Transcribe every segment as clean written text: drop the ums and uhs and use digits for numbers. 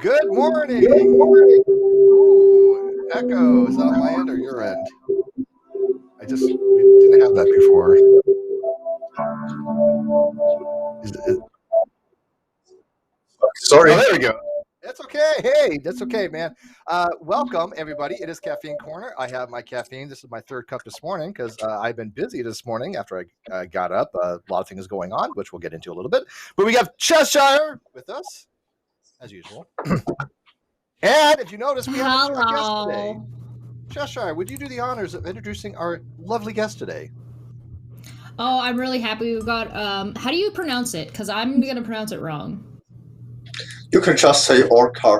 Good morning. Ooh, echoes on my end or your end? We didn't have that before. Sorry. Oh, there we go. That's okay. Hey, that's okay, man. Welcome, everybody. It is Caffeine Corner. I have my caffeine. This is my third cup this morning because I've been busy this morning after I got up. A lot of things going on, which we'll get into a little bit. But we have Cheshire with us, as usual. And if you notice, we have a guest today. Cheshire, would you do the honors of introducing our lovely guest today? Oh, I'm really happy we've got. How do you pronounce it? Because I'm gonna pronounce it wrong. You can just say Orcar.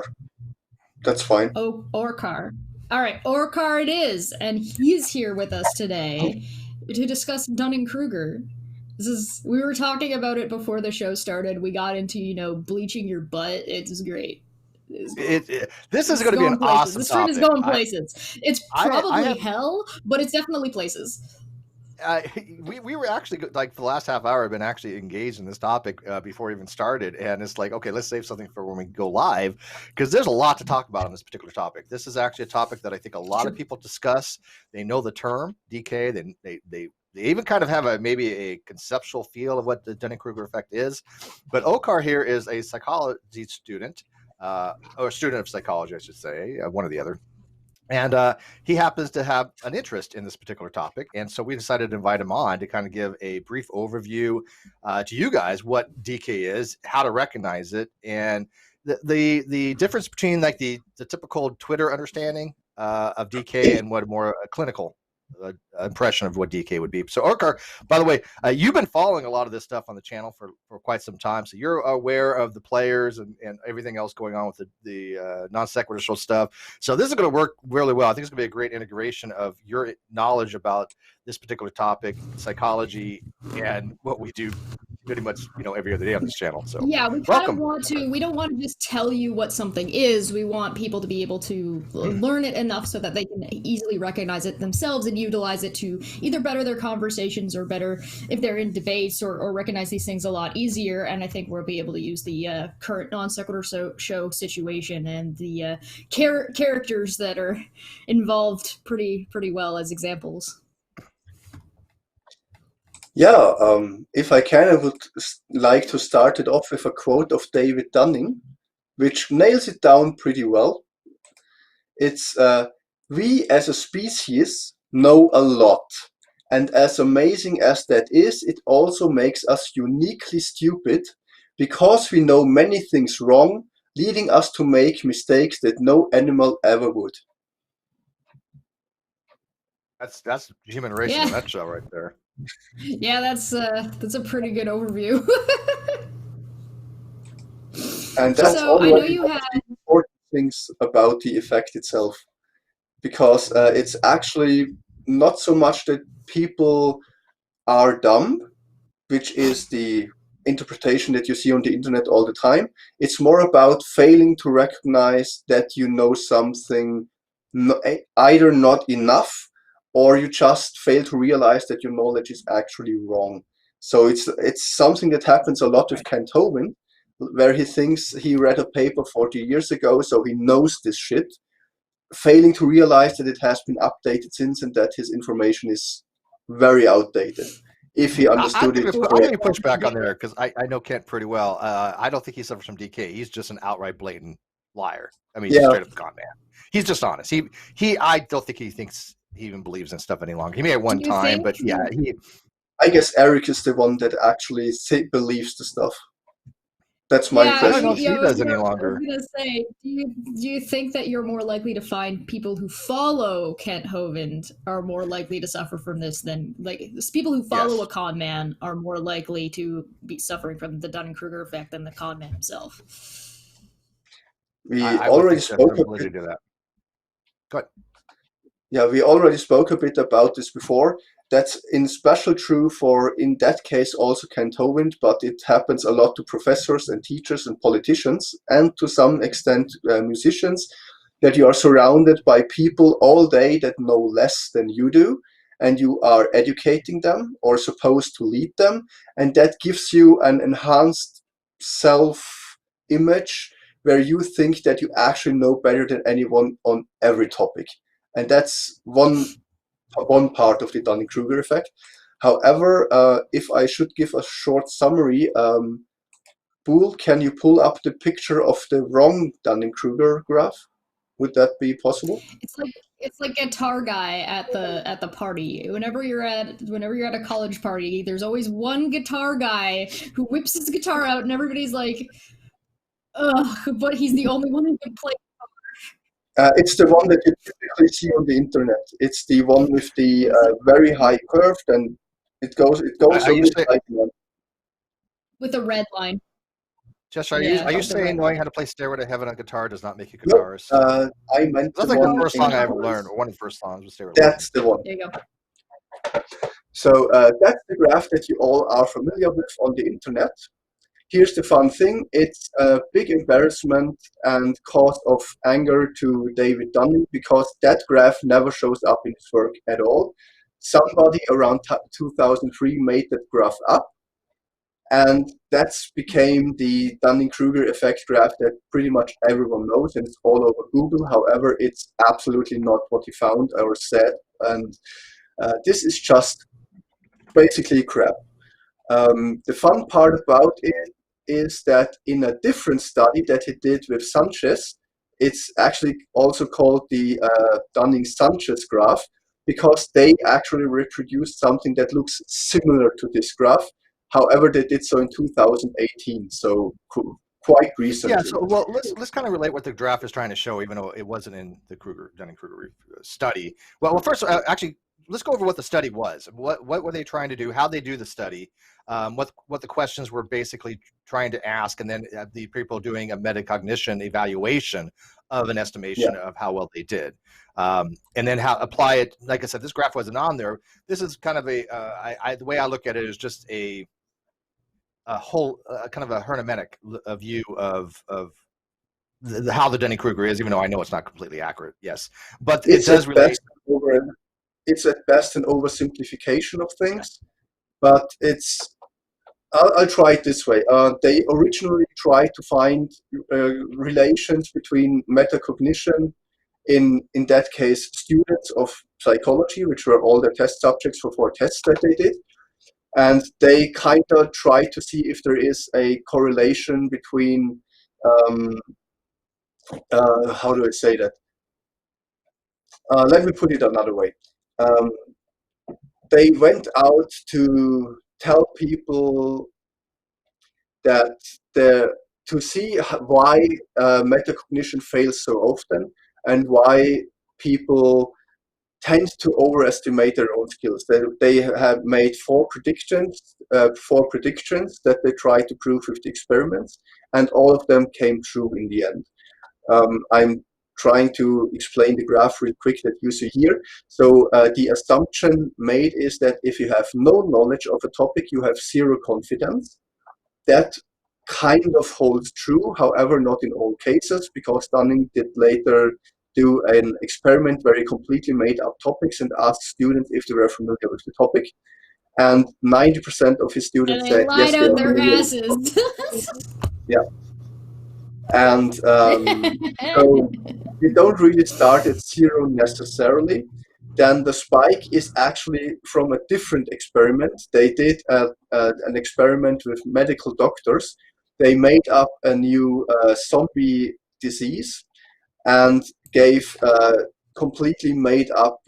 That's fine. Oh, Orcar. All right, Orcar it is, and he's here with us today to discuss Dunning-Kruger. We were talking about it before the show started. We got into bleaching your butt. It's great. This is going to be an awesome This street topic. is going places. It's probably hell, but it's definitely places. We were actually like for the last half hour. I've been actually engaged in this topic before we even started, and it's like, okay, let's save something for when we go live because there's a lot to talk about on this particular topic. This is actually a topic that I think a lot of people discuss. They know the term DK. They even kind of have maybe a conceptual feel of what the Dunning-Kruger effect is. But Okar here is a psychology student, or a student of psychology, I should say, one or the other. And he happens to have an interest in this particular topic. And so we decided to invite him on to kind of give a brief overview to you guys what DK is, how to recognize it, and the difference between like the typical Twitter understanding of DK and what more a clinical impression of what DK would be. So Orkar, by the way, you've been following a lot of this stuff on the channel for quite some time. So you're aware of the players and everything else going on with the non-sequitur stuff. So this is going to work really well. I think it's going to be a great integration of your knowledge about this particular topic, psychology, and what we do pretty much every other day on this channel. So yeah, we kind of want to. We don't want to just tell you what something is. We want people to be able to learn it enough so that they can easily recognize it themselves and utilize it to either better their conversations or better if they're in debates or recognize these things a lot easier. And I think we'll be able to use the current non sequitur show situation and the characters that are involved pretty well as examples. Yeah, if I can, I would like to start it off with a quote of David Dunning, which nails it down pretty well. It's, we as a species know a lot, and as amazing as that is, it also makes us uniquely stupid because we know many things wrong, leading us to make mistakes that no animal ever would. That's human race in a nutshell right there. Yeah, that's a pretty good overview. And that's so I know you had important things about the effect itself, because it's actually not so much that people are dumb, which is the interpretation that you see on the internet all the time. It's more about failing to recognize that you know something either not enough, or you just fail to realize that your knowledge is actually wrong. So it's something that happens a lot with Kent Hovind, where he thinks he read a paper 40 years ago, so he knows this shit, failing to realize that it has been updated since and that his information is very outdated. If he understood it correctly. I'm going to push back on there because I know Kent pretty well. I don't think he suffers from DK. He's just an outright blatant liar. I mean, he's straight up con man. He's just honest. I don't think he thinks he even believes in stuff any longer. He may at one time, but yeah. I guess Eric is the one that actually believes the stuff. That's my impression. I don't know if he does any longer. I was gonna say, do you think that you're more likely to find people who follow Kent Hovind are more likely to suffer from this than people who follow a con man are more likely to be suffering from the Dunning-Kruger effect than the con man himself? We already spoke a bit. Do that. Go ahead. Yeah, we already spoke a bit about this before. that's in special true for, in that case, also Kent Hovind, but it happens a lot to professors and teachers and politicians, and to some extent musicians, that you are surrounded by people all day that know less than you do, and you are educating them or supposed to lead them, and that gives you an enhanced self-image where you think that you actually know better than anyone on every topic. And that's one part of the Dunning-Kruger effect. However, if I should give a short summary, Boole, can you pull up the picture of the wrong Dunning-Kruger graph? Would that be possible? It's like guitar guy at the party. Whenever you're at a college party, there's always one guitar guy who whips his guitar out, and everybody's like, "Ugh!" But he's the only one who can play. It's the one that you typically see on the internet. It's the one with the very high curve, and it goes Are you like one. With a red line. Jess, are Yeah, you the saying red knowing line. how to play Stairway to Heaven on guitar does not make you a No, guitarist? I meant That's the like one the first song I ever in- learned, or one of the first songs was Stairway. That's the one. There you go. So that's the graph that you all are familiar with on the internet. Here's the fun thing. It's a big embarrassment and cause of anger to David Dunning, because that graph never shows up in his work at all. Somebody around 2003 made that graph up, and that's became the Dunning-Kruger effect graph that pretty much everyone knows, and it's all over Google. However, it's absolutely not what he found or said, and this is just basically crap. The fun part about it is that in a different study that he did with Sanchez, it's actually also called the Dunning-Sanchez graph, because they actually reproduced something that looks similar to this graph. However, they did so in 2018, so quite recently. Yeah, so well, let's kind of relate what the graph is trying to show, even though it wasn't in the Dunning-Kruger study. Well, first, actually, let's go over what the study was. What were they trying to do? How they do the study? What the questions were basically trying to ask, and then the people doing a metacognition evaluation of an estimation of how well they did, and then how apply it. Like I said, this graph wasn't on there. This is kind of a the way I look at it is just a whole kind of a hermeneutic view of how the Dunning-Kruger is, even though I know it's not completely accurate. Yes, but it does relate. It's at best an oversimplification of things, but it's. I'll try it this way. They originally tried to find relations between metacognition, in that case, students of psychology, which were all the test subjects for 4 tests that they did. And they kind of try to see if there is a correlation between, how do I say that? Let me put it another way. They went out to tell people that to see why metacognition fails so often, and why people tend to overestimate their own skills. They have made 4 predictions that they tried to prove with the experiments, and all of them came true in the end. I'm trying to explain the graph real quick that you see here. So the assumption made is that if you have no knowledge of a topic, you have 0 confidence. That kind of holds true, however, not in all cases, because Dunning did later do an experiment where he completely made up topics and asked students if they were familiar with the topic. And 90% of his students said yes, they out are their familiar. asses. Yeah. And so you don't really start at 0 necessarily. Then the spike is actually from a different experiment. They did an experiment with medical doctors. They made up a new zombie disease and gave completely made up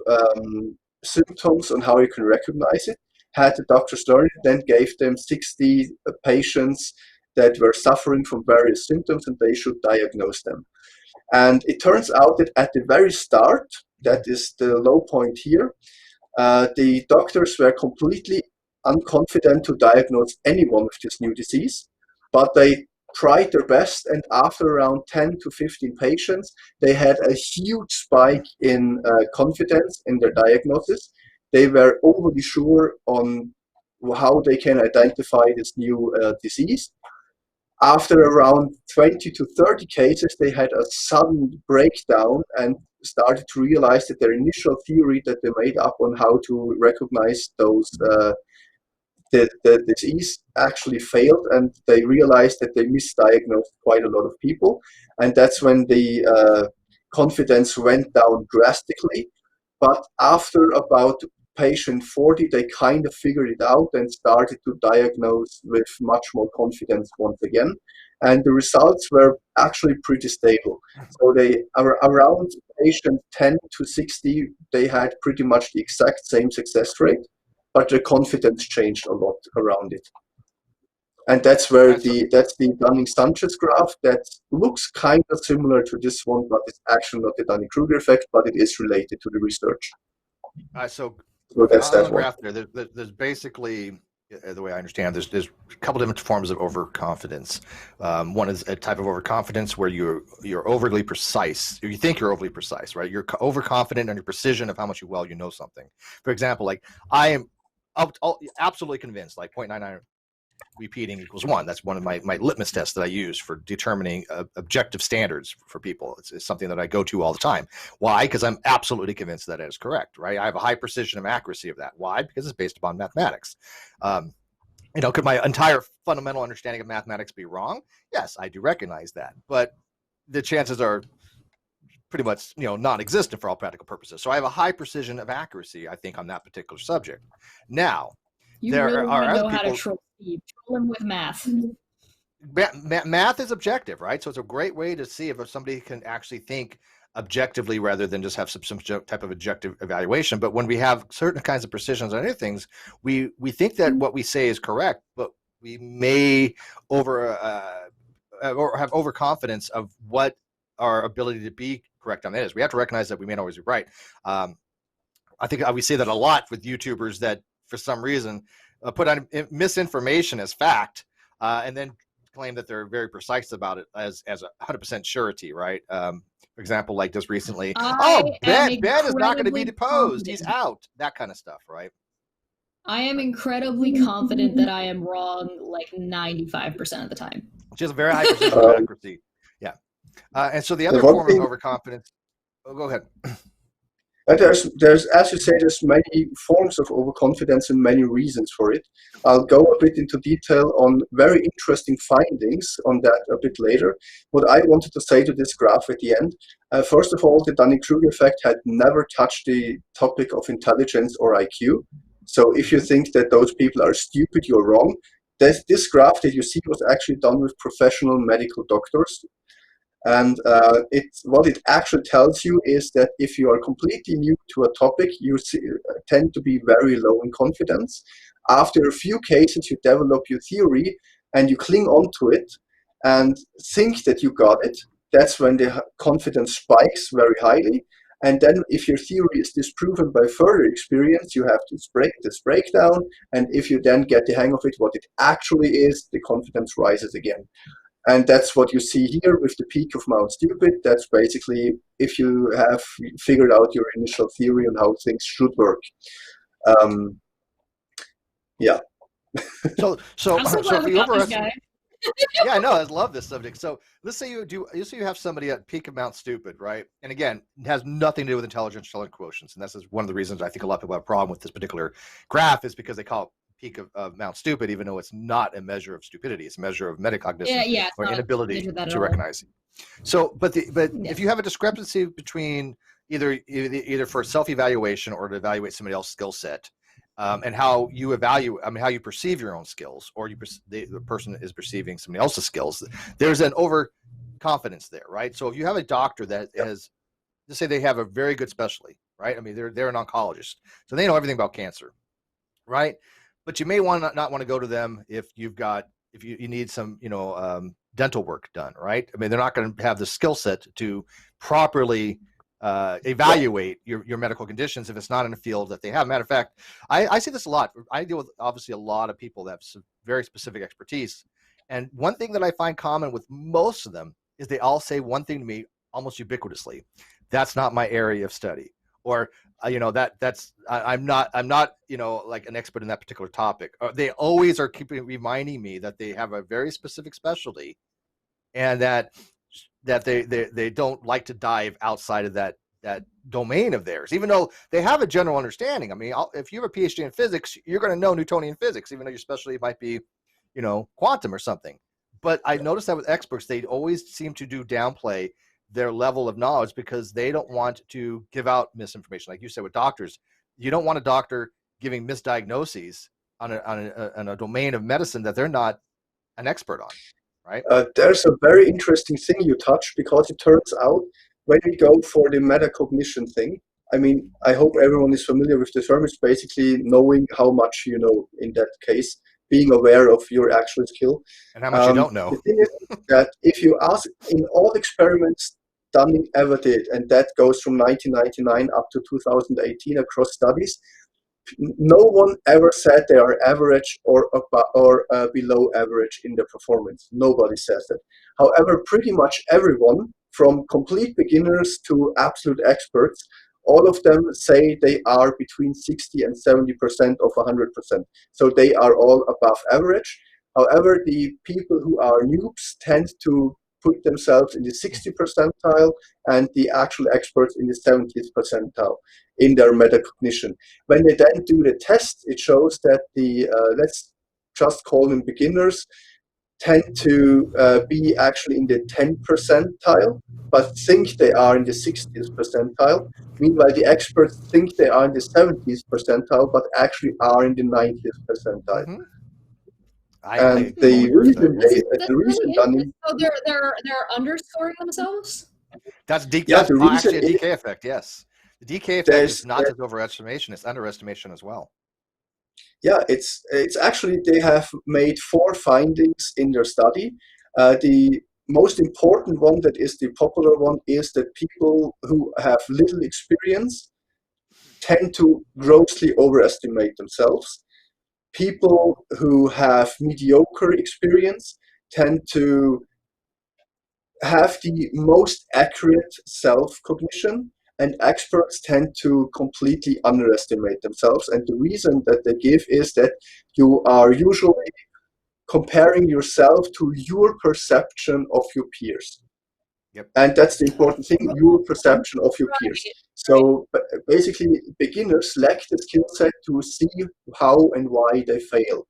symptoms on how you can recognize it. Had the doctors learn it, then gave them 60 patients that were suffering from various symptoms, and they should diagnose them. And it turns out that at the very start, that is the low point here, the doctors were completely unconfident to diagnose anyone with this new disease, but they tried their best, and after around 10 to 15 patients, they had a huge spike in confidence in their diagnosis. they were overly sure on how they can identify this new disease. After around 20 to 30 cases, they had a sudden breakdown and started to realize that their initial theory that they made up on how to recognize those the disease actually failed, and they realized that they misdiagnosed quite a lot of people. And that's when the confidence went down drastically. But after about patient 40, they kind of figured it out and started to diagnose with much more confidence once again. And the results were actually pretty stable. So they are around patient 10 to 60, they had pretty much the exact same success rate, but the confidence changed a lot around it. And that's where that's the Dunning-Sanchez graph that looks kind of similar to this one, but it's actually not the Dunning-Kruger effect, but it is related to the research. So that's on that the graph there, there's basically, the way I understand, there's a couple different forms of overconfidence. One is a type of overconfidence where you're overly precise. You think you're overly precise, right? You're overconfident in your precision of how much you know something. For example, like I am absolutely convinced, like 0.99 repeating equals 1. That's one of my litmus tests that I use for determining objective standards for people. It's something that I go to all the time. Why? Because I'm absolutely convinced that it is correct, right? I have a high precision and accuracy of that. Why? Because it's based upon mathematics. Could my entire fundamental understanding of mathematics be wrong? Yes, I do recognize that, but the chances are pretty much non-existent for all practical purposes. So I have a high precision of accuracy, I think, on that particular subject. Now, there really are other people how to troll him with math. Math is objective, right? So it's a great way to see if somebody can actually think objectively rather than just have some type of objective evaluation. But when we have certain kinds of precisions on other things, we think that what we say is correct, but we may or have overconfidence of what our ability to be correct on that is. We have to recognize that we may not always be right. I think we say that a lot with YouTubers that for some reason put on misinformation as fact and then claim that they're very precise about it as a 100% surety, right? For example, like just recently, Ben is not going to be deposed. He's out. That kind of stuff, right? I am incredibly confident that I am wrong like 95% of the time. She has a very high precision of accuracy. Yeah. And so the other form of overconfidence, go ahead. There's, as you say, there's many forms of overconfidence and many reasons for it. I'll go a bit into detail on very interesting findings on that a bit later. What I wanted to say to this graph at the end, first of all, the Dunning-Kruger effect had never touched the topic of intelligence or IQ. So if you think that those people are stupid, you're wrong. This graph that you see was actually done with professional medical doctors. And what it actually tells you is that if you are completely new to a topic, you tend to be very low in confidence. After a few cases, you develop your theory and you cling on to it and think that you got it. That's when the confidence spikes very highly. And then if your theory is disproven by further experience, you have this breakdown. And if you then get the hang of it, what it actually is, the confidence rises again. And that's what you see here with the peak of Mount Stupid. That's basically if you have figured out your initial theory on how things should work. Yeah. So if you overestimate. Yeah, I know. I love this subject. So let's say you have somebody at peak of Mount Stupid, right? And again, it has nothing to do with intelligence quotients. And this is one of the reasons I think a lot of people have a problem with this particular graph is because they call it peak of Mount Stupid, even though it's not a measure of stupidity. It's a measure of metacognition or inability to recognize it. So, but if you have a discrepancy between either for self-evaluation or to evaluate somebody else's skill set, and how you how you perceive your own skills, or the person is perceiving somebody else's skills, there's an overconfidence there, right? So if you have a doctor that has, let's say they have a very good specialty, right? I mean, they're an oncologist, so they know everything about cancer, right? But you may not want to go to them if you need some, dental work done, right? I mean, they're not going to have the skill set to properly evaluate your medical conditions if it's not in a field that they have. Matter of fact, I see this a lot. I deal with obviously a lot of people that have some very specific expertise. And one thing that I find common with most of them is they all say one thing to me almost ubiquitously: that's not my area of study. or I'm not like an expert in that particular topic. They always are reminding me that they have a very specific specialty, and that they don't like to dive outside of that domain of theirs, even though they have a general understanding. I mean, if you have a PhD in physics, you're going to know Newtonian physics, even though your specialty might be, quantum or something. But I noticed that with experts, they always seem to downplay their level of knowledge because they don't want to give out misinformation. Like you said with doctors, you don't want a doctor giving misdiagnoses on a domain of medicine that they're not an expert on, right? There's a very interesting thing you touch, because it turns out when we go for the metacognition thing, I mean, I hope everyone is familiar with the term. It's basically knowing how much you know in that case, being aware of your actual skill. And how much you don't know. The thing is that if you ask, in all experiments Dunning ever did, and that goes from 1999 up to 2018 across studies, no one ever said they are average or below average in their performance. Nobody says that. However, pretty much everyone, from complete beginners to absolute experts, all of them say they are between 60 and 70% of 100%. So they are all above average. However, the people who are noobs tend to put themselves in the 60th percentile, and the actual experts in the 70th percentile in their metacognition. When they then do the test, it shows that the, let's just call them beginners, tend to be actually in the 10th percentile, but think they are in the 60th percentile. Meanwhile, the experts think they are in the 70th percentile, but actually are in the 90th percentile. Mm-hmm. And the reason Dunning, so they're underscoring themselves. That's actually a decay effect. Yes, the decay effect is not just overestimation; it's underestimation as well. Yeah, it's actually, they have made 4 findings in their study. The most important one, that is the popular one, is that people who have little experience tend to grossly overestimate themselves. People who have mediocre experience tend to have the most accurate self-cognition, and experts tend to completely underestimate themselves. And the reason that they give is that you are usually comparing yourself to your perception of your peers. Yep. And that's the important thing, your perception of your peers. So basically, beginners lack the skill set to see how and why they fail.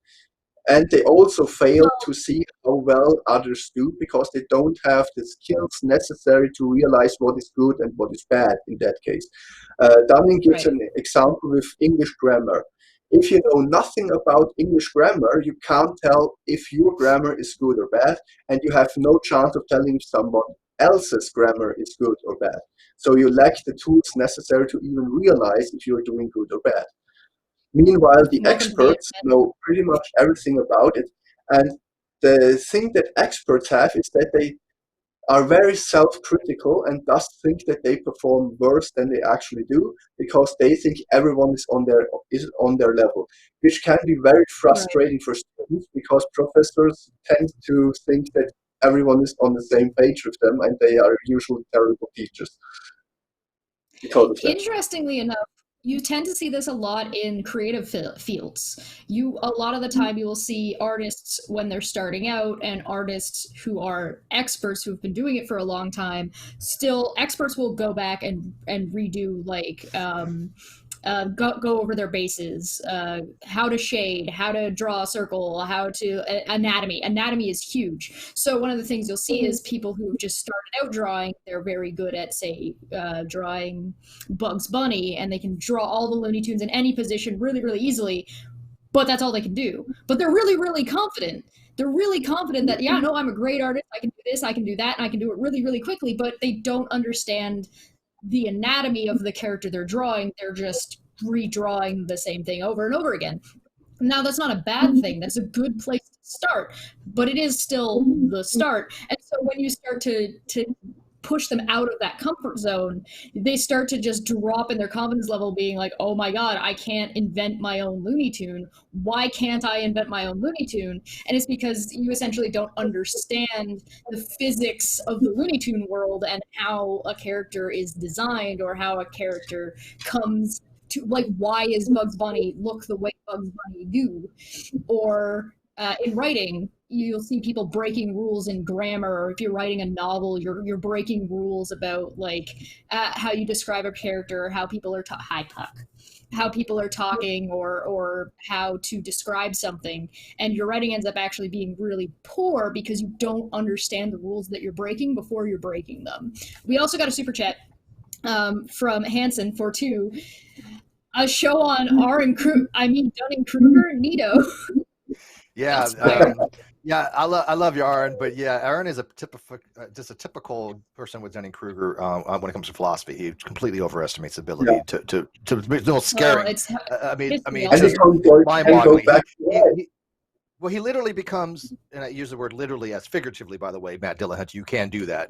And they also fail to see how well others do, because they don't have the skills necessary to realize what is good and what is bad in that case. Dunning gives an example with English grammar. If you know nothing about English grammar, you can't tell if your grammar is good or bad, and you have no chance of telling if someone else's grammar is good or bad. So you lack the tools necessary to even realize if you're doing good or bad. Meanwhile, the experts know pretty much everything about it. And the thing that experts have is that they are very self-critical and thus think that they perform worse than they actually do, because they think everyone is on their level, which can be very frustrating for students, because professors tend to think that everyone is on the same page with them, and they are usually terrible teachers because of that. Interestingly enough, you tend to see this a lot in creative fields. A lot of the time you will see artists when they're starting out, and artists who are experts who've been doing it for a long time. Still, experts will go back and redo, like, go over their bases, how to shade, how to draw a circle, how to anatomy. Anatomy is huge. So one of the things you'll see is people who have just started out drawing, they're very good at, say, drawing Bugs Bunny, and they can draw all the Looney Tunes in any position really, really easily, but that's all they can do. But they're really, really confident. They're really confident that, yeah, no, I'm a great artist, I can do this, I can do that, and I can do it really, really quickly, but they don't understand the anatomy of the character they're drawing. They're just redrawing the same thing over and over again. Now, that's not a bad thing. That's a good place to start, but it is still the start. And so when you start to push them out of that comfort zone, they start to just drop in their confidence level, being like, oh my God, I can't invent my own Looney Tune. Why can't I invent my own Looney Tune? And it's because you essentially don't understand the physics of the Looney Tune world and how a character is designed, or how a character comes to, like, why is Bugs Bunny look the way Bugs Bunny do? Or in writing, you'll see people breaking rules in grammar, or if you're writing a novel, you're breaking rules about, like, how you describe a character, or how people are how people are talking, or how to describe something, and your writing ends up actually being really poor because you don't understand the rules that you're breaking before you're breaking them. We also got a super chat from Hanson for a show on Dunning-Kruger, Nito. Yeah, yeah, I love you, Aaron, but yeah, Aaron is just a typical person with Dunning-Kruger when it comes to philosophy. He completely overestimates the ability to no scary. I mean, and just mind-boggling. Well, he literally becomes, and I use the word literally as figuratively, by the way, Matt Dillahunt, you can do that.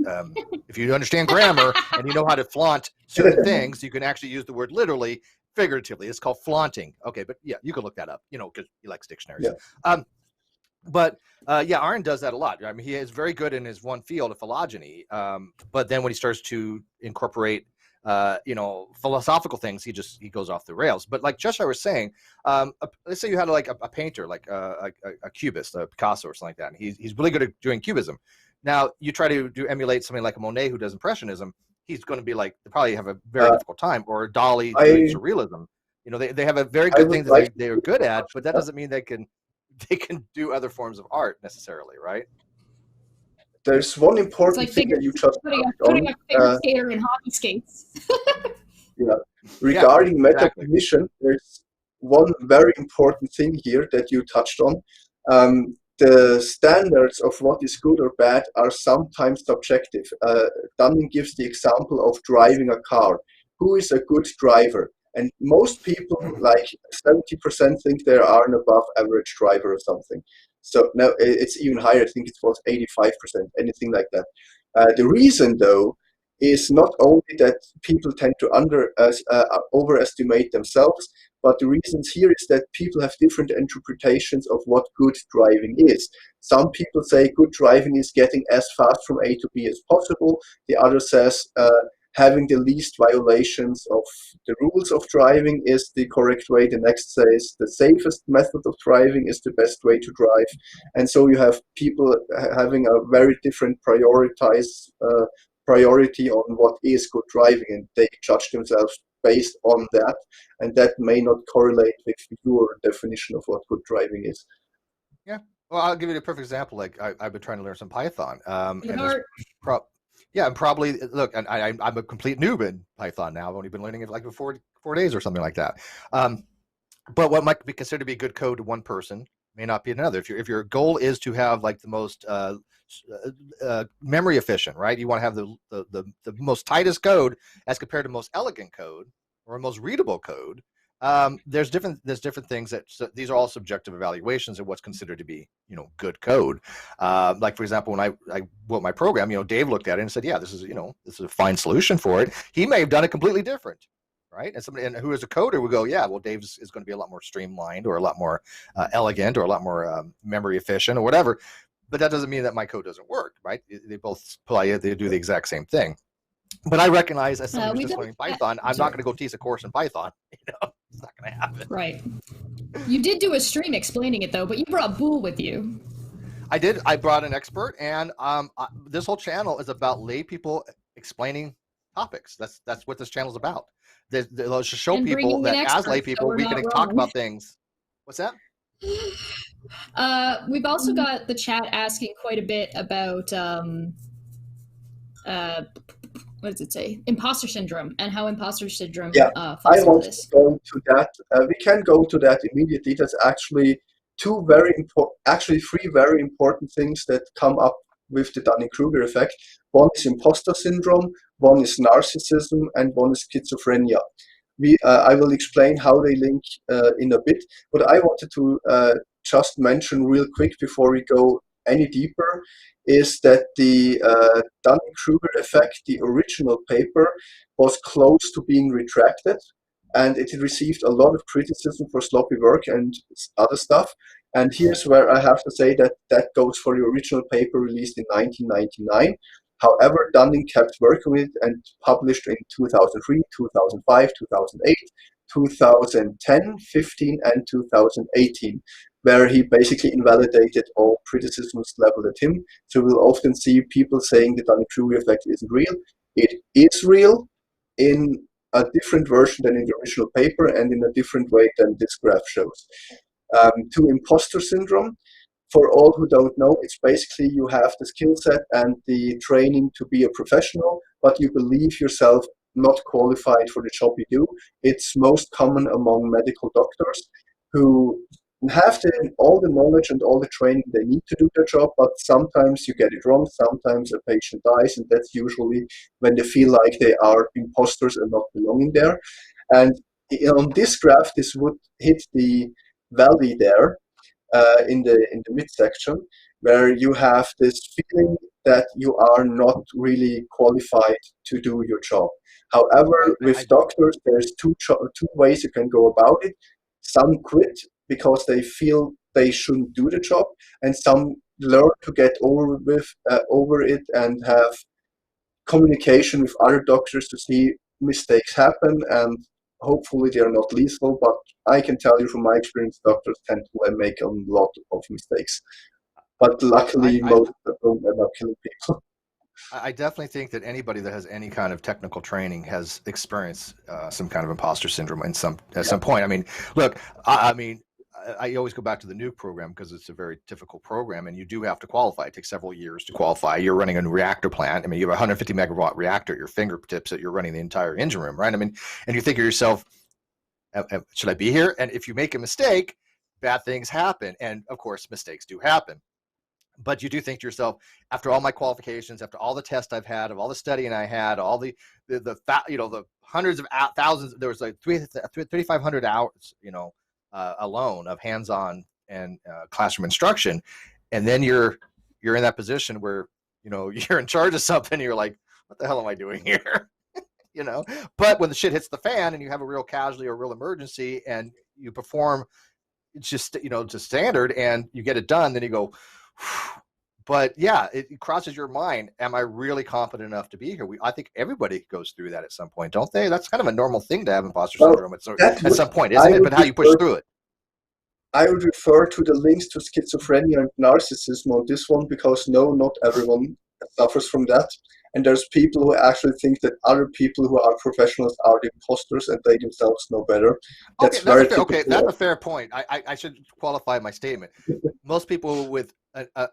If you understand grammar and you know how to flaunt certain things, you can actually use the word literally, figuratively. It's called flaunting. Okay, but yeah, you can look that up, because he likes dictionaries. Yeah. But Aaron does that a lot. I mean, he is very good in his one field of phylogeny. But then when he starts to incorporate, philosophical things, he goes off the rails. But like Joshua was saying, let's say you had like a painter, like a cubist, a Picasso or something like that. And he's really good at doing cubism. Now you try to emulate something like a Monet who does impressionism. He's going to be like, they probably have a very difficult time. Or Dali doing surrealism. They have a very good thing that they are good at, but that doesn't mean they can do other forms of art necessarily, right? There's one important thing that you just putting a figure skater in hockey skates. Regarding metacognition, there's one very important thing here that you touched on. The standards of what is good or bad are sometimes subjective. Dunning gives the example of driving a car. Who is a good driver? And most people, like 70%, think they are an above average driver or something. So now it's even higher. I think it was 85%, anything like that. The reason, though, is not only that people tend to overestimate themselves, but the reasons here is that people have different interpretations of what good driving is. Some people say good driving is getting as fast from A to B as possible. The other says having the least violations of the rules of driving is the correct way. The next says the safest method of driving is the best way to drive. And so you have people having a very different priority on what is good driving, and they judge themselves based on that, and that may not correlate with your definition of what good driving is. Yeah, well, I'll give you a perfect example. Like I've been trying to learn some Python, and probably look, and I'm a complete noob in Python now. I've only been learning it like for 4 days or something like that. But what might be considered to be good code to one person may not be another. If your goal is to have like the most memory efficient, right? You want to have the most tightest code as compared to most elegant code or most readable code. There's different things these are all subjective evaluations of what's considered to be good code. Like for example, when I wrote my program, Dave looked at it and said, yeah, this is a fine solution for it. He may have done it completely different, right? And somebody who is a coder would go, yeah, well, Dave's is going to be a lot more streamlined or a lot more elegant or a lot more memory efficient or whatever. But that doesn't mean that my code doesn't work, right? They both they do the exact same thing. But I recognize as someone who's just learning Python, I'm not going to go teach a course in Python. It's not going to happen. Right. You did do a stream explaining it though, but you brought Boole with you. I did. I brought an expert, and this whole channel is about lay people explaining topics. That's what this channel is about. They'll show and people that as lay people, we can talk about things. What's that? We've also got the chat asking quite a bit about what does it say? Imposter syndrome and how imposter syndrome I want to go to that. We can go to that immediately. That's actually three very important things that come up with the Dunning-Kruger effect. One is imposter syndrome, one is narcissism, and one is schizophrenia. I will explain how they link in a bit, but I wanted to just mention real quick before we go any deeper is that the Dunning-Kruger effect, the original paper, was close to being retracted, and it received a lot of criticism for sloppy work and other stuff. And here's where I have to say that that goes for the original paper released in 1999. However, Dunning kept working with it and published in 2003, 2005, 2008, 2010, 15, and 2018, where he basically invalidated all criticisms leveled at him. So we'll often see people saying the Dunning-Kruger effect isn't real. It is real in a different version than in the original paper and in a different way than this graph shows. To imposter syndrome, for all who don't know, it's basically you have the skill set and the training to be a professional, but you believe yourself not qualified for the job you do. It's most common among medical doctors who have all the knowledge and all the training they need to do their job, but sometimes you get it wrong, sometimes a patient dies, and that's usually when they feel like they are imposters and not belonging there. And on this graph, this would hit the valley there in the midsection, where you have this feeling that you are not really qualified to do your job. However, with doctors, there's two ways you can go about it. Some quit because they feel they shouldn't do the job, and some learn to get over it and have communication with other doctors to see mistakes happen, and hopefully they are not lethal, but I can tell you from my experience, doctors tend to make a lot of mistakes. But luckily, most of them end up killing people. I definitely think that anybody that has any kind of technical training has experienced some kind of imposter syndrome at some point. I mean, look, I always go back to the nuke program because it's a very difficult program, and you do have to qualify. It takes several years to qualify. You're running a reactor plant. I mean, you have a 150 megawatt reactor at your fingertips that you're running the entire engine room, right? I mean, and you think of yourself, should I be here? And if you make a mistake, bad things happen. And of course, mistakes do happen. But you do think to yourself, after all my qualifications, after all the tests I've had, of all the studying I had, all the hundreds of thousands, there was like 3,500 hours, alone of hands-on and classroom instruction, and then you're in that position where you're in charge of something. And you're like, what the hell am I doing here? But when the shit hits the fan and you have a real casualty or a real emergency and you perform just to standard and you get it done, then you go. But yeah, it crosses your mind. Am I really competent enough to be here? I think everybody goes through that at some point, don't they? That's kind of a normal thing to have imposter syndrome at some point, isn't it? But how you push through it. I would refer to the links to schizophrenia and narcissism on this one, because no, not everyone suffers from that. And there's people who actually think that other people who are professionals are the imposters and they themselves know better. That's that's a fair point. I should qualify my statement. Most people with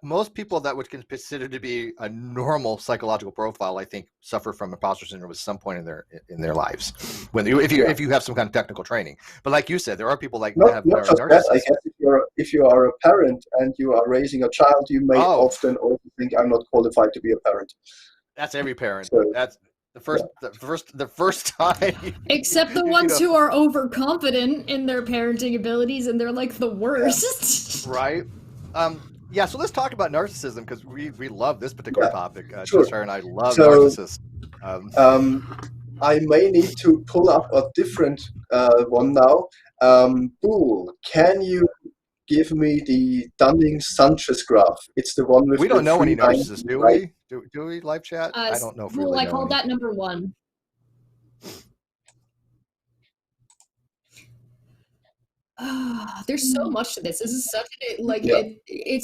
most people that would consider to be a normal psychological profile, I think, suffer from imposter syndrome at some point in their lives. If you have some kind of technical training, but like you said, there are people like not just that. I guess if you are a parent and you are raising a child, you may often also think, I'm not qualified to be a parent. That's every parent. So, that's the first time. Except the ones who are overconfident in their parenting abilities, and they're like the worst. Right. Yeah. So let's talk about narcissism, because we love this particular topic. Jessica and I love narcissists. I may need to pull up a different one now. Boole, can you give me the Dunning-Sanchez graph? It's the one with. We don't know any narcissists, do we? Do we live chat? I don't know if we really I called that number one. There's so much to this. This is such it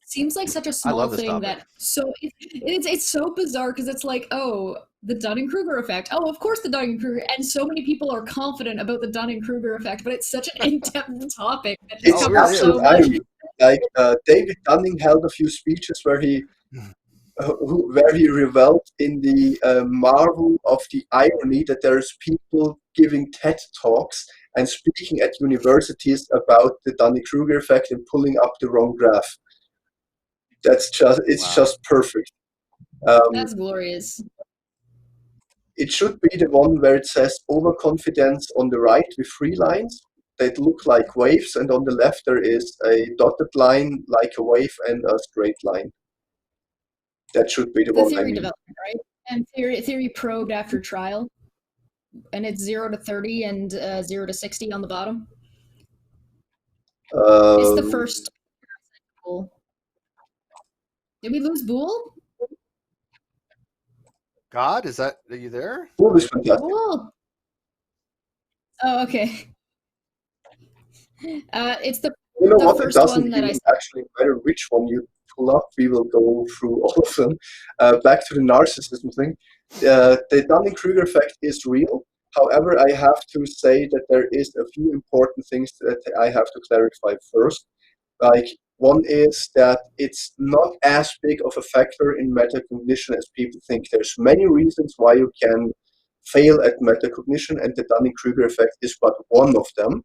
seems like such a small thing that it's so bizarre, because it's like, oh, the Dunning-Kruger effect. Oh, of course the Dunning-Kruger, and so many people are confident about the Dunning-Kruger effect, but it's such an in-depth topic. It's absolute irony. Like David Dunning held a few speeches where he reveled in the marvel of the irony that there's people giving TED Talks and speaking at universities about the Dunning-Kruger effect and pulling up the wrong graph. It's just perfect. That's glorious. It should be the one where it says overconfidence on the right with 3 lines. that look like waves, and on the left there is a dotted line like a wave and a straight line. That should be the one I theory mean. development, right? And theory probed after trial, and it's 0 to 30 and 0 to 60 on the bottom. It's the first. Did we lose Boole? God, are you there? Boole is fantastic. Boole. Oh, okay. It's the You know what? It first doesn't one that even actually matter which one you pull up. We will go through all of them. Back to the narcissism thing. The Dunning-Kruger effect is real. However, I have to say that there is a few important things that I have to clarify first. Like, one is that it's not as big of a factor in metacognition as people think. There's many reasons why you can fail at metacognition, and the Dunning-Kruger effect is but one of them.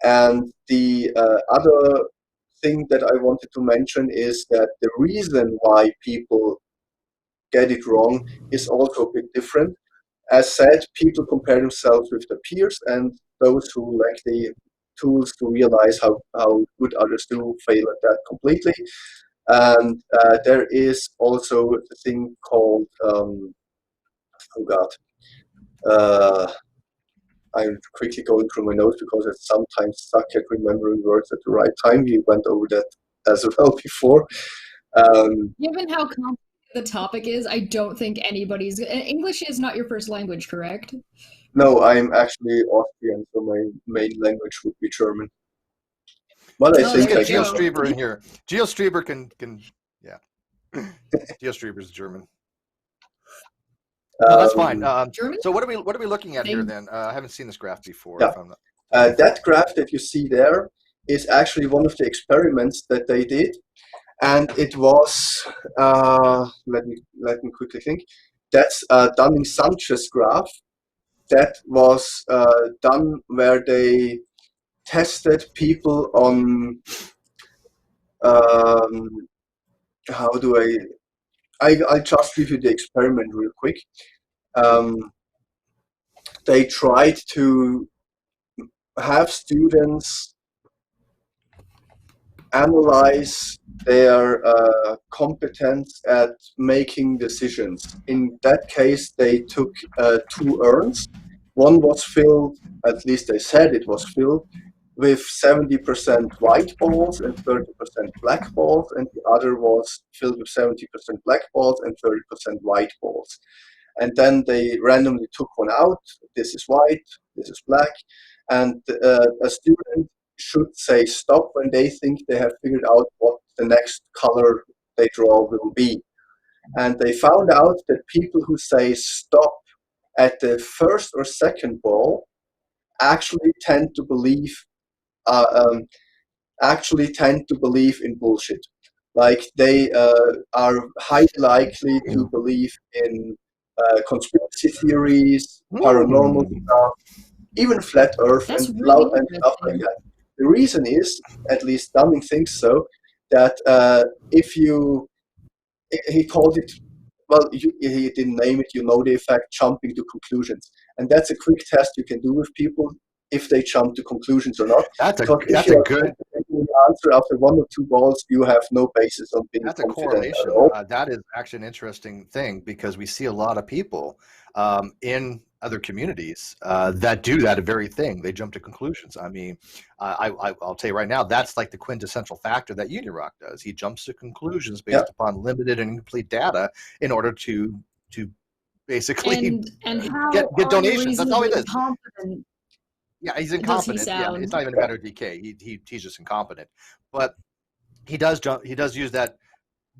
And the other thing that I wanted to mention is that the reason why people get it wrong is also a bit different. As said, people compare themselves with their peers, and those who lack the tools to realize how good others do fail at that completely. And there is also a thing called, I'm quickly going through my notes because I sometimes suck at remembering words at the right time. We went over that as well before. Given how complex the topic is, I don't think anybody's... English is not your first language, correct? No, I'm actually Austrian, so my main language would be German. Well, I think I Geo Streber in here. Geo Streber can yeah. Geo Streber's German. No, that's fine. So what are we looking at here then? I haven't seen this graph before. Yeah. That graph that you see there is actually one of the experiments that they did, and it was let me quickly think. That's Dunning-Sanchez Graph. That was done where they tested people on how do I'll just give you the experiment real quick. They tried to have students analyze their competence at making decisions. In that case, they took 2 urns. One was filled, at least they said it was filled, with 70% white balls and 30% black balls, and the other was filled with 70% black balls and 30% white balls. And then they randomly took one out. This is white, this is black, and a student should say stop when they think they have figured out what the next color they draw will be. And they found out that people who say stop at the first or second ball actually tend to believe in bullshit. Like, they are highly likely to believe in conspiracy theories, paranormal stuff, even flat Earth, and stuff like that. The reason is, at least Dunning thinks so, that he called it, well, he didn't name it, the effect, jumping to conclusions. And that's a quick test you can do with people, if they jump to conclusions or not. That's a good answer after 1 or 2 balls, you have no basis on being that's confident a correlation. at all. That is actually an interesting thing, because we see a lot of people in other communities that do that very thing. They jump to conclusions. I mean, I'll tell you right now, that's like the quintessential factor that Union Rock does. He jumps to conclusions based upon limited and incomplete data in order to basically get donations. That's all he does. Yeah, he's incompetent. Yeah, it's not even a matter of DK. He's just incompetent. But he does use that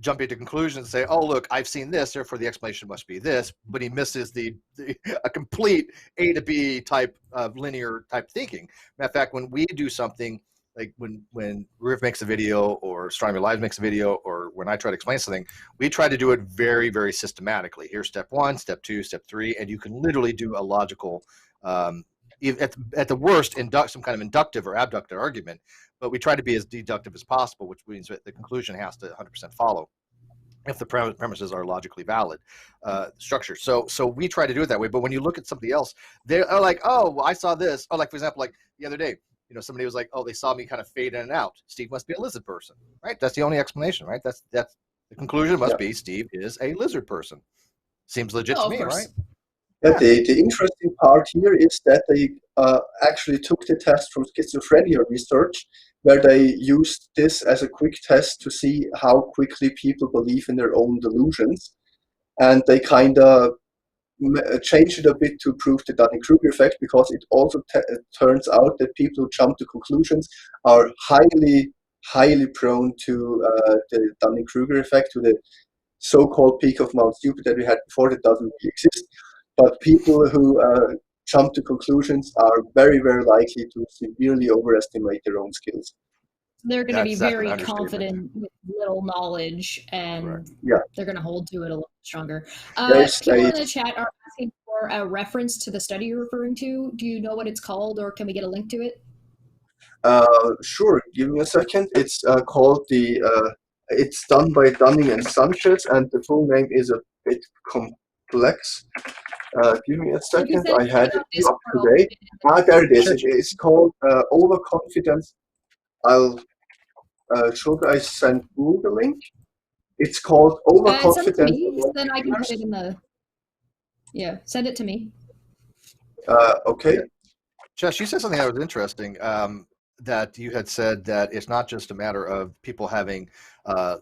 jumping to conclusions and say, "Oh, look, I've seen this, therefore the explanation must be this." But he misses a complete A to B type of linear type thinking. Matter of fact, when we do something like when Riv makes a video, or Astronomy Live makes a video, or when I try to explain something, we try to do it very, very systematically. Here's step 1, step 2, step 3, and you can literally do a logical. At the worst, some kind of inductive or abductive argument, but we try to be as deductive as possible, which means that the conclusion has to 100% follow. if the premises are logically valid, structure. So we try to do it that way. But when you look at somebody else, they're like, oh, well, I saw this. Oh, like for example, like the other day, somebody was like, oh, they saw me kind of fade in and out. Steve must be a lizard person, right? That's the only explanation, right? That's the conclusion must be Steve is a lizard person. Seems legit to me, right? Yeah, the interesting part here is that they actually took the test from schizophrenia research, where they used this as a quick test to see how quickly people believe in their own delusions. And they kind of changed it a bit to prove the Dunning-Kruger effect, because it also turns out that people who jump to conclusions are highly prone to the Dunning-Kruger effect, to the so-called peak of Mount Stupid that we had before that doesn't really exist. But people who jump to conclusions are very, very likely to severely overestimate their own skills. They're going to be very confident with little knowledge, and they're going to hold to it a little stronger. People in the chat are asking for a reference to the study you're referring to. Do you know what it's called, or can we get a link to it? Sure, give me a second. It's called it's done by Dunning and Sanchez, and the full name is a bit complex. Give me a second. I had it up today. There it is. It's called Overconfidence. Should I send you the link? It's called Overconfidence. Send it to me, then I can put it in the. Yeah, send it to me. Okay. Jess, you said something that was interesting. That you had said that it's not just a matter of people having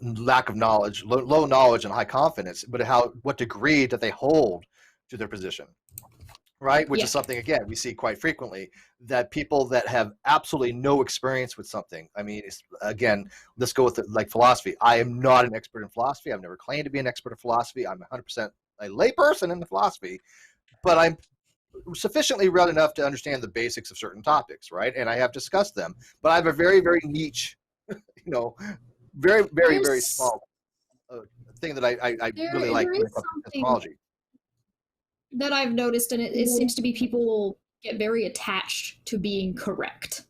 lack of knowledge, low knowledge and high confidence, but what degree that they hold to their position, right? Which is something, again, we see quite frequently, that people that have absolutely no experience with something. I mean, again, let's go with like philosophy. I am not an expert in philosophy. I've never claimed to be an expert in philosophy. I'm 100% a lay person in the philosophy, but I'm sufficiently read enough to understand the basics of certain topics, right? And I have discussed them, but I have a very, very niche, very, very, very small thing that I really like when it comes to epistemology. That I've noticed, and it seems to be people get very attached to being correct.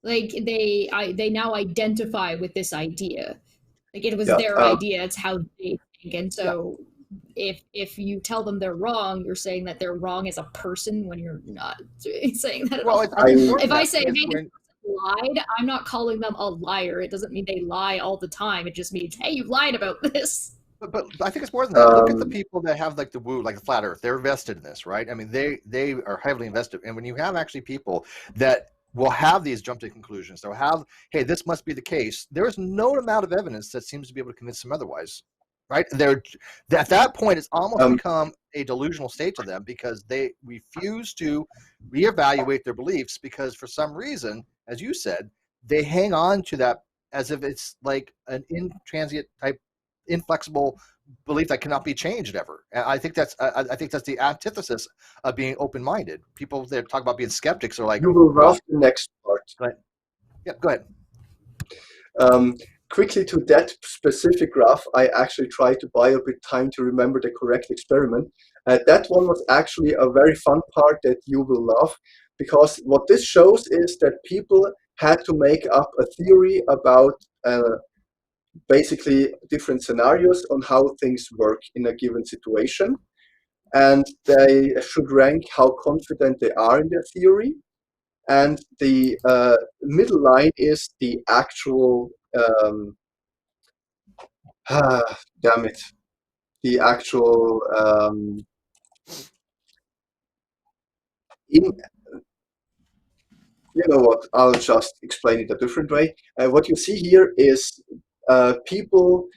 Like they now identify with this idea. Like it was their idea, it's how they think. And so if you tell them they're wrong, you're saying that they're wrong as a person when you're not saying that at all. If I say, hey, this person lied, I'm not calling them a liar. It doesn't mean they lie all the time. It just means, hey, you lied about this. But I think it's more than that. Look at the people that have like the like the flat earth. They're invested in this, right? I mean, they are heavily invested. And when you have actually people that will have these jump to conclusions, they'll have, hey, this must be the case. There is no amount of evidence that seems to be able to convince them otherwise, right? At that point, it's almost become a delusional state to them, because they refuse to reevaluate their beliefs, because for some reason, as you said, they hang on to that as if it's like an intransient type, inflexible belief that cannot be changed ever. And I think that's the antithesis of being open-minded. People that talk about being skeptics are like, you will love the next part. Right. Yeah, go ahead. Quickly to that specific graph, I actually tried to buy a bit time to remember the correct experiment. That one was actually a very fun part that you will love, because what this shows is that people had to make up a theory about basically different scenarios on how things work in a given situation, and they should rank how confident they are in their theory. And the middle line is the actual damn it, the actual you know what, I'll just explain it a different way. What you see here is people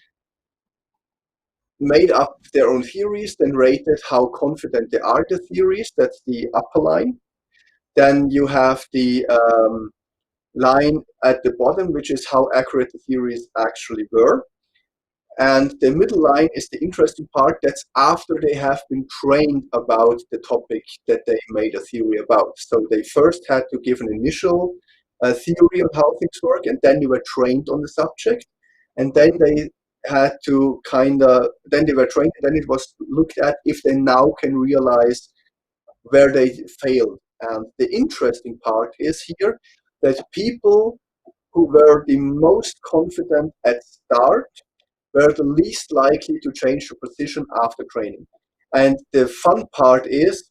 made up their own theories, then rated how confident they are in the theories. That's the upper line. Then you have the line at the bottom, which is how accurate the theories actually were. And the middle line is the interesting part. That's after they have been trained about the topic that they made a theory about. So they first had to give an initial theory on how things work, and then they were trained on the subject. And then they had to then they were trained, and then it was looked at if they now can realize where they failed. And the interesting part is here that people who were the most confident at start were the least likely to change their position after training. And the fun part is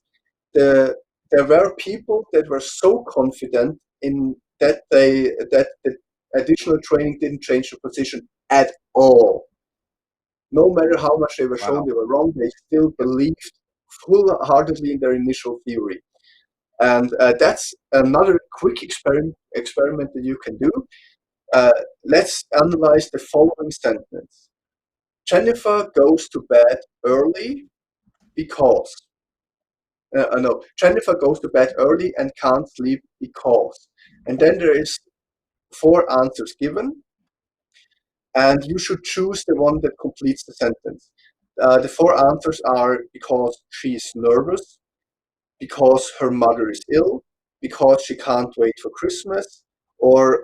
there were people that were so confident in that the additional training didn't change the position at all. No matter how much they were shown they were wrong, they still believed full-heartedly in their initial theory. And that's another quick experiment that you can do. Let's analyze the following sentence. Jennifer goes to bed early because. No, Jennifer goes to bed early and can't sleep because. And then there is 4 answers given. And you should choose the one that completes the sentence. The 4 answers are because she's nervous, because her mother is ill, because she can't wait for Christmas, or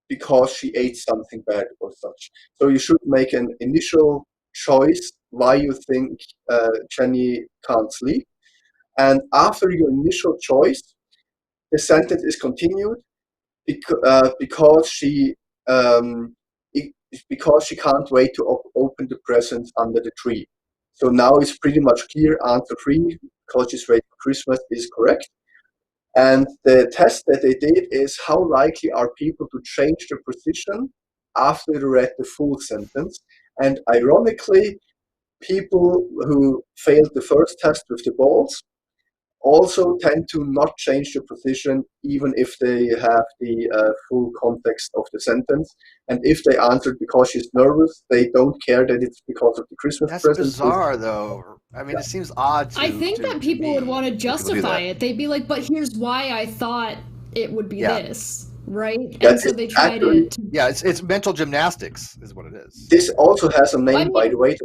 because she ate something bad or such. So you should make an initial choice why you think Jenny can't sleep. And after your initial choice, the sentence is continued because she can't wait to open the presents under the tree. So now it's pretty much clear answer 3, because she's waiting for Christmas, is correct. And the test that they did is how likely are people to change their position after they read the full sentence. And ironically, people who failed the first test with the balls also tend to not change the position even if they have the full context of the sentence. And if they answered because she's nervous, they don't care that it's because of the Christmas present. That's bizarre, though. I mean, it seems odd to I think that people would want to justify it. They'd be like, but here's why I thought it would be this, right? And so they try to... Yeah, it's mental gymnastics is what it is. This also has a name, by the way.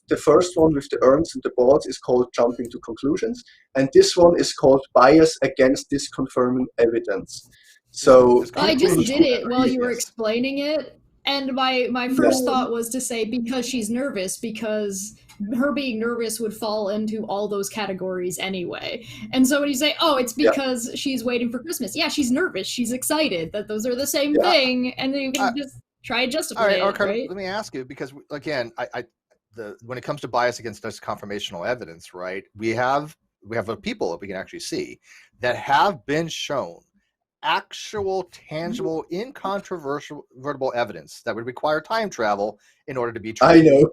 The first one with the urns and the balls is called jumping to conclusions. And this one is called bias against disconfirming evidence. So I just did it while you were explaining it. And my first thought was to say because she's nervous, because her being nervous would fall into all those categories anyway. And so when you say, oh, it's because she's waiting for Christmas. Yeah, she's nervous. She's excited. That those are the same thing. And then you can just try to justify it, right? Let me ask you, because again, when it comes to bias against confirmational evidence, right? We have people that we can actually see that have been shown actual, tangible, incontrovertible evidence that would require time travel in order to be true. I know,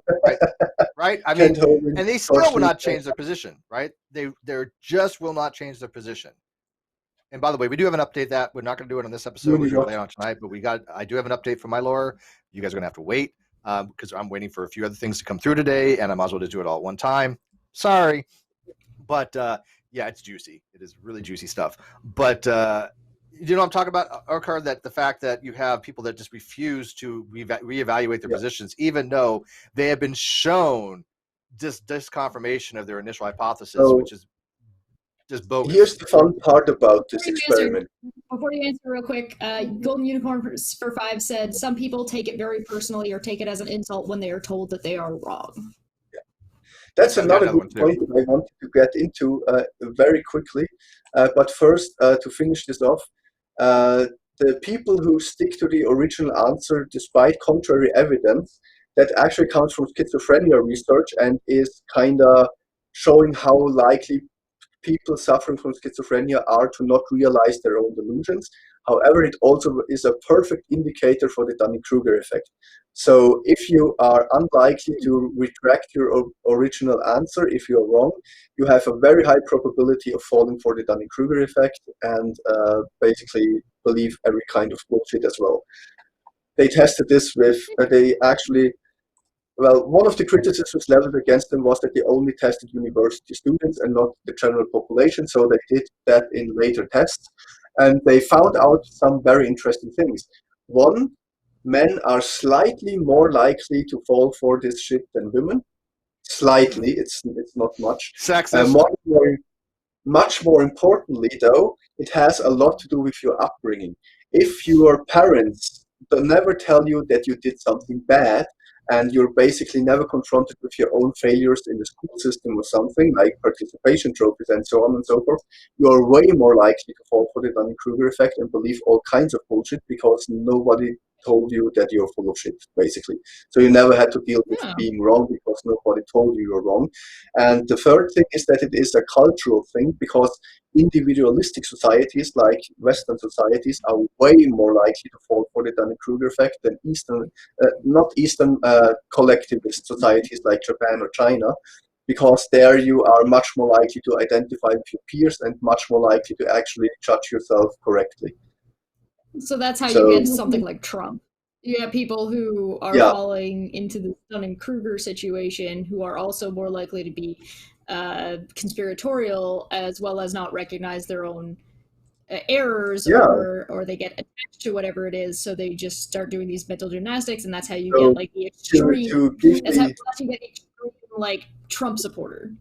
right? I mean, and they still will not change their position, right? They just will not change their position. And by the way, we do have an update that we're not going to do it on this episode. We're going to lay on tonight, but I do have an update from my lawyer. You guys are going to have to wait because I'm waiting for a few other things to come through today, and I might as well just do it all at one time. Sorry, but yeah, it's juicy. It is really juicy stuff. But you know what I'm talking about, Arkar? That the fact that you have people that just refuse to reevaluate their positions, even though they have been shown disconfirmation of their initial hypothesis, which is just bogus. Here's the fun part about this experiment. Before you answer real quick, Golden Unicorn for 5 said, some people take it very personally or take it as an insult when they are told that they are wrong. Yeah. That's another good point that I wanted to get into very quickly. But first, to finish this off, the people who stick to the original answer despite contrary evidence, that actually comes from schizophrenia research and is kind of showing how likely people suffering from schizophrenia are to not realize their own delusions. However, it also is a perfect indicator for the Dunning-Kruger effect. So if you are unlikely to retract your original answer if you're wrong, you have a very high probability of falling for the Dunning-Kruger effect and basically believe every kind of bullshit as well. They tested this with, one of the criticisms leveled against them was that they only tested university students and not the general population, so they did that in later tests. And they found out some very interesting things. One, men are slightly more likely to fall for this shit than women. Slightly, it's not much. Sexist. Much more importantly, though, it has a lot to do with your upbringing. If your parents never tell you that you did something bad, and you're basically never confronted with your own failures in the school system or something, like participation trophies and so on and so forth, you're way more likely to fall for the Dunning-Kruger effect and believe all kinds of bullshit because nobody told you that you're full of shit, basically. So you never had to deal with Yeah. being wrong because nobody told you you're wrong. And the third thing is that it is a cultural thing, because individualistic societies like Western societies are way more likely to fall for the Dunning-Kruger effect than not Eastern collectivist societies like Japan or China, because there you are much more likely to identify with your peers and much more likely to actually judge yourself correctly. So that's how So- you get something like Trump. You have people who are Yeah. falling into the Dunning-Kruger situation who are also more likely to be conspiratorial, as well as not recognize their own errors, Yeah. or they get attached to whatever it is, so they just start doing these mental gymnastics, and that's how you So get like the extreme. to give That's how the you get the extreme like Trump supporter.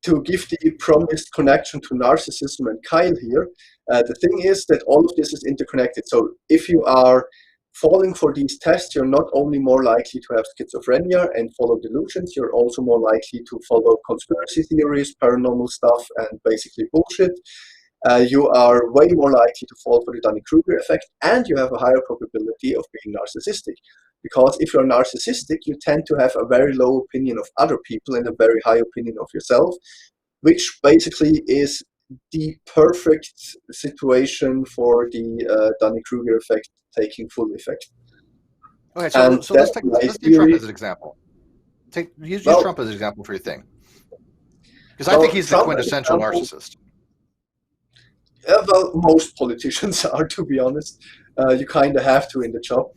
to give the promised connection to narcissism and Kyle here, the thing is that all of this is interconnected. So if you are falling for these tests, you're not only more likely to have schizophrenia and follow delusions, you're also more likely to follow conspiracy theories, paranormal stuff, and basically bullshit. You are way more likely to fall for the Dunning-Kruger effect, and you have a higher probability of being narcissistic. Because if you're narcissistic, you tend to have a very low opinion of other people and a very high opinion of yourself, which basically is the perfect situation for the Dunning-Kruger effect taking full effect. Okay, so, And so let's that's take my let's take Trump theory. as an example. Use Well- Trump as an example for your thing, because I Well, think he's the Trump, quintessential example- narcissist. Well, most politicians are, to be honest. You kind of have to in the job.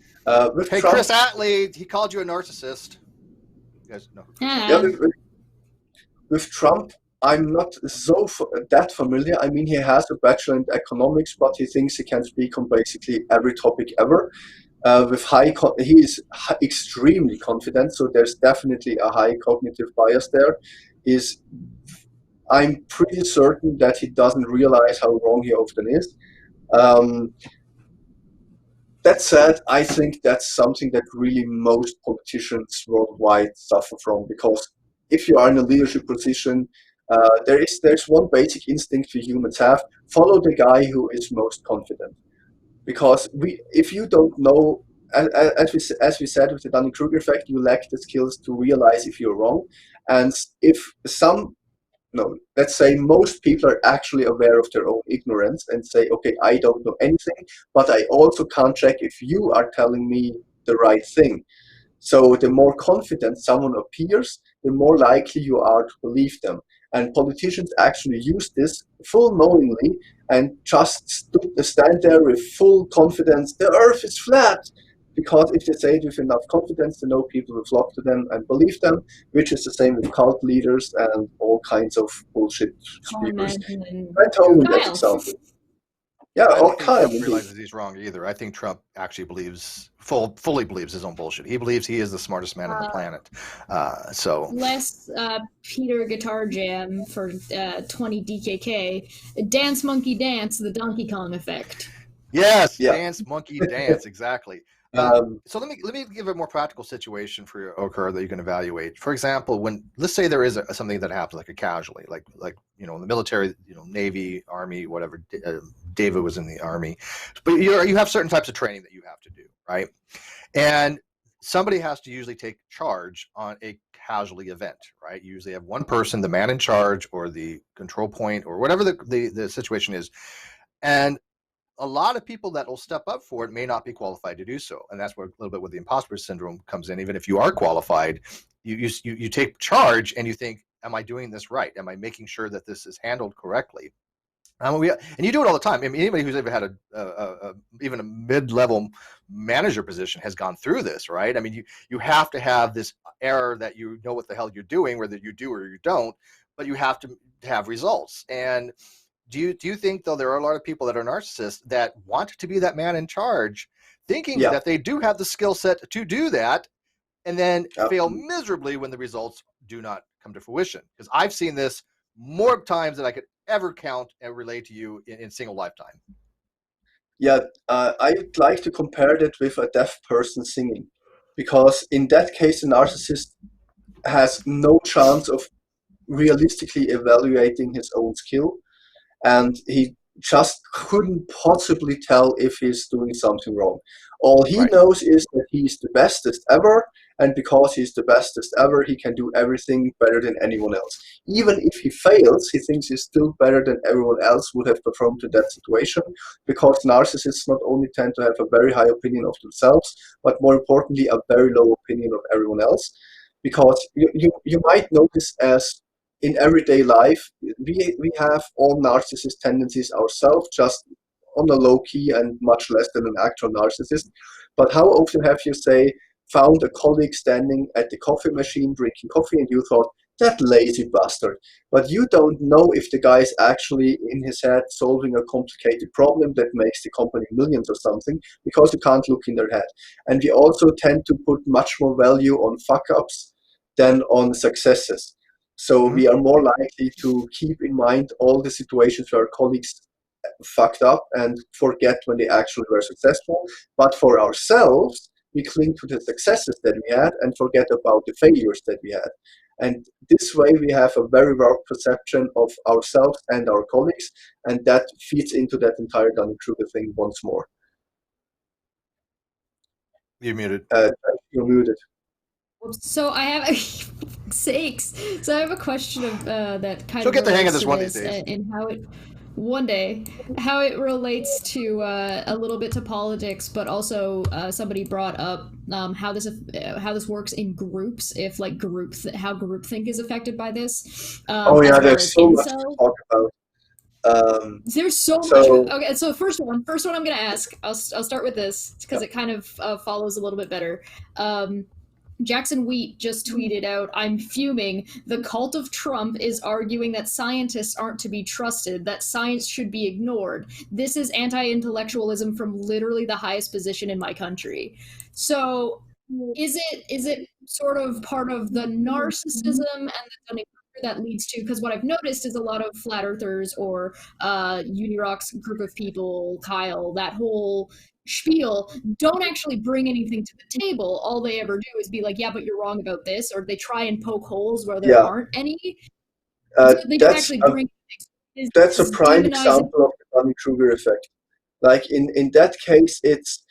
With Hey, Trump, Chris Attlee, he called you a narcissist. You guys know. yeah, with Trump, I'm not that familiar. I mean, he has a bachelor in economics, but he thinks he can speak on basically every topic ever. With he is extremely confident, so there's definitely a high cognitive bias there. I'm pretty certain that he doesn't realize how wrong he often is. That said, I think that's something that really most politicians worldwide suffer from, because if you are in a leadership position, there's one basic instinct we humans have: follow the guy who is most confident. Because if you don't know, as we said with the Dunning-Kruger effect, you lack the skills to realize if you're wrong. And if let's say most people are actually aware of their own ignorance and say, okay, I don't know anything, but I also can't check if you are telling me the right thing. So the more confident someone appears, the more likely you are to believe them. And politicians actually use this full knowingly and just stand there with full confidence. The earth is flat. Because if they say it with enough confidence, they know people will flock to them and believe them, which is the same with cult leaders and all kinds of bullshit speakers. Brent Holman, that example. Yeah, I or don't think Kyle. Trump realizes he's wrong either. I think Trump actually fully believes his own bullshit. He believes he is the smartest man on the planet. So Less Peter Guitar Jam for 20 DKK. Dance Monkey Dance, the Donkey Kong effect. yes, Yeah. dance monkey dance, exactly. So let me give a more practical situation for you, occur that you can evaluate. For example, let's say there is something that happens, like a casualty, like in the military, Navy, Army, whatever. David was in the Army, but you have certain types of training that you have to do, right? And somebody has to usually take charge on a casualty event, right? You usually have one person, the man in charge, or the control point, or whatever the situation is, and a lot of people that will step up for it may not be qualified to do so. And that's where a little bit with the imposter syndrome comes in. Even if you are qualified, you take charge and you think, am I doing this right? Am I making sure that this is handled correctly? And you do it all the time. I mean, anybody who's ever had even a mid-level manager position has gone through this, right? I mean, you have to have this error that you know what the hell you're doing, whether you do or you don't, but you have to have results. And do you think, though, there are a lot of people that are narcissists that want to be that man in charge, thinking that they do have the skill set to do that, and then fail miserably when the results do not come to fruition? Because I've seen this more times than I could ever count and relate to you in single lifetime. Yeah, I would like to compare that with a deaf person singing, because in that case, the narcissist has no chance of realistically evaluating his own skill, and he just couldn't possibly tell if he's doing something wrong. All he Right. knows is that he's the bestest ever, and because he's the bestest ever, he can do everything better than anyone else. Even if he fails, he thinks he's still better than everyone else would have performed in that situation, because narcissists not only tend to have a very high opinion of themselves, but more importantly, a very low opinion of everyone else. Because you might notice, as in everyday life, we have all narcissist tendencies ourselves, just on a low key and much less than an actual narcissist. But how often have you, say, found a colleague standing at the coffee machine drinking coffee and you thought, that lazy bastard? But you don't know if the guy is actually in his head solving a complicated problem that makes the company millions or something, because you can't look in their head. And we also tend to put much more value on fuck-ups than on successes. So we are more likely to keep in mind all the situations where our colleagues fucked up and forget when they actually were successful. But for ourselves, we cling to the successes that we had and forget about the failures that we had. And this way we have a very warped perception of ourselves and our colleagues, and that feeds into that entire Dunning-Kruger thing once more. You're muted. You're muted. So I have sakes. So I have a question of that kind She'll of get the hang of relates this to one this these days. and how it one day how it relates to a little bit to politics, but also somebody brought up how this works in groups, if like how groupthink is affected by this. Oh yeah, as well there's as so much to incel. talk about. There's so much. Okay, so first one I'm gonna ask. I'll start with this because it kind of follows a little bit better. Jackson Wheat just tweeted out, "I'm fuming. The cult of Trump is arguing that scientists aren't to be trusted, that science should be ignored. This is anti-intellectualism from literally the highest position in my country." So is it sort of part of the narcissism and the Dunning-Kruger that leads to, because what I've noticed is a lot of flat earthers or Unirock's group of people, Kyle, that whole spiel, don't actually bring anything to the table. All they ever do is be like, yeah, but you're wrong about this, or they try and poke holes where there aren't any. So they don't actually bring anything. That's a prime example of the Dunning-Kruger effect. Like in that case, it's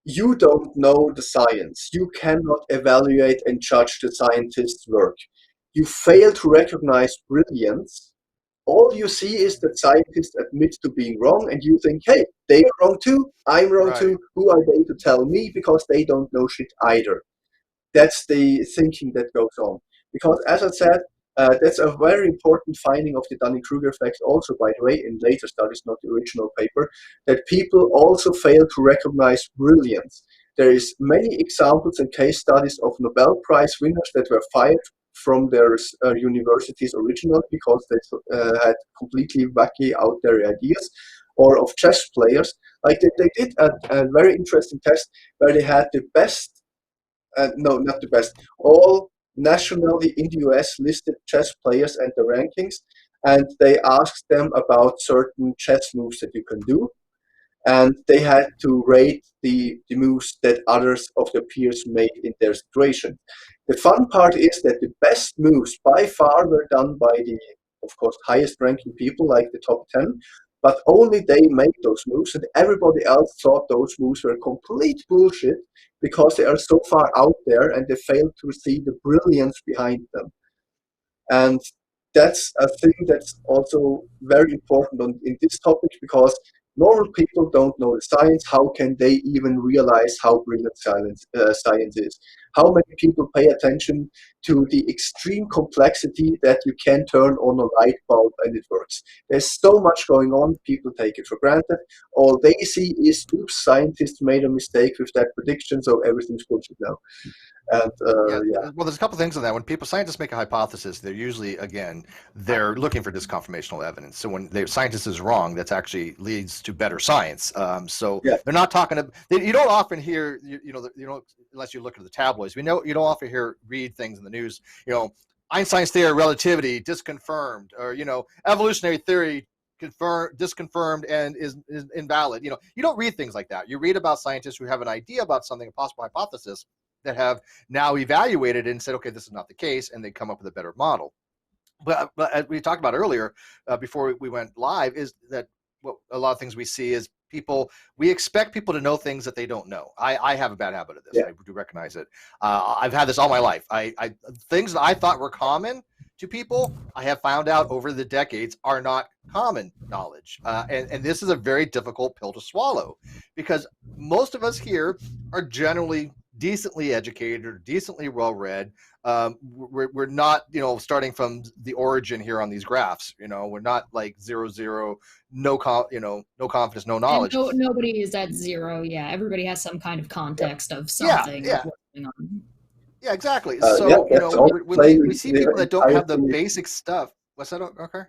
you don't know the science. You cannot evaluate and judge the scientist's work. You fail to recognize brilliance. All you see is that scientists admit to being wrong, and you think, hey, they are wrong too, I'm wrong too, who are they to tell me, because they don't know shit either. That's the thinking that goes on. Because as I said, that's a very important finding of the Dunning-Kruger effect also, by the way, in later studies, not the original paper, that people also fail to recognize brilliance. There is many examples and case studies of Nobel Prize winners that were fired from their universities originally because they had completely wacky out there ideas, or of chess players. Like they did a very interesting test where they had the best, no, not the best, all nationally in the US listed chess players and the rankings, and they asked them about certain chess moves that you can do, and they had to rate the moves that others of their peers made in their situation. The fun part is that the best moves by far were done by the, of course, highest ranking people, like the top 10, but only they made those moves, and everybody else thought those moves were complete bullshit because they are so far out there and they failed to see the brilliance behind them. And that's a thing that's also very important in this topic, because normal people don't know the science. How can they even realize how brilliant science is? How many people pay attention to the extreme complexity that you can turn on a light bulb and it works? There's so much going on, people take it for granted. All they see is, oops, scientists made a mistake with that prediction, so everything's bullshit now. And Well, there's a couple things on that. When scientists make a hypothesis, they're usually, again, they're looking for this confirmational evidence. So when the scientist is wrong, that actually leads to better science. They're not talking about, you don't often hear, unless you look at the tabloids, you don't often read things in the news, Einstein's theory of relativity disconfirmed, or, evolutionary theory disconfirmed and is invalid. You don't read things like that. You read about scientists who have an idea about something, a possible hypothesis, that have now evaluated it and said, okay, this is not the case, and they come up with a better model. But as we talked about earlier, before we went live, is that what a lot of things we see is we expect people to know things that they don't know. I have a bad habit of this. I do recognize it. I've had this all my life. Things that I thought were common to people, I have found out over the decades are not common knowledge. And this is a very difficult pill to swallow, because most of us here are generally decently educated or decently well-read. We're not, starting from the origin here on these graphs. We're not like 0, no confidence, no knowledge. And nobody is at 0. Yeah, everybody has some kind of context of something. Yeah. What's going on. Yeah, exactly. So when we see people that don't have the basic stuff. What's that? Okay.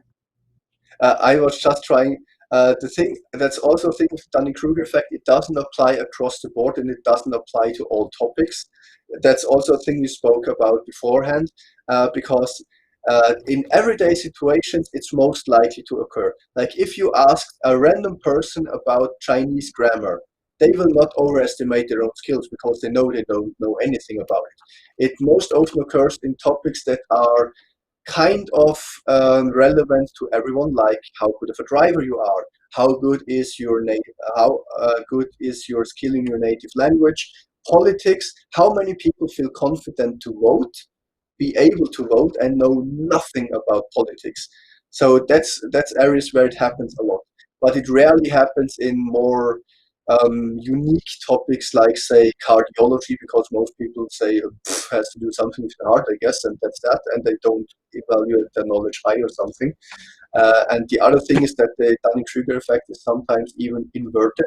I was just trying. The thing that's also a thing of Dunning-Kruger effect, it doesn't apply across the board, and it doesn't apply to all topics. That's also a thing you spoke about beforehand, because in everyday situations, it's most likely to occur. Like if you ask a random person about Chinese grammar, they will not overestimate their own skills because they know they don't know anything about it. It most often occurs in topics that are kind of relevant to everyone, like how good of a driver you are, how good is your skill in your native language, politics, how many people feel confident to vote, be able to vote, and know nothing about politics. So that's areas where it happens a lot, but it rarely happens in more unique topics like, say, cardiology, because most people say has to do something with the heart, I guess, and that's that, and they don't evaluate their knowledge high or something. And the other thing is that the Dunning-Kruger effect is sometimes even inverted.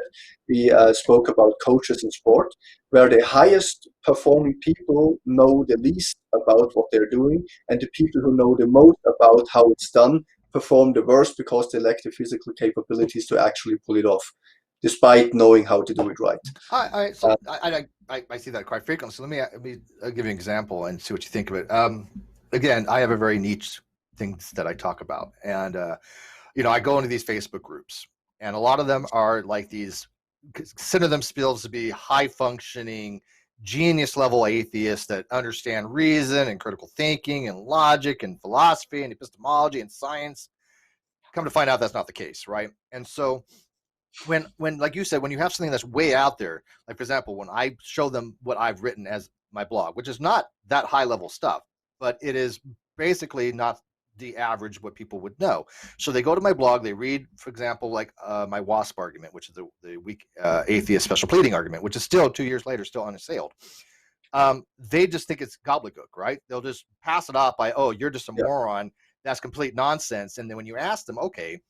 We spoke about coaches in sport, where the highest performing people know the least about what they're doing, and the people who know the most about how it's done perform the worst because they lack the physical capabilities to actually pull it off, despite knowing how to do it right. I see that quite frequently. So let me give you an example and see what you think of it. Again, I have a very niche things that I talk about, and I go into these Facebook groups, and a lot of them are like these, consider themselves to be high functioning, genius level atheists that understand reason and critical thinking and logic and philosophy and epistemology and science. Come to find out that's not the case, right? And so when like you said, when you have something that's way out there, like for example, when I show them what I've written as my blog, which is not that high level stuff, but it is basically not the average what people would know. So they go to my blog, they read, for example, like my WASP argument, which is the weak atheist special pleading argument, which is still 2 years later still unassailed. They just think it's gobbledygook, right? They'll just pass it off by, oh, you're just a moron. That's complete nonsense. And then when you ask them, okay,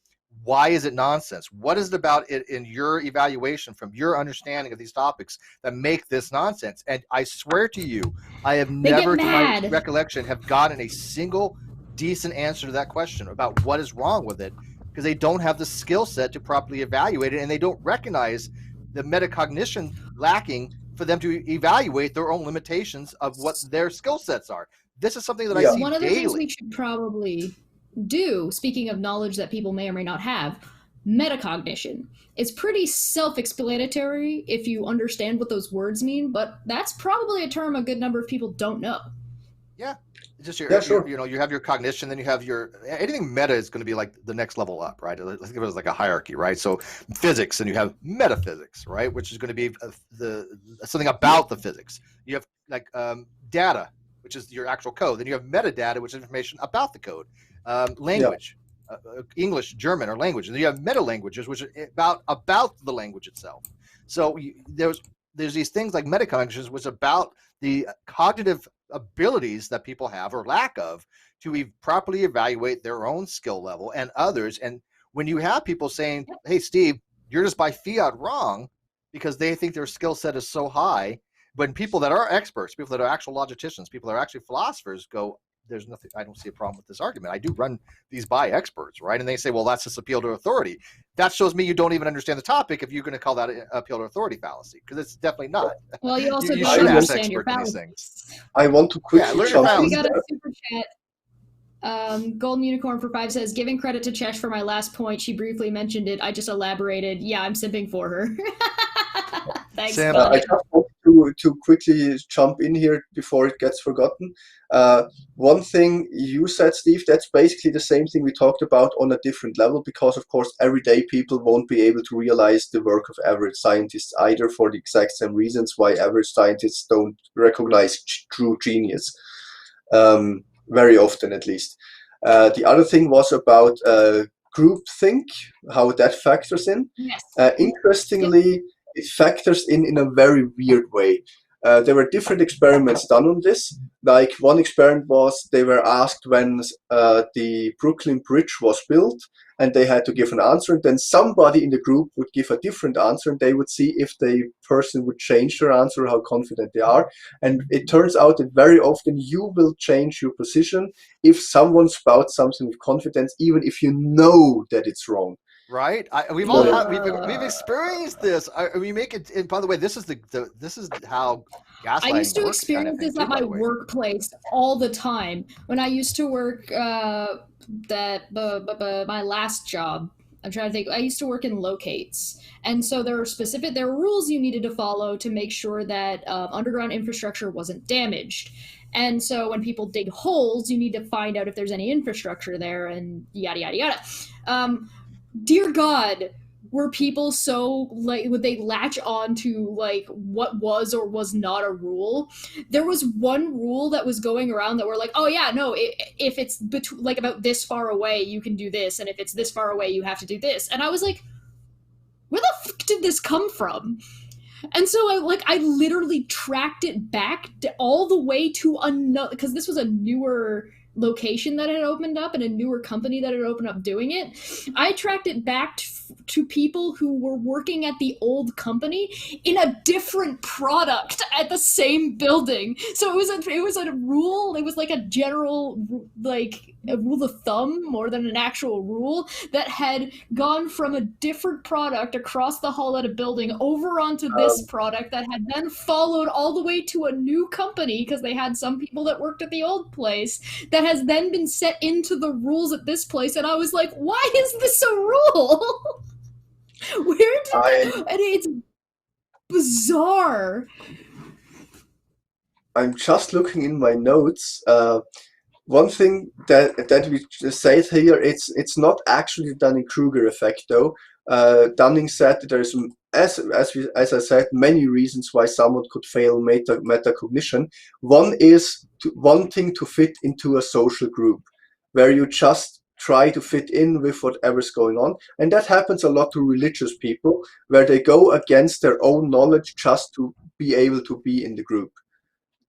why is it nonsense? What is it about it in your evaluation from your understanding of these topics that make this nonsense? And I swear to you, I have never, to my recollection, have gotten a single decent answer to that question about what is wrong with it, because they don't have the skill set to properly evaluate it, and they don't recognize the metacognition lacking for them to evaluate their own limitations of what their skill sets are. This is something that I see one of the daily. things we should probably do, speaking of knowledge that people may or may not have, metacognition. It's pretty self-explanatory if you understand what those words mean, but that's probably a term a good number of people don't know. Yeah, just sure. You have your cognition, then you have anything meta is going to be like the next level up, right? Let's think of it as like a hierarchy, right? So physics, and you have metaphysics, right, which is going to be something about the physics. You have like data, which is your actual code. Then you have metadata, which is information about the code. Language, English, German, or language. And then you have meta languages, which are about the language itself. So there's these things like metacognitions, which is about the cognitive abilities that people have or lack of to properly evaluate their own skill level and others. And when you have people saying, hey, Steve, you're just by fiat wrong because they think their skill set is so high, when people that are experts, people that are actual logicians, people that are actually philosophers go, there's nothing, I don't see a problem with this argument. I do run these by experts, right? And they say, well, that's just appeal to authority. That shows me you don't even understand the topic if you're going to call that an appeal to authority fallacy, because it's definitely not. Well, you also you don't understand your fallacy. I want to quickly jump in. We got a super chat. Golden Unicorn for 5 says, giving credit to Chesh for my last point. She briefly mentioned it. I just elaborated. Yeah, I'm simping for her. Thanks, Sam, I just want to quickly jump in here before it gets forgotten. One thing you said, Steve, that's basically the same thing we talked about on a different level, because of course everyday people won't be able to realize the work of average scientists either, for the exact same reasons why average scientists don't recognize true genius, very often at least. The other thing was about groupthink, how that factors in. Yes. Interestingly, it factors in a very weird way. There were different experiments done on this. Like one experiment was they were asked when the Brooklyn Bridge was built, and they had to give an answer. And then somebody in the group would give a different answer, and they would see if the person would change their answer, how confident they are. And it turns out that very often you will change your position if someone spouts something with confidence, even if you know that it's wrong. Right? We've experienced this. We make it. And by the way, this is how gaslighting I used to works, experience kind of this thing, at my by the way. workplace all the time. When I used to work my last job, I'm trying to think. I used to work in locates, and so there were rules you needed to follow to make sure that underground infrastructure wasn't damaged. And so when people dig holes, you need to find out if there's any infrastructure there, and yada yada yada. Dear God, were people so like, would they latch on to like what was or was not a rule? There was one rule that was going around that were like, oh yeah, no, if it's like about this far away, you can do this, and if it's this far away, you have to do this. And I was like, where the fuck did this come from? And so I literally tracked it back all the way to another, because this was a newer location that had opened up and a newer company that had opened up doing it. I tracked it back to people who were working at the old company in a different product at the same building. So it was a rule. It was like a general, like a rule of thumb more than an actual rule that had gone from a different product across the hall at a building over onto this product that had then followed all the way to a new company, because they had some people that worked at the old place, that has then been set into the rules at this place. And I was like, why is this a rule? Where did and it's bizarre. I'm just looking in my notes. One thing that we just said here, it's not actually the Dunning-Kruger effect though. Dunning said that there's, as I said, many reasons why someone could fail metacognition. One is wanting to fit into a social group, where you just try to fit in with whatever's going on. And that happens a lot to religious people, where they go against their own knowledge just to be able to be in the group.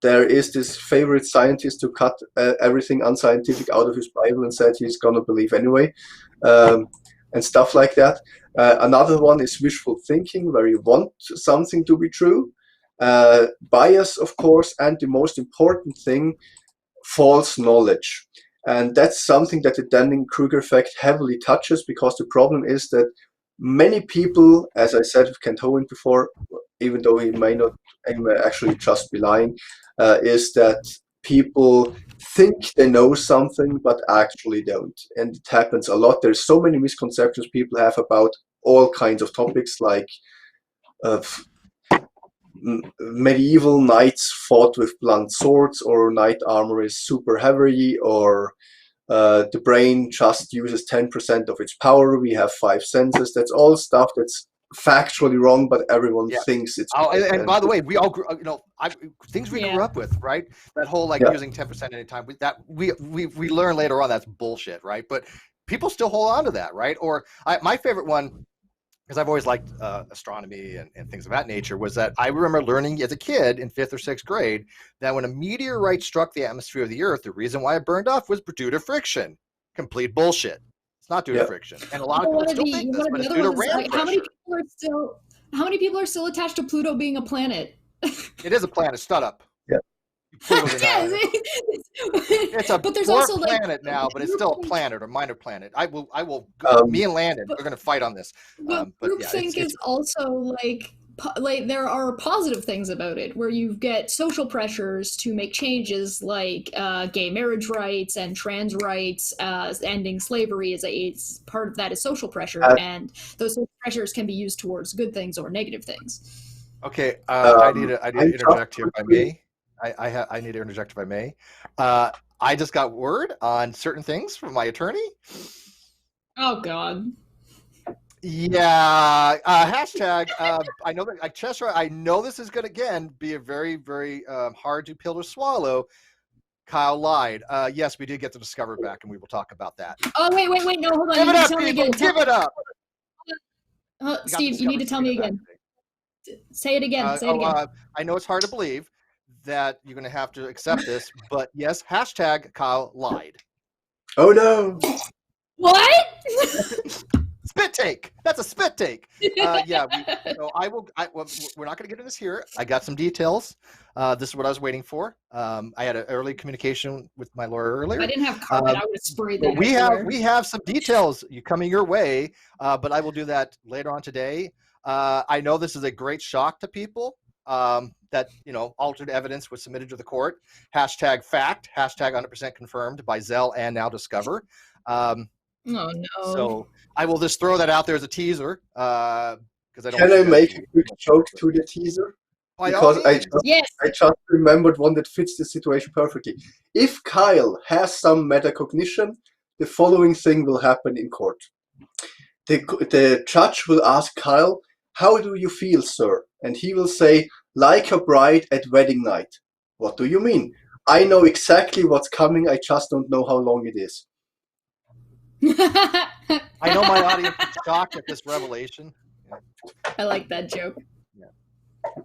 There is this favorite scientist who cut everything unscientific out of his Bible and said he's gonna believe anyway, and stuff like that. Another one is wishful thinking, where you want something to be true. Bias, of course, and the most important thing, false knowledge. And that's something that the Dunning-Kruger effect heavily touches, because the problem is that many people, as I said with Kent Hovind before, even though he may actually just be lying, is that people think they know something but actually don't. And it happens a lot. There's so many misconceptions people have about all kinds of topics, like medieval knights fought with blunt swords, or knight armor is super heavy, or the brain just uses 10% of its power. We have 5 senses. That's all stuff that's factually wrong, but everyone thinks it's right. And by the way, we all grew, things we grew up with, right? That whole using 10% anytime, we learn later on that's bullshit, right? But people still hold on to that, right? Or my favorite one, because I've always liked astronomy and things of that nature, was that I remember learning as a kid in 5th or 6th grade that when a meteorite struck the atmosphere of the Earth, the reason why it burned off was due to friction. Complete bullshit. It's not due to friction. And a lot of people still think this, but it's due to ram pressure. How many people are still attached to Pluto being a planet? It is a planet. Shut up. Yeah. It's a but there's also planet now, but it's still a planet or minor planet. I will. Me and Landon, we're going to fight on this. But groupthink is also like there are positive things about it, where you get social pressures to make changes, like gay marriage rights and trans rights, ending slavery is part of that is social pressure, and those social pressures can be used towards good things or negative things. Okay, I need to I'm interject here if I just- may. I need to interject if I may. I just got word on certain things from my attorney. Oh God. Yeah, hashtag. I know that, like Cheshire. I know this is going to again be a very, very hard to pill to swallow. Kyle lied. Yes, we did get the Discover back, and we will talk about that. Oh wait. No, hold on. Give You it need to up, tell me people! again. Give it up! We got the Steve, you need to Discover tell me back again. today. Say it again. Say it again. I know it's hard to believe that you're going to have to accept this, but yes, hashtag Kyle lied. Oh no! What? Spit take. That's a spit take. Yeah. Well, we're not going to get into this here. I got some details. This is what I was waiting for. I had an early communication with my lawyer earlier. If I didn't have carpet, I would have sprayed that. We have some details coming your way, but I will do that later on today. I know this is a great shock to people. That altered evidence was submitted to the court. Hashtag fact. Hashtag 100% confirmed by Zell and now Discover. Oh no. So I will just throw that out there as a teaser because I don't. Can I make a quick joke to the teaser? Because I just remembered one that fits the situation perfectly. If Kyle has some metacognition, the following thing will happen in court. The judge will ask Kyle, "How do you feel, sir?" And he will say, "Like a bride at wedding night." What do you mean? I know exactly what's coming. I just don't know how long it is. I know my audience is shocked at this revelation. I like that joke. Yeah.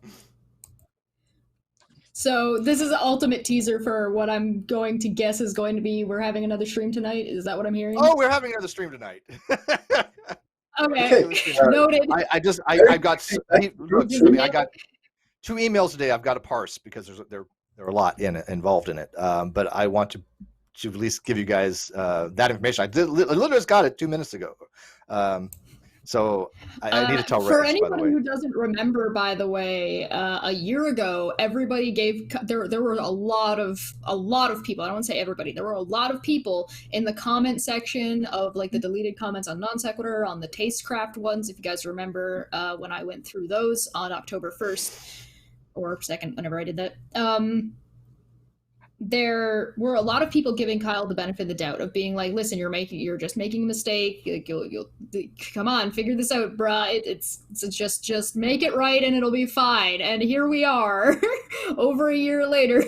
So this is an ultimate teaser for what I'm going to guess is going to be. We're having another stream tonight. Is that what I'm hearing? Oh, we're having another stream tonight. Okay. Noted. I got I got 2 emails today. I've got to parse because there are a lot involved in it. But I want to at least give you guys that information. I literally just got it 2 minutes ago. So I need to tell for Rez, anybody by the way. who doesn't remember, by the way, a year ago, everybody gave there were a lot of people. I don't want to say everybody. There were a lot of people in the comment section of like the deleted comments on Non Sequitur, on the Tastecraft ones. If you guys remember when I went through those on October 1st or 2nd, whenever I did that. There were a lot of people giving Kyle the benefit of the doubt of being like, listen, you're just making a mistake. Like, you'll come on, figure this out, bruh. It's just make it right and it'll be fine. And here we are over a year later.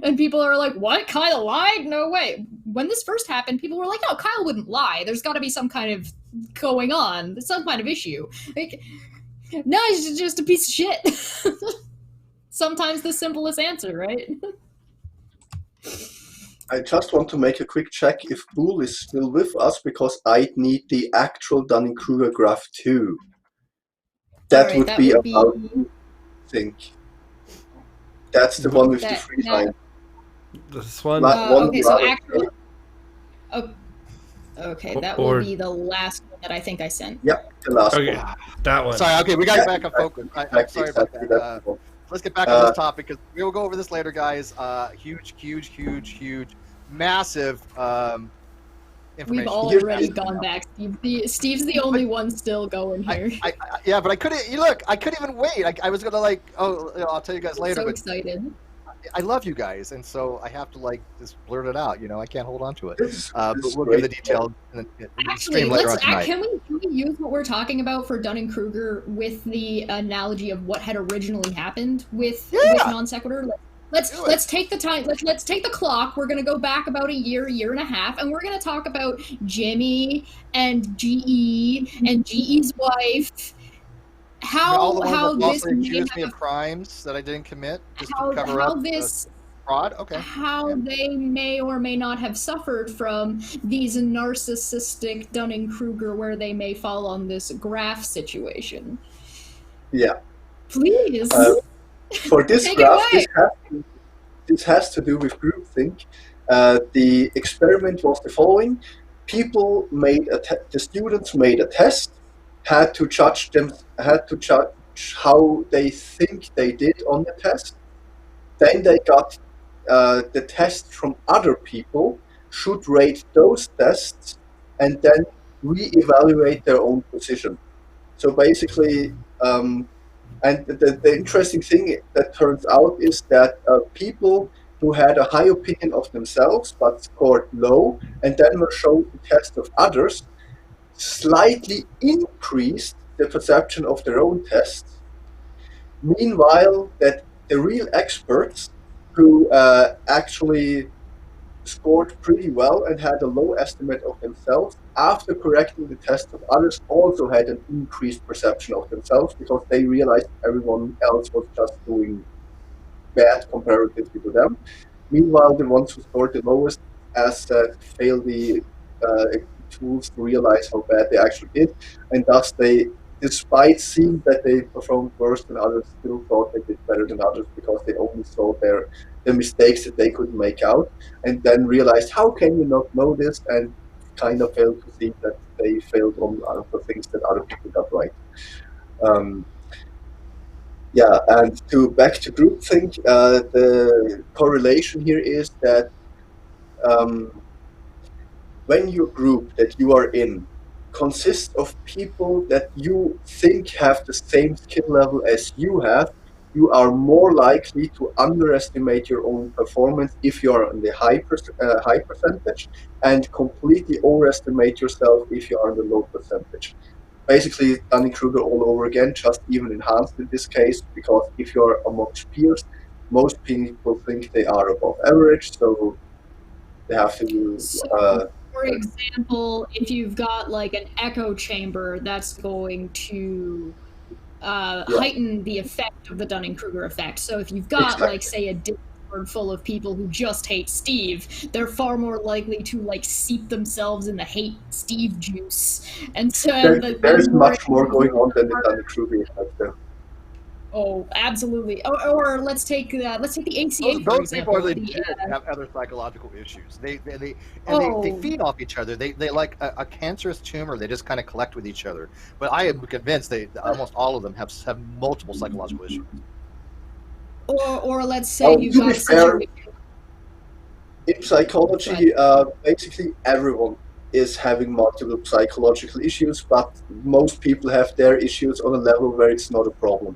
And people are like, what? Kyle lied? No way. When this first happened, people were like, no, Kyle wouldn't lie. There's got to be some kind of going on, some kind of issue. Like, no, he's just a piece of shit. Sometimes the simplest answer, right? I just want to make a quick check if Boole is still with us because I need the actual Dunning-Kruger graph too. That would be about, I think. That's the one with the 3 lines. This one? Okay, so actually... Okay, that will be the last one that I think I sent. Yep, the last one. That one. Sorry, okay, we got back on focus. I'm sorry about that. Let's get back on this topic because we will go over this later, guys. Huge, massive information. We've already gone back. Steve's the only one still going here. Yeah, but I couldn't. Look, I couldn't even wait. I was gonna I'll tell you guys later. So but excited. I love you guys, and so I have to just blurt it out. I can't hold on to it. But we'll give the details. Actually, can we use what we're talking about for Dunning-Kruger with the analogy of what had originally happened with Non Sequitur? Let's take the time. Let's take the clock. We're gonna go back about a year and a half, and we're gonna talk about Jimmy and GE and GE's wife. How this accused me of crimes that I didn't commit just to cover up this fraud. Okay. How they may or may not have suffered from these narcissistic Dunning-Kruger, where they may fall on this graph situation. Yeah. Please. For this graph, this has to do with groupthink. The experiment was the following: people the students made a test. Had to judge how they think they did on the test. Then they got the tests from other people, should rate those tests, and then re-evaluate their own position. So basically, And the interesting thing that turns out is that people who had a high opinion of themselves but scored low and then were shown the test of others slightly increased the perception of their own tests. Meanwhile, that the real experts who actually scored pretty well and had a low estimate of themselves, after correcting the test of others, also had an increased perception of themselves because they realized everyone else was just doing bad comparatively to them. Meanwhile, the ones who scored the lowest, as failed the tools to realize how bad they actually did, and thus they, despite seeing that they performed worse than others, still thought they did better than others because they only saw the mistakes that they couldn't make out, and then realized, how can you not know this? And kind of failed to see that they failed on the things that other people got right. Yeah, and back to groupthink, the correlation here is that when your group that you are in consists of people that you think have the same skill level as you have, you are more likely to underestimate your own performance if you are on the high percentage, and completely overestimate yourself if you are on the low percentage. Basically, Dunning-Kruger all over again, just even enhanced in this case, because if you're amongst peers, most people think they are above average, so they have to do. For example, if you've got like an echo chamber, that's going to heighten the effect of the Dunning-Kruger effect. So if you've got, like, say, a Discord full of people who just hate Steve, they're far more likely to, like, seep themselves in the hate Steve juice. And so there's much more going on than the Dunning-Kruger effect, though. Oh, absolutely. Or let's take the ACA for those people example. Have other psychological issues. They feed off each other. They like a cancerous tumor. They just kind of collect with each other. But I am convinced almost all of them have multiple psychological issues. Or let's say you've got a situation. In psychology, basically everyone is having multiple psychological issues, but most people have their issues on a level where it's not a problem.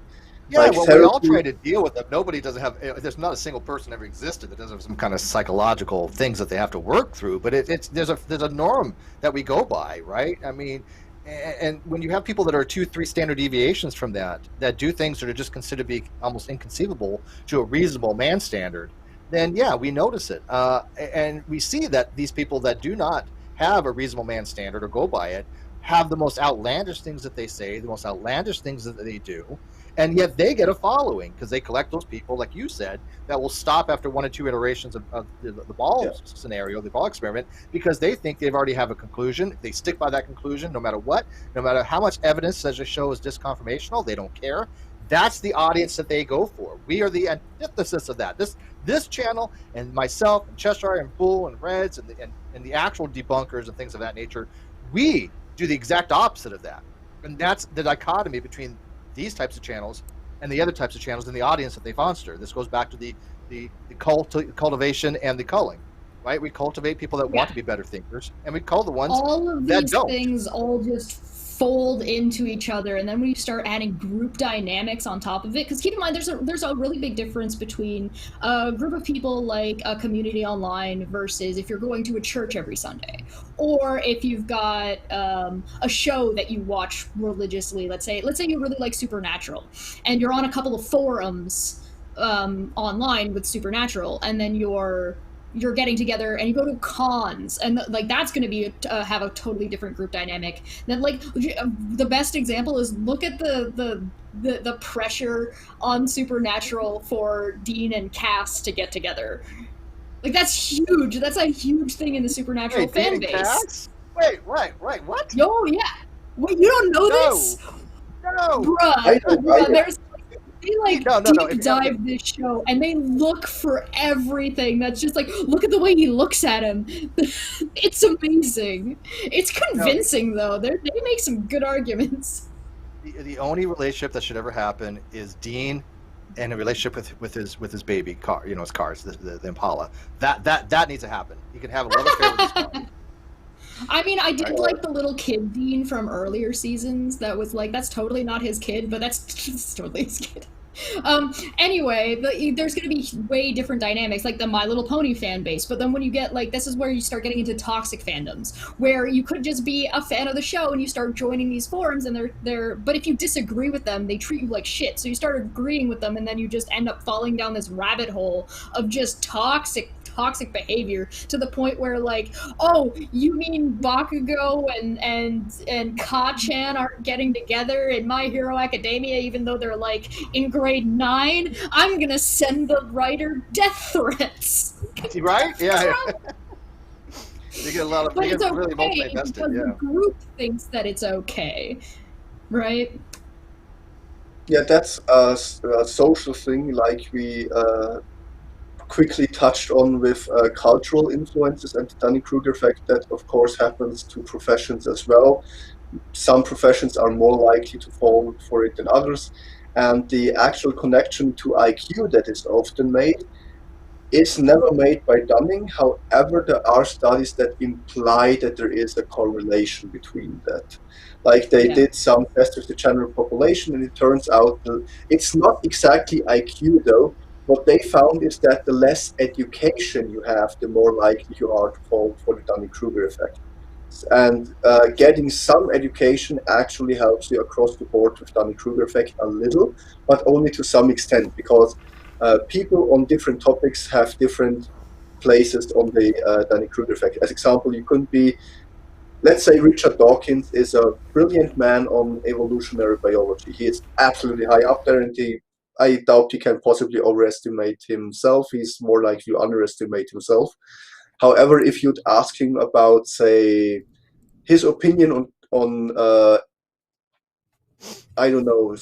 Yeah, like, well, we all try to deal with them. Nobody doesn't have. There's not a single person ever existed that doesn't have some kind of psychological things that they have to work through. But there's a norm that we go by, right? I mean, and when you have people that are 2-3 standard deviations from that do things that are just considered to be almost inconceivable to a reasonable man standard, then yeah, we notice it, and we see that these people that do not have a reasonable man standard or go by it have the most outlandish things that they say, the most outlandish things that they do. And yet they get a following because they collect those people, like you said, that will stop after 1 or 2 iterations of the ball scenario, the ball experiment, because they think they've already have a conclusion. They stick by that conclusion no matter what, no matter how much evidence says the show is disconfirmational. They don't care. That's the audience that they go for. We are the antithesis of that. This channel and myself and Cheshire and Poole and Reds and the actual debunkers and things of that nature, we do the exact opposite of that. And that's the dichotomy between these types of channels and the other types of channels and the audience that they foster. This goes back to the cultivation and the culling, right? We cultivate people that want to be better thinkers, and we cull the ones that don't. All of these things all just fold into each other, and then when you start adding group dynamics on top of it, because keep in mind there's a really big difference between a group of people like a community online versus if you're going to a church every Sunday, or if you've got a show that you watch religiously. Let's say you really like Supernatural, and you're on a couple of forums online with Supernatural, and then you're getting together and you go to cons, and like that's going to be have a totally different group dynamic. Then like the best example is look at the pressure on Supernatural for Dean and Cass to get together. Like that's huge. That's a huge thing in the Supernatural fan base. Cass? Wait, what? Oh yeah. Wait, you don't know this? No. Bruh, there's. They deep dive this show, and they look for everything that's just like, look at the way he looks at him. It's amazing. It's convincing though. They make some good arguments. The only relationship that should ever happen is Dean and a relationship with his baby car, his cars, the Impala. That needs to happen. He can have a love affair with his car. I mean, I did Right. like the little kid Dean from earlier seasons that was like, that's totally not his kid, but that's totally his kid. Anyway, there's going to be way different dynamics, like the My Little Pony fan base. But then when you get like, this is where you start getting into toxic fandoms, where you could just be a fan of the show and you start joining these forums, and but if you disagree with them, they treat you like shit. So you start agreeing with them, and then you just end up falling down this rabbit hole of just toxic behavior, to the point where like, oh, you mean Bakugo and Ka-chan aren't getting together in My Hero Academia even though they're like in grade 9? I'm gonna send the writer death threats. Right? Yeah. You get a lot of, But you it's get really emotionally okay invested. because Yeah. the group thinks that it's okay, right? Yeah, that's a social thing, like we quickly touched on with cultural influences and the Dunning-Kruger effect. That, of course, happens to professions as well. Some professions are more likely to fall for it than others. And the actual connection to IQ that is often made is never made by Dunning. However, there are studies that imply that there is a correlation between that. Like they did some tests with the general population, and it turns out that it's not exactly IQ though. What they found is that the less education you have, the more likely you are to fall for the Dunning-Kruger effect. And getting some education actually helps you across the board with Dunning-Kruger effect a little, but only to some extent, because people on different topics have different places on the Dunning-Kruger effect. As example, you couldn't be, let's say Richard Dawkins is a brilliant man on evolutionary biology. He is absolutely high up there, and I doubt he can possibly overestimate himself. He's more likely to underestimate himself. However, if you'd ask him about, say, his opinion on I don't know,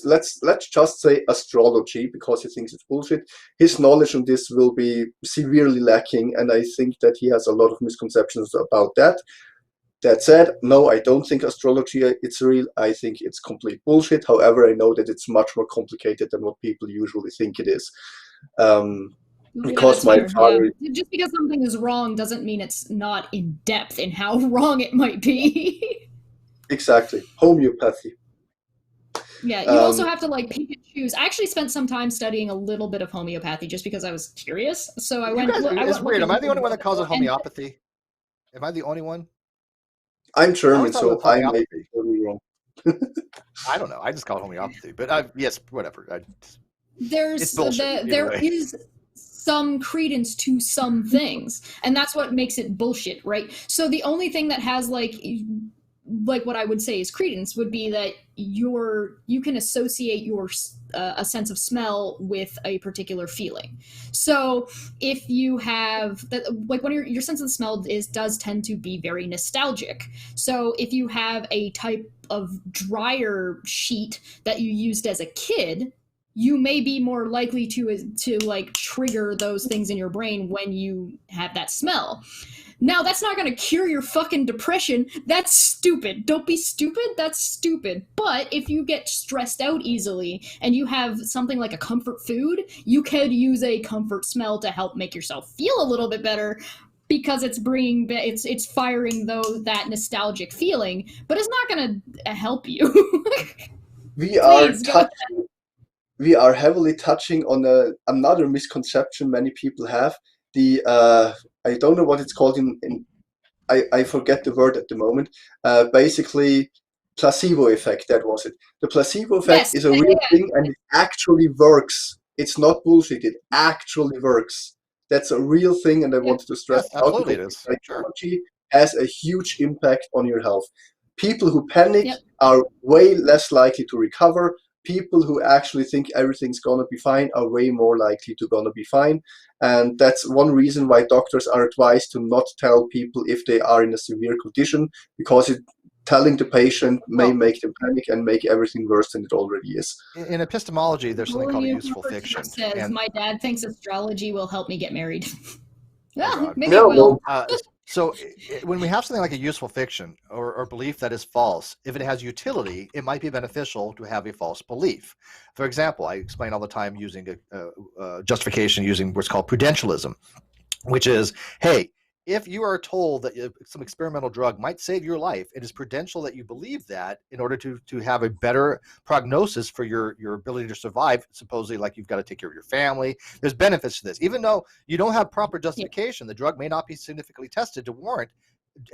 let's just say astrology, because he thinks it's bullshit, his knowledge on this will be severely lacking, and I think that he has a lot of misconceptions about that. That said, no, I don't think astrology it's real. I think it's complete bullshit. However, I know that it's much more complicated than what people usually think it is. Because my father... Just because something is wrong doesn't mean it's not in depth in how wrong it might be. Exactly. Homeopathy. Yeah, you also have to like pick and choose. I actually spent some time studying a little bit of homeopathy just because I was curious. So I went. It's weird. Am I the only one that calls it homeopathy? Am I the only one? I'm German, so I may be totally wrong. I don't know. I just call it homeopathy, but yes, whatever. There is some credence to some things, and that's what makes it bullshit, right? So the only thing that has like what I would say is credence would be that you can associate your a sense of smell with a particular feeling. So if you have that, like when your sense of smell does tend to be very nostalgic. So if you have a type of dryer sheet that you used as a kid, you may be more likely to like trigger those things in your brain when you have that smell. Now, that's not going to cure your fucking depression. That's stupid. Don't be stupid. That's stupid. But if you get stressed out easily and you have something like a comfort food, you could use a comfort smell to help make yourself feel a little bit better, because it's firing that nostalgic feeling, but it's not going to help you. We are heavily touching on another misconception many people have. I don't know what it's called I forget the word at the moment. Basically, placebo effect. That was it. The placebo effect is a real thing, and it actually works. It's not bullshit. It actually works. That's a real thing, and I wanted to stress out, absolutely because psychology has a huge impact on your health. People who panic are way less likely to recover. People who actually think everything's gonna be fine are way more likely to gonna be fine. And that's one reason why doctors are advised to not tell people if they are in a severe condition, because telling the patient may make them panic and make everything worse than it already is. In epistemology, there's something called a useful fiction. Says, my dad thinks astrology will help me get married. Maybe it will. So when we have something like a useful fiction or belief that is false, if it has utility, it might be beneficial to have a false belief. For example, I explain all the time using a justification using what's called prudentialism, which is, hey, if you are told that some experimental drug might save your life, it is prudential that you believe that in order to have a better prognosis for your ability to survive. Supposedly, like you've got to take care of your family. There's benefits to this, even though you don't have proper justification. The drug may not be significantly tested to warrant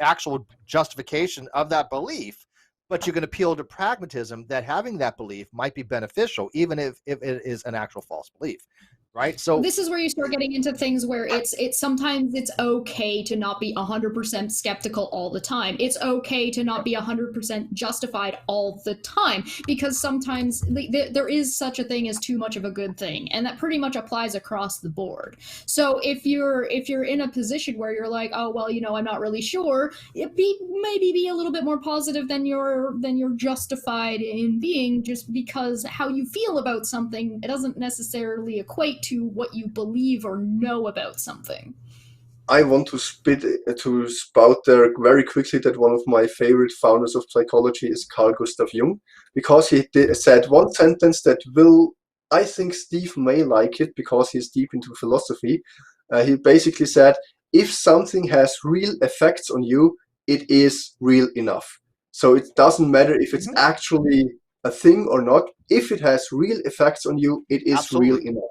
actual justification of that belief. But you can appeal to pragmatism that having that belief might be beneficial, even if it is an actual false belief. Right. So this is where you start getting into things where it's sometimes it's okay to not be 100% skeptical all the time. It's okay to not be 100% justified all the time, because sometimes there is such a thing as too much of a good thing, and that pretty much applies across the board. So if you're in a position where you're like, oh well, I'm not really sure, maybe be a little bit more positive than you're justified in being, just because how you feel about something, it doesn't necessarily equate to what you believe or know about something. I want to spout there very quickly that one of my favorite founders of psychology is Carl Gustav Jung, because he said one sentence that I think Steve may like it because he's deep into philosophy. He basically said, if something has real effects on you, it is real enough. So it doesn't matter if it's actually a thing or not. If it has real effects on you, it is Absolutely. real enough.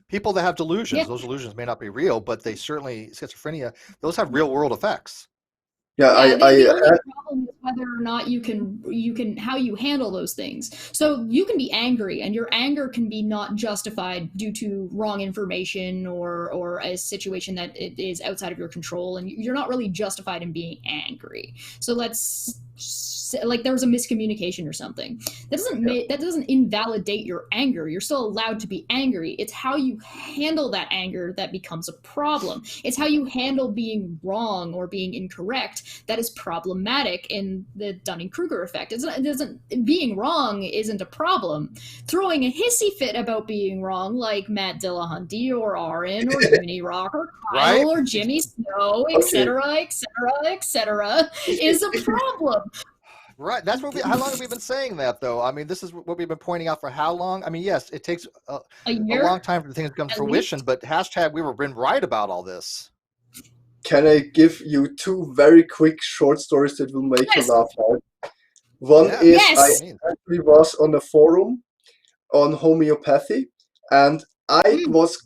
People that have delusions, those delusions may not be real, but they certainly, schizophrenia, those have real world effects. The only problem is whether or not you can how you handle those things. So you can be angry, and your anger can be not justified due to wrong information or a situation that it is outside of your control, and you're not really justified in being angry. So let's like there was a miscommunication or something. That doesn't invalidate your anger. You're still allowed to be angry. It's how you handle that anger that becomes a problem. It's how you handle being wrong or being incorrect that is problematic in the Dunning-Kruger effect. Being wrong isn't a problem. Throwing a hissy fit about being wrong, like Matt Dillahunty or Aaron or Jimmy Rock or Kyle or Jimmy Snow, etc., is a problem. Right. That's what how long have we been saying that, though? I mean, this is what we've been pointing out for how long? I mean, yes, it takes a long time for things to come to fruition, but hashtag we've been right about all this. Can I give you two very quick short stories that will make you laugh hard? One is I actually was on a forum on homeopathy, and I was,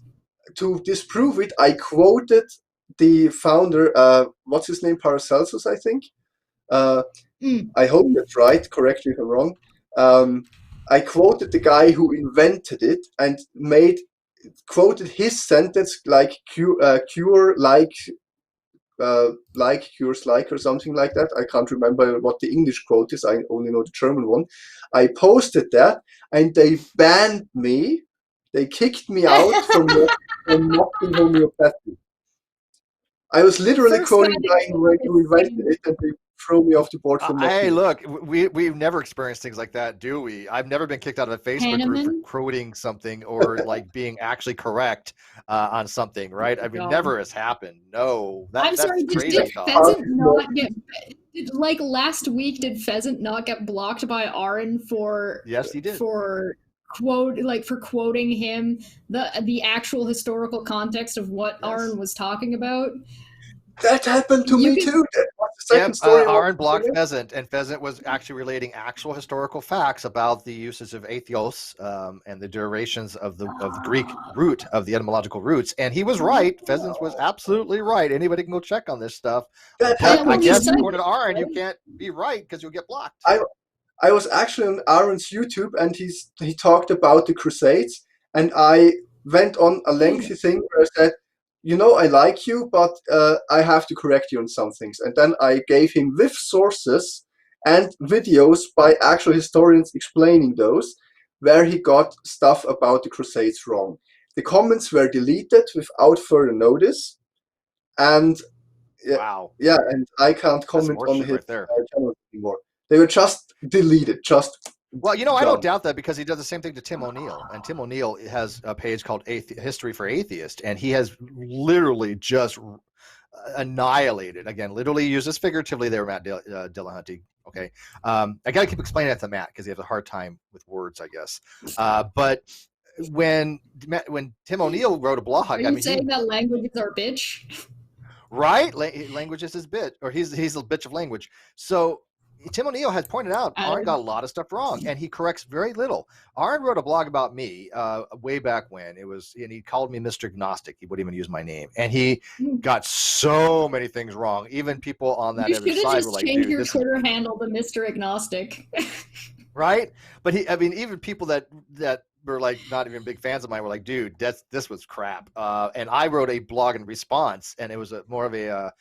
to disprove it, I quoted the founder, what's his name, Paracelsus, I think. I hope that's right, correct me if I'm wrong. I quoted the guy who invented it and quoted his sentence like cure like cures like, or something like that. I can't remember what the English quote is. I only know the German one. I posted that, and they banned me. They kicked me out from mocking homeopathy. I was literally quoting the guy who invented it, and they throw me off the board for mocking. Hey, look, we've never experienced things like that, do we? I've never been kicked out of a Facebook group for quoting something or like being actually correct on something, right? I mean, never has happened. No, I'm sorry. Did Pheasant not get like last week? Did Pheasant not get blocked by Aaron for? Yes, he did. For quoting him the actual historical context of what Aaron was talking about. That happened to me too. The second story. Aaron blocked Pheasant, and Pheasant was actually relating actual historical facts about the usage of atheos and the durations of the Greek root, of the etymological roots. And he was right. Pheasant was absolutely right. Anybody can go check on this stuff. But I guess according to Aaron, you can't be right because you'll get blocked. I was actually on Aaron's YouTube, and he talked about the Crusades, and I went on a lengthy thing where I said, I like you, but I have to correct you on some things. And then I gave him with sources and videos by actual historians explaining those, where he got stuff about the Crusades wrong. The comments were deleted without further notice. And and I can't comment on his channel anymore. They were just deleted, Well, I don't doubt that, because he does the same thing to Tim O'Neill. And Tim O'Neill has a page called History for Atheists, and he has literally just annihilated, again, literally uses figuratively there, Matt Dillahunty. Okay. I got to keep explaining that to Matt because he has a hard time with words, I guess. But when Tim O'Neill wrote a blog, Are you saying that language is our bitch? Right? Language is his bit, or he's a bitch of language. So Tim O'Neill has pointed out Arn got a lot of stuff wrong, and he corrects very little. Arn wrote a blog about me way back when and he called me Mr. Agnostic. He wouldn't even use my name, and he got so many things wrong. Even people on that other side were like, "Dude, your Twitter handle to Mr. Agnostic." Right? But even people that were like not even big fans of mine were like, dude, this was crap. And I wrote a blog in response, and it was more of a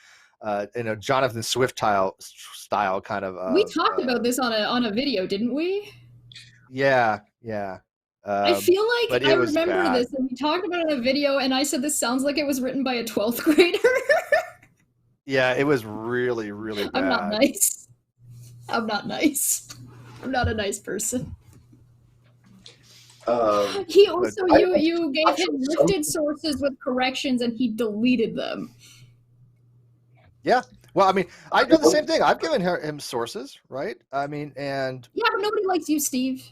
Jonathan Swift style kind of. We talked about this on a video, didn't we? Yeah. I feel like I remember bad. this, and we talked about it in a video, and I said this sounds like it was written by a 12th grader. Yeah, it was really, really bad. I'm not nice. I'm not a nice person. He also, you gave him listed sources with corrections, and he deleted them. Yeah. Well, I mean, I do the same thing. I've given him sources, right? I mean, and yeah, but nobody likes you, Steve.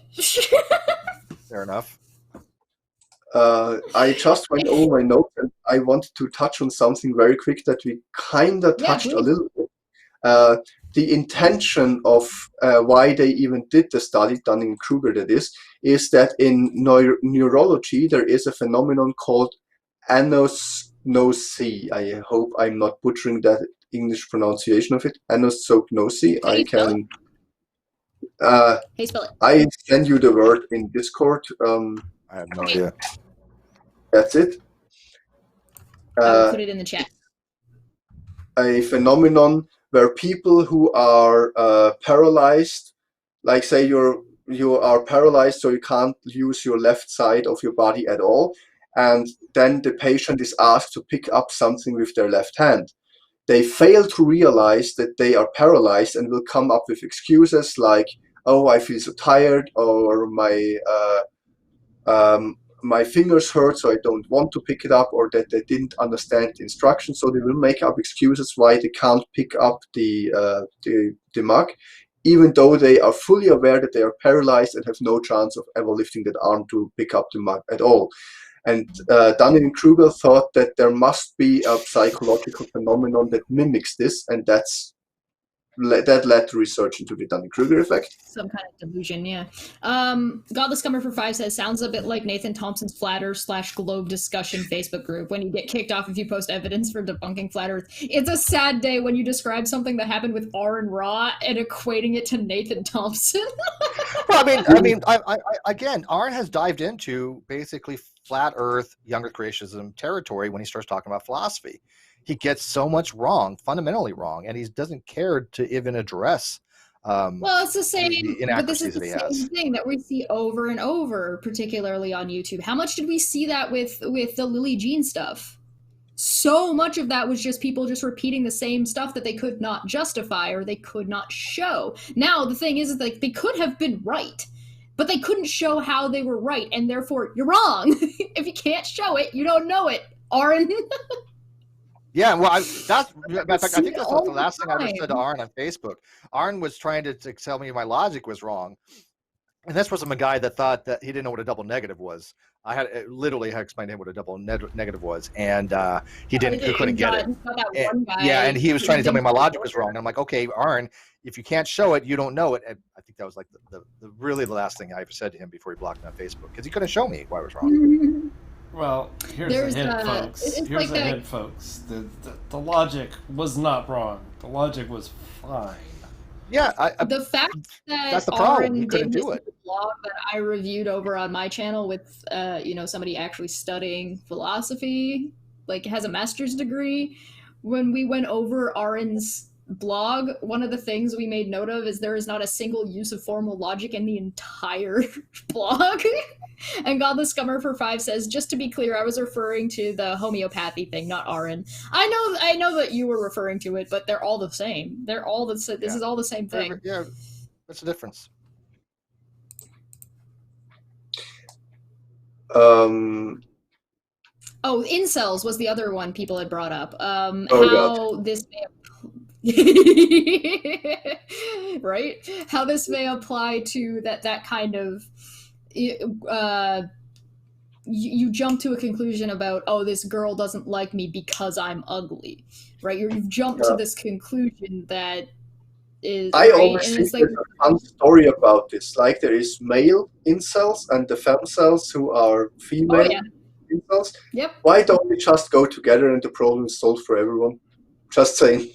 Fair enough. I just went over my notes, and I wanted to touch on something very quick that we kind of touched a little bit. The intention of why they even did the study, Dunning-Kruger that is that in neurology there is a phenomenon called anosognosia. I hope I'm not butchering that English pronunciation of it. Anosognosia. I can. Hey, spell it. I send you the word in Discord. I have no idea. That's it. I'll put it in the chat. A phenomenon where people who are paralyzed, like say you are paralyzed, so you can't use your left side of your body at all, and then the patient is asked to pick up something with their left hand. They fail to realize that they are paralyzed and will come up with excuses like, "Oh, I feel so tired," or my fingers hurt, so I don't want to pick it up, or that they didn't understand the instructions, so they will make up excuses why they can't pick up the mug, even though they are fully aware that they are paralyzed and have no chance of ever lifting that arm to pick up the mug at all. And Dunning-Kruger thought that there must be a psychological phenomenon that mimics this, and that led to research into the Dunning-Kruger effect. Some kind of delusion, yeah. Godless Comer for 5 says, sounds a bit like Nathan Thompson's Flat Earth/Globe discussion Facebook group when you get kicked off if you post evidence for debunking Flat Earth. It's a sad day when you describe something that happened with R and Ra and equating it to Nathan Thompson. Well, I again, Arn has dived into basically Flat Earth, younger creationism territory when he starts talking about philosophy. He gets so much wrong, fundamentally wrong, and he doesn't care to even address. Well, it's the same, but this is the same thing that we see over and over, particularly on YouTube. How much did we see that with the Lily Jean stuff? So much of that was just people just repeating the same stuff that they could not justify or they could not show. Now, the thing is like they could have been right, but they couldn't show how they were right, and therefore you're wrong. If you can't show it, you don't know it, Aaron. Yeah, well, I think that's the last thing I ever said to Arn on Facebook. Arn was trying to tell me my logic was wrong, and this was from a guy that thought that he didn't know what a double negative was. I had explained to him what a double negative was, and he couldn't get it. And he was trying to tell me my logic was wrong. And I'm like, okay, Arn, if you can't show it, you don't know it. And I think that was like the really the last thing I ever said to him before he blocked me on Facebook, because he couldn't show me why I was wrong. Well, here's a hint, folks. Here's a hint, folks. The logic was not wrong. The logic was fine. Yeah, the fact that that's the problem. Aaron He couldn't do it. Blog that I reviewed over on my channel with somebody actually studying philosophy, like has a master's degree. When we went over Aaron's blog, one of the things we made note of is there is not a single use of formal logic in the entire blog. And Godless Scummer for 5 says, just to be clear, I was referring to the homeopathy thing, not Aaron. I know that you were referring to it, but they're all the same. They're all this is all the same thing. Yeah, what's the difference? Oh, incels was the other one people had brought up. This may right? How this may apply to that kind of you jump to a conclusion about, oh, this girl doesn't like me because I'm ugly, right? You've jumped to this conclusion that is. I right? always And think it's like, there's a fun story about this. Like there is male incels and the femcells who are female incels. Yep. Why don't we just go together and the problem is solved for everyone? Just saying.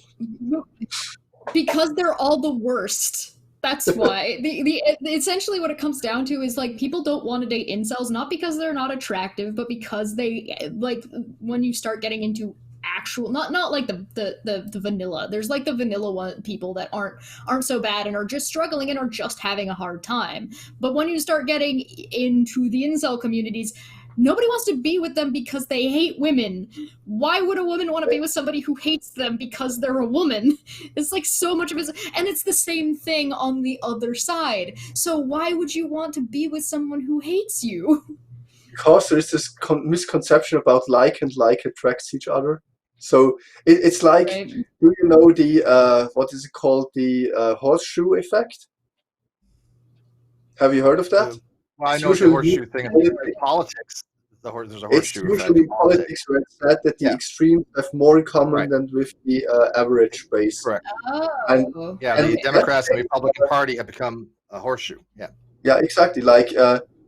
Because they're all the worst. That's why. The essentially what it comes down to is like people don't want to date incels, not because they're not attractive, but because they like when you start getting into actual not like the vanilla. There's like the vanilla one people that aren't so bad and are just struggling and are just having a hard time. But when you start getting into the incel communities, nobody wants to be with them because they hate women. Why would a woman want to be with somebody who hates them because they're a woman? It's like so much of it. And it's the same thing on the other side. So why would you want to be with someone who hates you? Because there is this misconception about like and like attracts each other. So it's like, Right. Do you know the, what is it called? The horseshoe effect? Have you heard of that? Well, I know the horseshoe thing in politics. There's a horseshoe It's usually politics where it's said that the extremes have more in common than with the average base. Correct. Oh. And the Democrats and the Republican Party have become a horseshoe. Yeah. Yeah, exactly. Like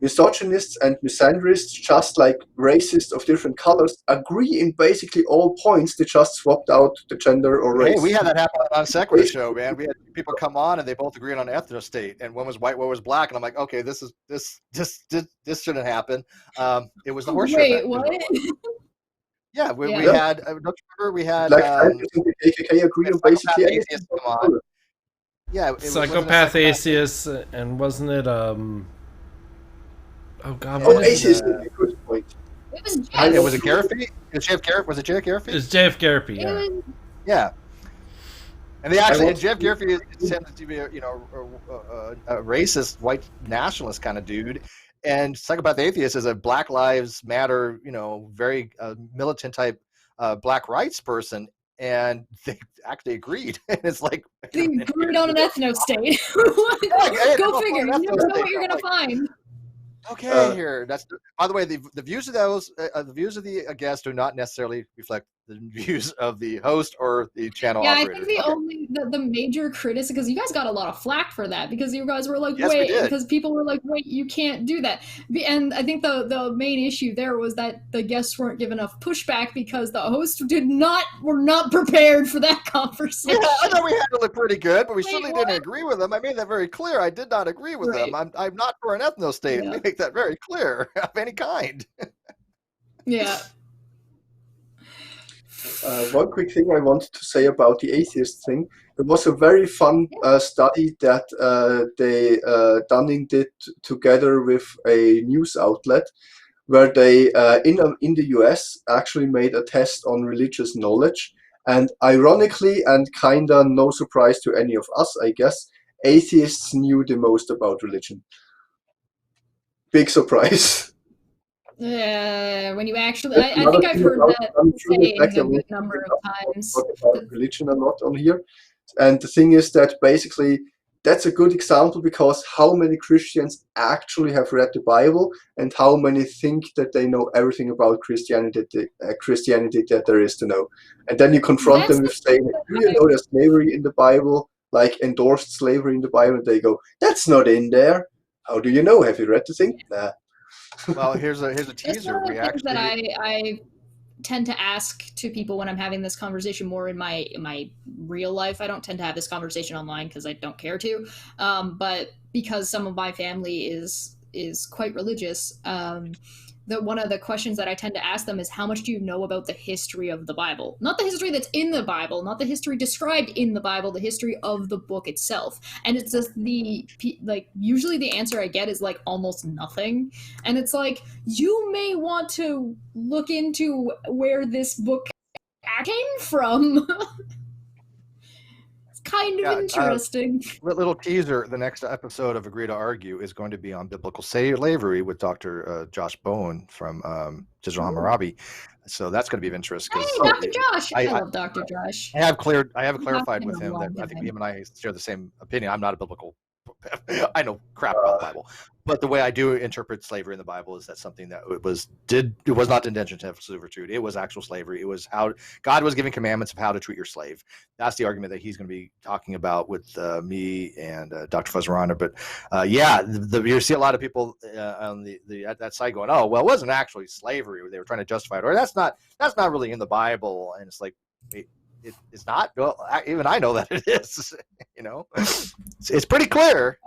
misogynists and misandrists, just like racists of different colors, agree in basically all points. They just swapped out the gender or race. Hey, we had that happen on Sequoia show, man. We had people come on and they both agreed on ethnostate, and one was white, one was black, and I'm like, okay, this shouldn't happen. It was the horseshoe. Wait, what? Yeah, we had. Don't you remember we had Black Panthers and the KKK agree on basically anything. Come on. Yeah, psychopath atheists, and wasn't it? Oh God! Oh, atheist is a good point. It was Jeff. Was it Garify? Was it Jeff Garify? It's Jeff Garify. Yeah. Yeah. And they actually, Jeff Garify is tended to be a racist, white nationalist kind of dude, and psychopath atheist is a Black Lives Matter, very militant type Black rights person, and they actually agreed. And it's like they agreed on an ethnostate. Go figure. You never know what you're gonna find. Okay, here. That's by the way, the views of those the views of the guests do not necessarily reflect the views of the host or the channel operator. I think the major criticism, because you guys got a lot of flack for that, because you guys were like, because people were like, wait, you can't do that. And I think the main issue there was that the guests weren't given enough pushback because the hosts were not prepared for that conversation. Yeah, I thought we handled it pretty good, but we certainly didn't agree with them. I made that very clear. I did not agree with them. I'm not for an ethnostate. Yeah. Let me make that very clear of any kind. Yeah. One quick thing I wanted to say about the atheist thing. It was a very fun study that Dunning did together with a news outlet, where they in the US actually made a test on religious knowledge. And ironically, and kinda no surprise to any of us, I guess, atheists knew the most about religion. Big surprise. When you actually, I think I've heard that saying a good number of times. Talk about religion a lot on here, and the thing is that basically that's a good example, because how many Christians actually have read the Bible, and how many think that they know everything about Christianity that there is to know, and then you confront them with saying, "Do you know there's slavery in the Bible, like endorsed slavery in the Bible?" And they go, "That's not in there." How do you know? Have you read the thing? Nah. Well, here's a teaser. We actually that I tend to ask to people when I'm having this conversation more in my real life. I don't tend to have this conversation online because I don't care to, but because some of my family is quite religious. One of the questions that I tend to ask them is, how much do you know about the history of the Bible? Not the history that's in the Bible, not the history described in the Bible, the history of the book itself. And it's just usually the answer I get is like almost nothing. And it's like, you may want to look into where this book came from. Kind of interesting. Little teaser: the next episode of Agree to Argue is going to be on biblical slavery with Dr. Josh Bowen from Digital Hammurabi. So that's going to be of interest. Hey, Dr. Josh! I love Dr. Josh. I have clarified with him that I think him and I share the same opinion. I'm not a biblical. I know crap about the Bible, But the way I do interpret slavery in the Bible is that something that it was not the intention to have servitude. It was actual slavery. It was how God was giving commandments of how to treat your slave. That's the argument that he's going to be talking about with me and Dr. Fuzzerana. But you see a lot of people on at that side going, "Oh, well, it wasn't actually slavery. They were trying to justify it, or that's not really in the Bible." And it's like, it's not. Well, even I know that it is. It's pretty clear.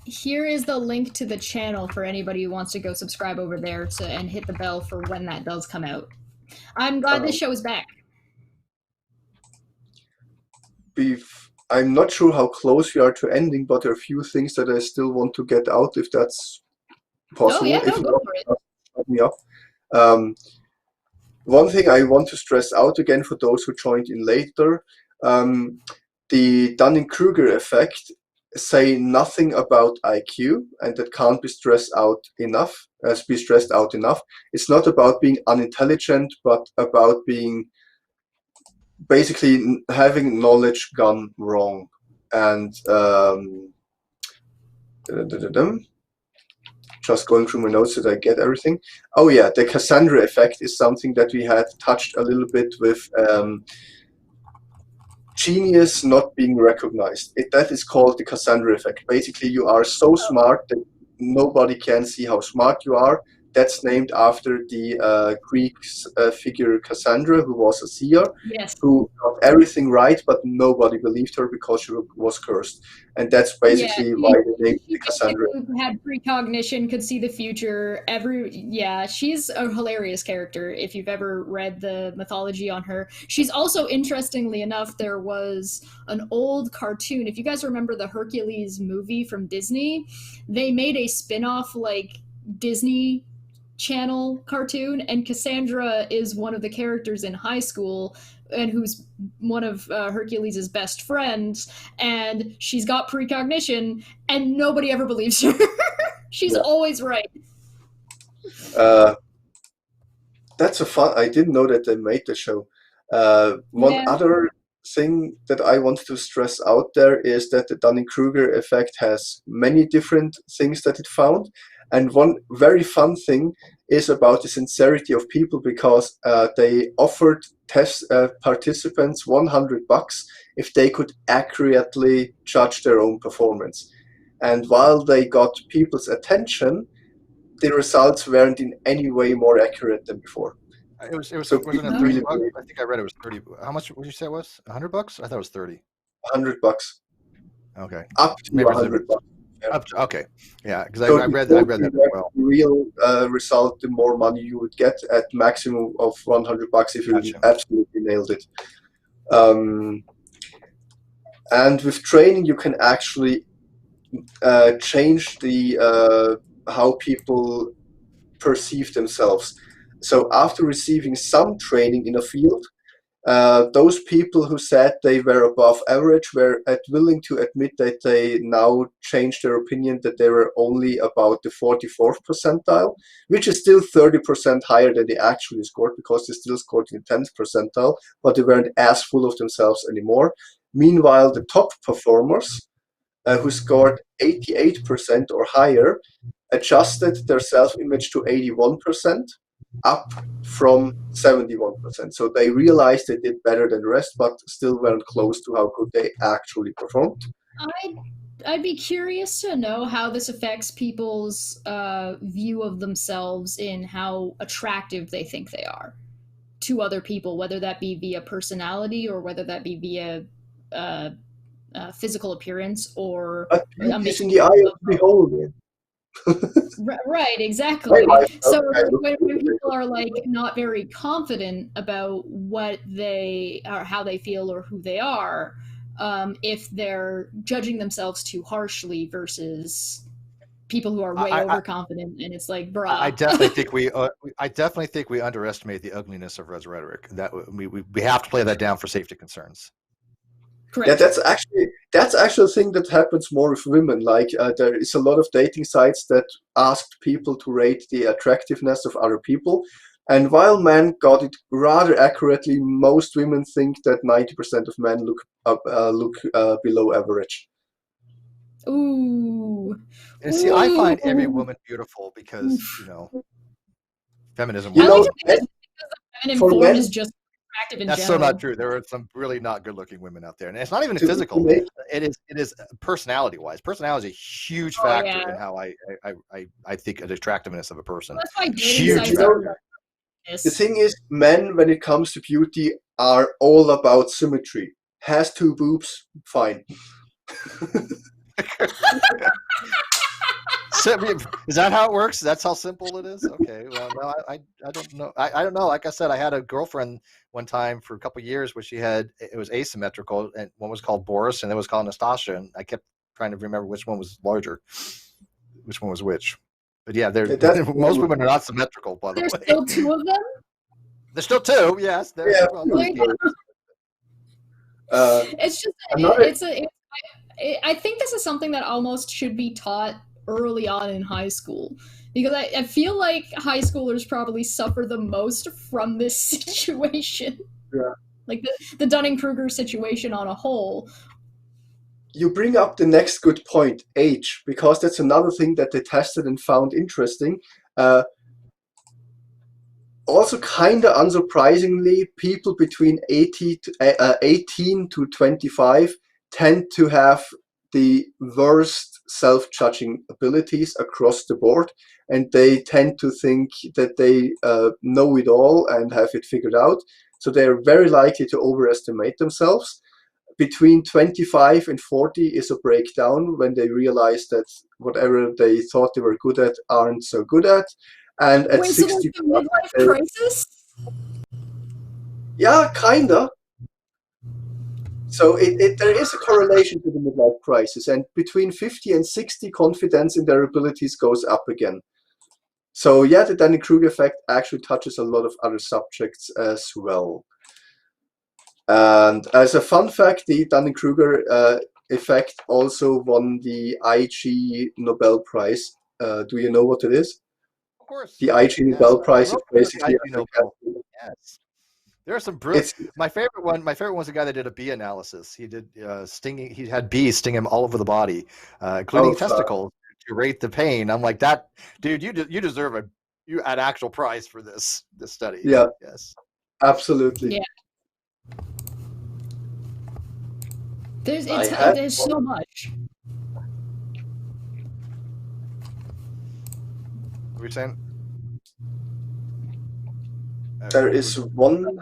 Here is the link to the channel for anybody who wants to go subscribe over there and hit the bell for when that does come out. I'm glad this show is back. I'm not sure how close we are to ending, but there are a few things that I still want to get out, if that's possible. Oh, yeah, no, go for it. Shut me up. One thing I want to stress out again for those who joined in later, the Dunning-Kruger effect say nothing about IQ, and that can't be stressed out enough. It's not about being unintelligent, but about being basically having knowledge gone wrong. And just going through my notes so that I get everything. Oh yeah, the Cassandra effect is something that we had touched a little bit with genius not being recognized. That is called the Cassandra effect. Basically, you are so smart that nobody can see how smart you are. That's named after the Greek figure Cassandra, who was a seer, who got everything right, but nobody believed her because she was cursed. And that's basically why they named the Cassandra. Had precognition, could see the future. She's a hilarious character if you've ever read the mythology on her. She's also, interestingly enough, there was an old cartoon. If you guys remember the Hercules movie from Disney, they made a spin-off Disney Channel cartoon, and Cassandra is one of the characters in high school and who's one of Hercules' best friends, and she's got precognition and nobody ever believes her. She's always right. That's I didn't know that they made the show. One other thing that I wanted to stress out there is that the Dunning-Kruger effect has many different things that it found. And one very fun thing is about the sincerity of people, because they offered test participants $100 if they could accurately judge their own performance. And while they got people's attention, the results weren't in any way more accurate than before. It was so wasn't it 30 bucks? I think I read it was 30. How much would you say it was? $100? I thought it was 30. $100. Okay. Up to $100. Okay, yeah, because I read that as well. The real result, the more money you would get, at maximum of $100 if you absolutely nailed it. And with training, you can actually change the how people perceive themselves. So after receiving some training in a field, those people who said they were above average were willing to admit that they now changed their opinion, that they were only about the 44th percentile, which is still 30% higher than they actually scored, because they still scored in the 10th percentile, but they weren't as full of themselves anymore. Meanwhile, the top performers, who scored 88% or higher, adjusted their self-image to 81%. Up from 71%. So they realized they did better than the rest, but still weren't close to how good they actually performed. I'd be curious to know how this affects people's view of themselves in how attractive they think they are to other people, whether that be via personality or whether that be via physical appearance or it's in the eye of the beholder. Right, exactly. So when people are not very confident about what they or how they feel or who they are, if they're judging themselves too harshly versus people who are way overconfident, and it's like, bruh. I definitely think we underestimate the ugliness of rhetoric. That we have to play that down for safety concerns. Correct. Yeah, that's actually a thing that happens more with women. There is a lot of dating sites that asked people to rate the attractiveness of other people, and while men got it rather accurately, most women think that 90% of men look below average. Ooh. And see, I find every woman beautiful because, feminism. I like to think because the feminine form is just attractive in That's general. so not true. There are some really not good-looking women out there, and it's not even physical. It is personality-wise. Personality is a huge factor in how I think of the attractiveness of a person. That's why huge factor. The thing is, men, when it comes to beauty, are all about symmetry. Has 2 boobs, fine. Is that how it works? That's how simple it is? Okay. Well, no, I don't know. I don't know. Like I said, I had a girlfriend one time for a couple of years where it was asymmetrical, and one was called Boris and it was called Nastasia, and I kept trying to remember which one was larger, which one was which. But yeah, most women are not symmetrical, by the way. There's still 2 of them? There's still 2, yes. It's just, I think this is something that almost should be taught early on in high school, because I feel like high schoolers probably suffer the most from this situation. Yeah. Like the Dunning-Kruger situation on a whole. You bring up the next good point, age, because that's another thing that they tested and found interesting. Also, kind of unsurprisingly, people between 18 to 25 tend to have the worst self-judging abilities across the board, and they tend to think that they know it all and have it figured out. So they're very likely to overestimate themselves. Between 25 and 40 is a breakdown when they realize that whatever they thought they were good at aren't so good at. And at 60, so like the midlife crisis? Yeah, kinda. So there is a correlation to the midlife crisis, and between 50 and 60, confidence in their abilities goes up again. So yeah, the Dunning-Kruger effect actually touches a lot of other subjects as well. And as a fun fact, the Dunning-Kruger effect also won the IG Nobel Prize. Do you know what it is? Of course. The IG Nobel Prize is basically yes. There are some brilliant. My favorite one was the guy that did a bee analysis. He did stinging. He had bees sting him all over the body, including testicles, to rate the pain. I'm like, that dude. You deserve an actual prize for this study. Yeah. Yes. Absolutely. Yeah. There's so much. What are you saying? There is one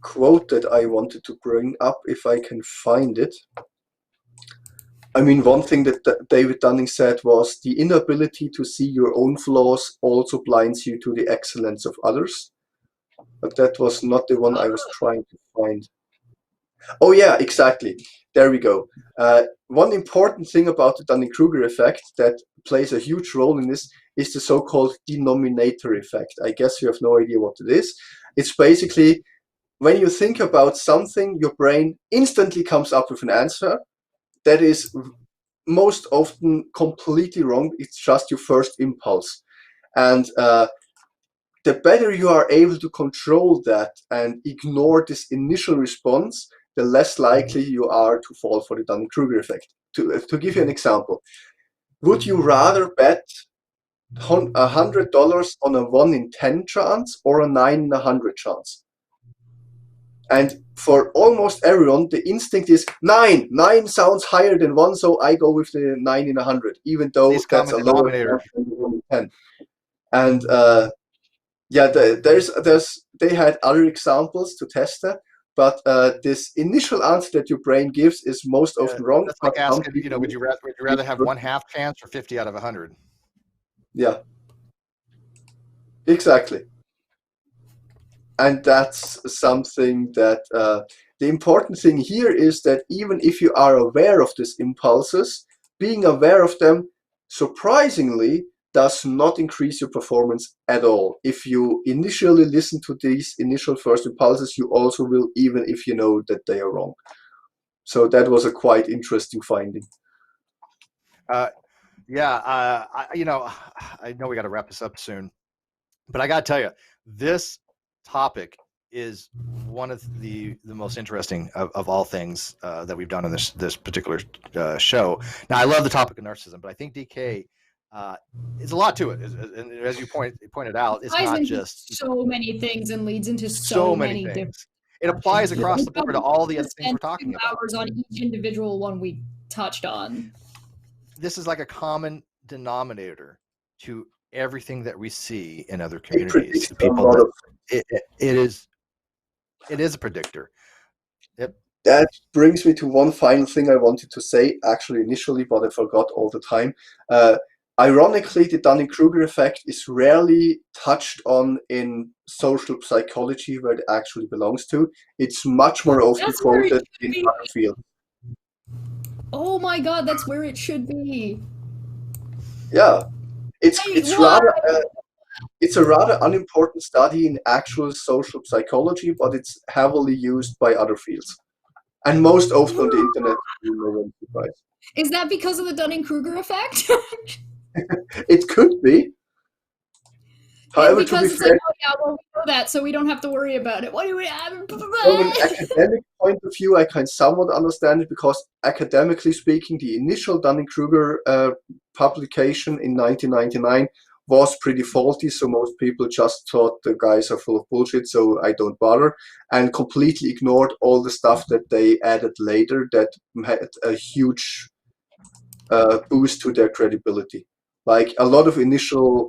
quote that I wanted to bring up, if I can find it. I mean, one thing that David Dunning said was, the inability to see your own flaws also blinds you to the excellence of others. But that was not the one I was trying to find. Oh yeah, exactly. There we go. One important thing about the Dunning-Kruger effect that plays a huge role in this is the so-called denominator effect. I guess you have no idea what it is. It's basically, when you think about something, your brain instantly comes up with an answer that is most often completely wrong. It's just your first impulse. And the better you are able to control that and ignore this initial response, the less likely you are to fall for the Dunning-Kruger effect. To give you an example, would you rather bet $100 on a 1 in 10 chance or a 9 in 100 chance? And for almost everyone, the instinct is 9. 9 sounds higher than 1, so I go with the 9 in 100, even though that's a lower than 1 in 10. And yeah, they had other examples to test that, but this initial answer that your brain gives is most often wrong. That's like asking, would you rather have 1/2 chance or 50 out of 100? Yeah, exactly. And that's something that the important thing here is that even if you are aware of these impulses, being aware of them surprisingly does not increase your performance at all. If you initially listen to these initial first impulses, you also will, even if you know that they are wrong. So that was a quite interesting finding. Yeah, I know we got to wrap this up soon, but I got to tell you, this topic is one of the most interesting of all things that we've done on this particular show. Now, I love the topic of narcissism, but I think DK, it's a lot to it. And as you pointed out, it's not just so many things and leads into so many things. Different. It applies across the board to all the other things we're talking about. Hours on each individual one we touched on. This is like a common denominator to everything that we see in other communities. It is a predictor. Yep. That brings me to one final thing I wanted to say, actually initially, but I forgot all the time. Ironically, the Dunning-Kruger effect is rarely touched on in social psychology, where it actually belongs to. It's much more often quoted in other fields. Oh my God, that's where it should be. Yeah, it's a rather unimportant study in actual social psychology, but it's heavily used by other fields, and most often on the internet. Is that because of the Dunning-Kruger effect? It could be. However, because to be it's fair, like, oh yeah, well, we know that, so we don't have to worry about it. What do we have? from an academic point of view, I can somewhat understand it, because academically speaking, the initial Dunning-Kruger publication in 1999 was pretty faulty, so most people just thought the guys are full of bullshit, so I don't bother, and completely ignored all the stuff that they added later that had a huge boost to their credibility. Like a lot of initial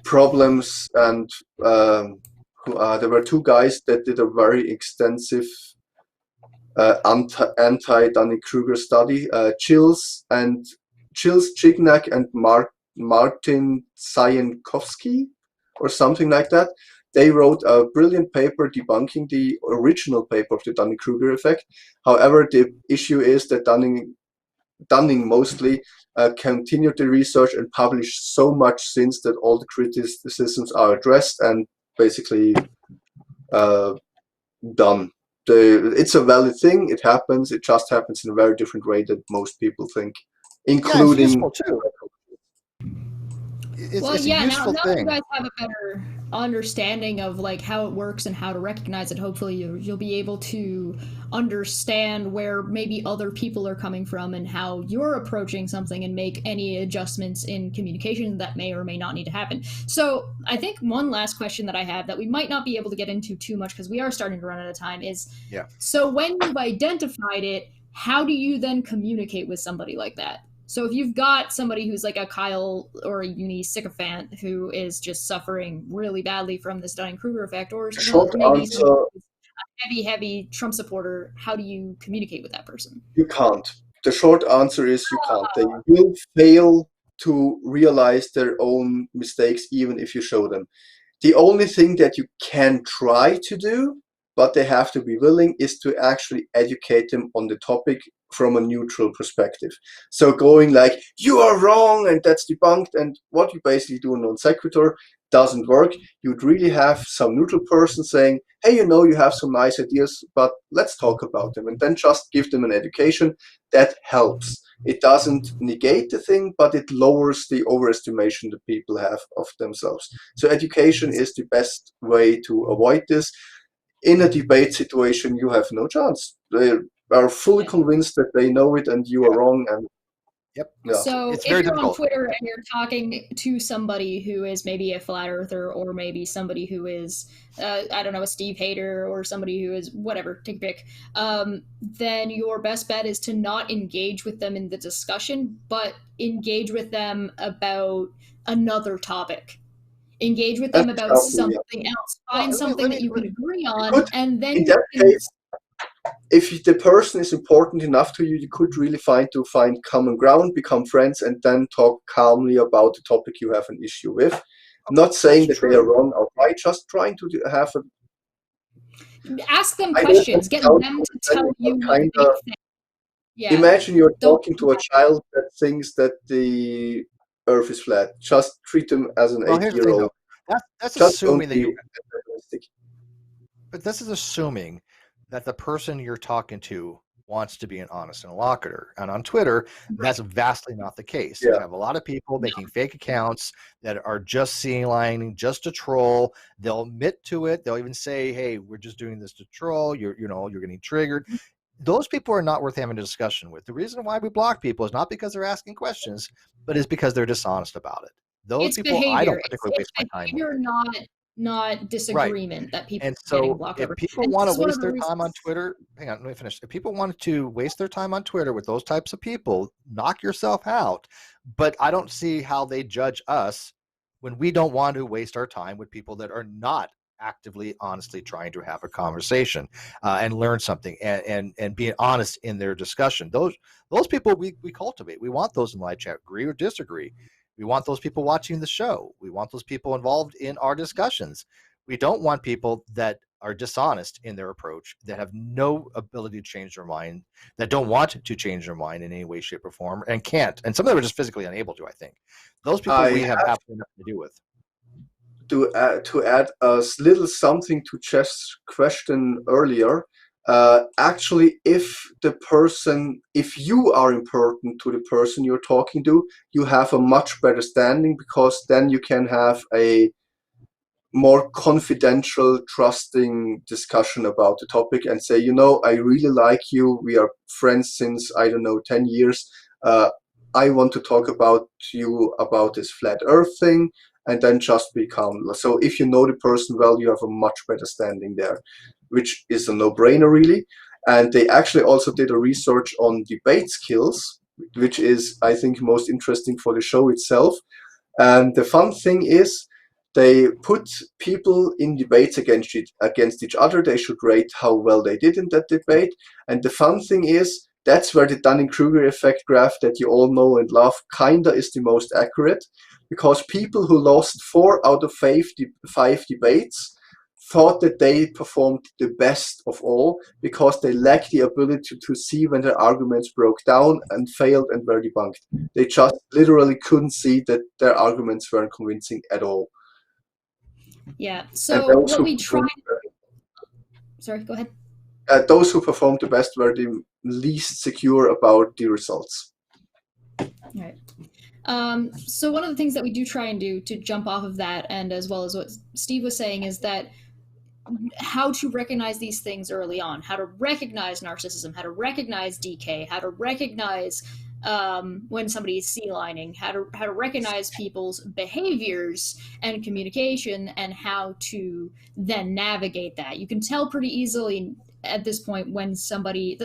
problems, and there were two guys that did a very extensive anti-Dunning-Kruger study, Chills, Chignac, and Martin Sayankowski, or something like that. They wrote a brilliant paper debunking the original paper of the Dunning-Kruger effect. However, the issue is that Dunning mostly continued the research and published so much since that all the criticisms are addressed and basically done. It's a valid thing. It happens. It just happens in a very different way than most people think, including. Yeah, it's useful too. It's a useful now thing. you guys have a better understanding of like how it works and how to recognize it. Hopefully you'll be able to understand where maybe other people are coming from and how you're approaching something, and make any adjustments in communication that may or may not need to happen. So I think one last question that I have that we might not be able to get into too much because we are starting to run out of time is, so when you've identified it, how do you then communicate with somebody like that? So if you've got somebody who's like a Kyle or a uni sycophant who is just suffering really badly from this Dunning-Kruger effect, or maybe a heavy Trump supporter, how do you communicate with that person? You can't. The short answer is you can't. They will fail to realize their own mistakes even if you show them. The only thing that you can try to do, but they have to be willing, is to actually educate them on the topic from a neutral perspective. So going like, you are wrong and that's debunked, and what you basically do non sequitur doesn't work. You'd really have some neutral person saying, hey, you have some nice ideas, but let's talk about them, and then just give them an education. That helps. It doesn't negate the thing, but it lowers the overestimation that people have of themselves. So education is the best way to avoid this. In a debate situation, you have no chance. They are fully convinced that they know it and you are wrong. And so if you're on Twitter and you're talking to somebody who is maybe a flat earther, or maybe somebody who is, I don't know, a Steve hater, or somebody who is whatever, take a pick, then your best bet is to not engage with them in the discussion, but engage with them about another topic. Engage with them about something else. Find something that you can agree on, and then in that case, if the person is important enough to you, you could really find common ground, become friends, and then talk calmly about the topic you have an issue with. I'm not saying that they are wrong outright, just trying to have ask them questions, get them to tell you what they think. Yeah. Imagine you're talking to a child that thinks that the Earth is flat. Just treat them as an 8-year-old. That's assuming that but this is assuming that the person you're talking to wants to be an honest interlocutor. And on Twitter, that's vastly not the case. Yeah. You have a lot of people making fake accounts that are just sea-lining, just to troll. They'll admit to it. They'll even say, hey, we're just doing this to troll. You're getting triggered. Those people are not worth having a discussion with. The reason why we block people is not because they're asking questions, but it's because they're dishonest about it. Those it's people, behavior. I don't particularly waste my time with. Not disagreement that people and are getting so blocked if over. people want to waste their time on Twitter, hang on, let me finish. If people want to waste their time on Twitter with those types of people, knock yourself out. But I don't see how they judge us when we don't want to waste our time with people that are not actively, honestly trying to have a conversation and learn something and being honest in their discussion. Those people we cultivate. We want those in live chat, agree or disagree. We want those people watching the show. We want those people involved in our discussions. We don't want people that are dishonest in their approach, that have no ability to change their mind, that don't want to change their mind in any way, shape, or form, and can't. And some of them are just physically unable to, I think. Those people we have absolutely nothing to do with. To add a little something to Jeff's question earlier, actually, if you are important to the person you're talking to, you have a much better standing, because then you can have a more confidential, trusting discussion about the topic and say, I really like you. We are friends since, 10 years. I want to talk about you about this flat earth thing, and then just be calm. So if you know the person well, you have a much better standing there, which is a no-brainer, really. And they actually also did a research on debate skills, which is, I think, most interesting for the show itself. And the fun thing is, they put people in debates against each other. They should rate how well they did in that debate. And the fun thing is, that's where the Dunning-Kruger effect graph that you all know and love kinda is the most accurate, because people who lost 4 out of 5 debates thought that they performed the best of all, because they lacked the ability to see when their arguments broke down and failed and were debunked. They just literally couldn't see that their arguments weren't convincing at all. Yeah, so what we try... Sorry, go ahead. Those who performed the best were the least secure about the results. All right. So one of the things that we do try and do to jump off of that, and as well as what Steve was saying, is that how to recognize these things early on, how to recognize narcissism, how to recognize DK, how to recognize when somebody is sea-lining, how to recognize people's behaviors and communication, and how to then navigate that. You can tell pretty easily at this point when somebody,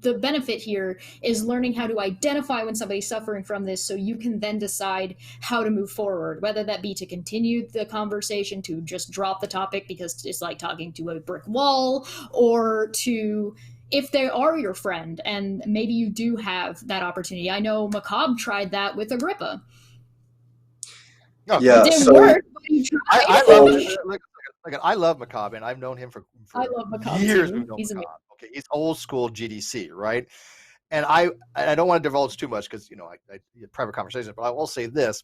the benefit here is learning how to identify when somebody's suffering from this, so you can then decide how to move forward, whether that be to continue the conversation, to just drop the topic because it's like talking to a brick wall, or to, if they are your friend and maybe you do have that opportunity. I know Macabre tried that with Agrippa. No, yeah, it didn't work, but he tried. I love Macabre, and I've known him for I love Macabre years. too. He's amazing. Okay, he's old school GDC, right? And I don't want to divulge too much because I private conversations, but I will say this: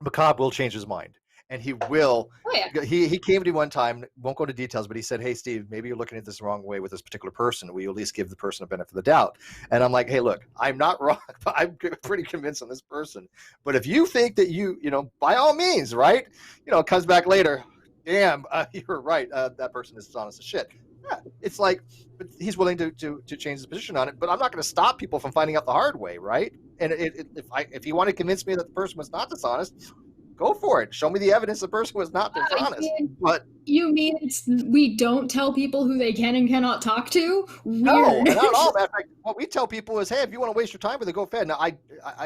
Macabre will change his mind, and he will. Oh, yeah. He came to me one time. Won't go into details, but he said, "Hey, Steve, maybe you're looking at this the wrong way with this particular person. Will you at least give the person a benefit of the doubt?" And I'm like, "Hey, look, I'm not wrong. But I'm pretty convinced on this person. But if you think that by all means, right? It comes back later. Damn, you were right. That person is dishonest as shit." Yeah, it's like, but he's willing to change his position on it. But I'm not going to stop people from finding out the hard way, right? And if you want to convince me that the person was not dishonest, go for it. Show me the evidence the person was not dishonest. But you mean we don't tell people who they can and cannot talk to? Weird. No, not at all. Matter of fact, what we tell people is, hey, if you want to waste your time with it, go ahead. Now, I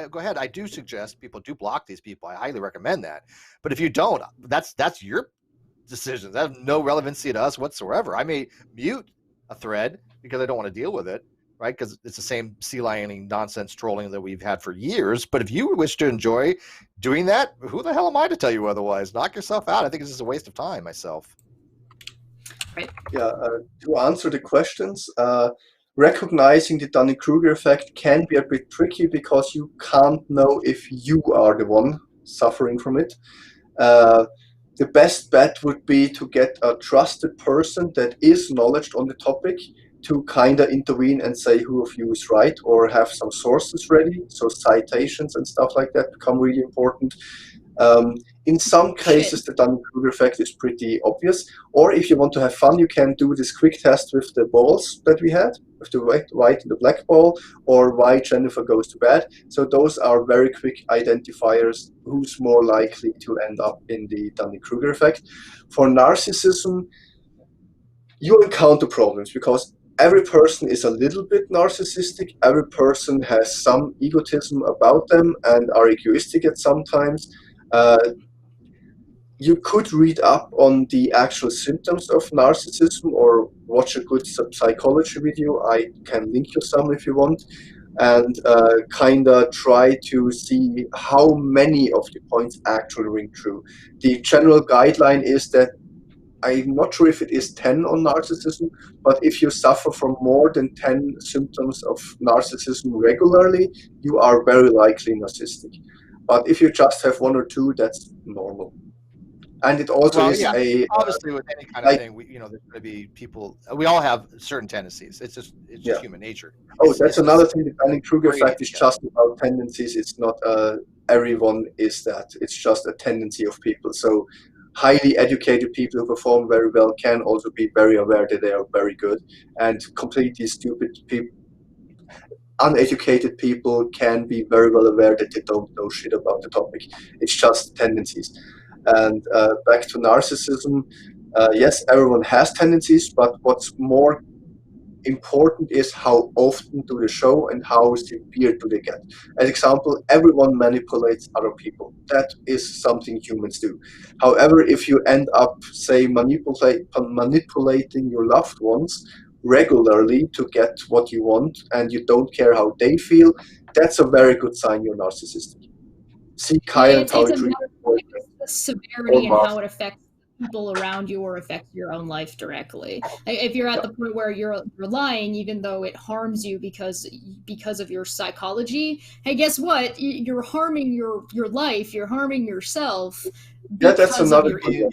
go ahead. I do suggest people do block these people. I highly recommend that. But if you don't, that's your decisions. That have no relevancy to us whatsoever. I may mute a thread because I don't want to deal with it, right? Because it's the same sea-lining nonsense trolling that we've had for years. But if you wish to enjoy doing that, who the hell am I to tell you otherwise? Knock yourself out. I think it's just a waste of time myself. Right. Yeah, to answer the questions, recognizing the Dunning-Kruger effect can be a bit tricky because you can't know if you are the one suffering from it. The best bet would be to get a trusted person that is knowledgeable on the topic to kind of intervene and say who of you is right, or have some sources ready. So citations and stuff like that become really important. In some cases, the Dunning-Kruger effect is pretty obvious. Or if you want to have fun, you can do this quick test with the balls that we had, with the white and the black ball, or why Jennifer goes to bed. So those are very quick identifiers who's more likely to end up in the Dunning-Kruger effect. For narcissism, you encounter problems because every person is a little bit narcissistic. Every person has some egotism about them and are egoistic at sometimes. You could read up on the actual symptoms of narcissism or watch a good psychology video. I can link you some if you want, and kind of try to see how many of the points actually ring true. The general guideline is that I'm not sure if it is 10 on narcissism, but if you suffer from more than 10 symptoms of narcissism regularly, you are very likely narcissistic. But if you just have 1 or 2, that's normal. And it also is obviously with any kind of thing, there's going to be people. We all have certain tendencies. It's just human nature. That's another thing. The Dunning-Kruger effect is just about tendencies. It's not everyone is that. It's just a tendency of people. So highly educated people who perform very well can also be very aware that they are very good, and completely stupid people, uneducated people can be very well aware that they don't know shit about the topic. It's just tendencies. And back to narcissism, yes, everyone has tendencies, but what's more important is how often do they show and how severe do they get. As example, everyone manipulates other people. That is something humans do. However, if you end up, say, manipulating your loved ones regularly to get what you want and you don't care how they feel, that's a very good sign you're narcissistic. See Kyle and how it treats the severity and how it affects people around you or affects your own life directly. If you're at the point where you're lying, even though it harms you because of your psychology, hey, guess what? You're harming your life. You're harming yourself. Yeah, that's another. You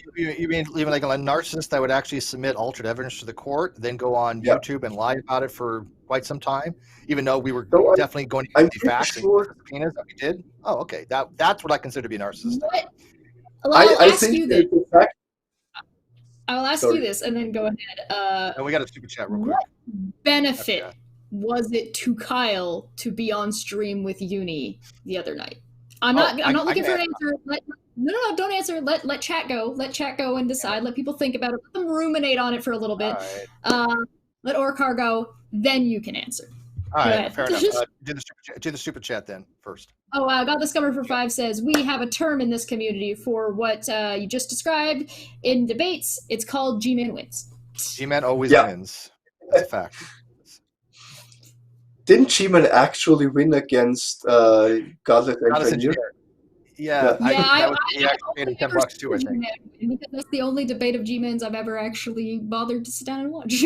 mean even like a narcissist that would actually submit altered evidence to the court, then go on YouTube and lie about it for quite some time, even though we were definitely going to get the facts and subpoenas that we did. Oh, okay. That's what I consider to be narcissistic. I'll ask you this. I'll ask you this, and then go ahead. And we got a super chat real quick. What benefit was it to Kyle to be on stream with Uni the other night? I'm not looking for an answer. No, don't answer. Let chat go. Let chat go and decide. Let people think about it. Let them ruminate on it for a little bit. Right. Let Orcar go. Then you can answer. All right, fair enough. Do the super chat then first. Oh, Got This Covered for 5 says, we have a term in this community for what you just described in debates. It's called G-Man wins. G-Man always wins. That's a fact. Didn't G-Man actually win against Godless Engineer? Yeah, I actually paid him $10 too, I think. Because that's the only debate of G-Man's I've ever actually bothered to sit down and watch.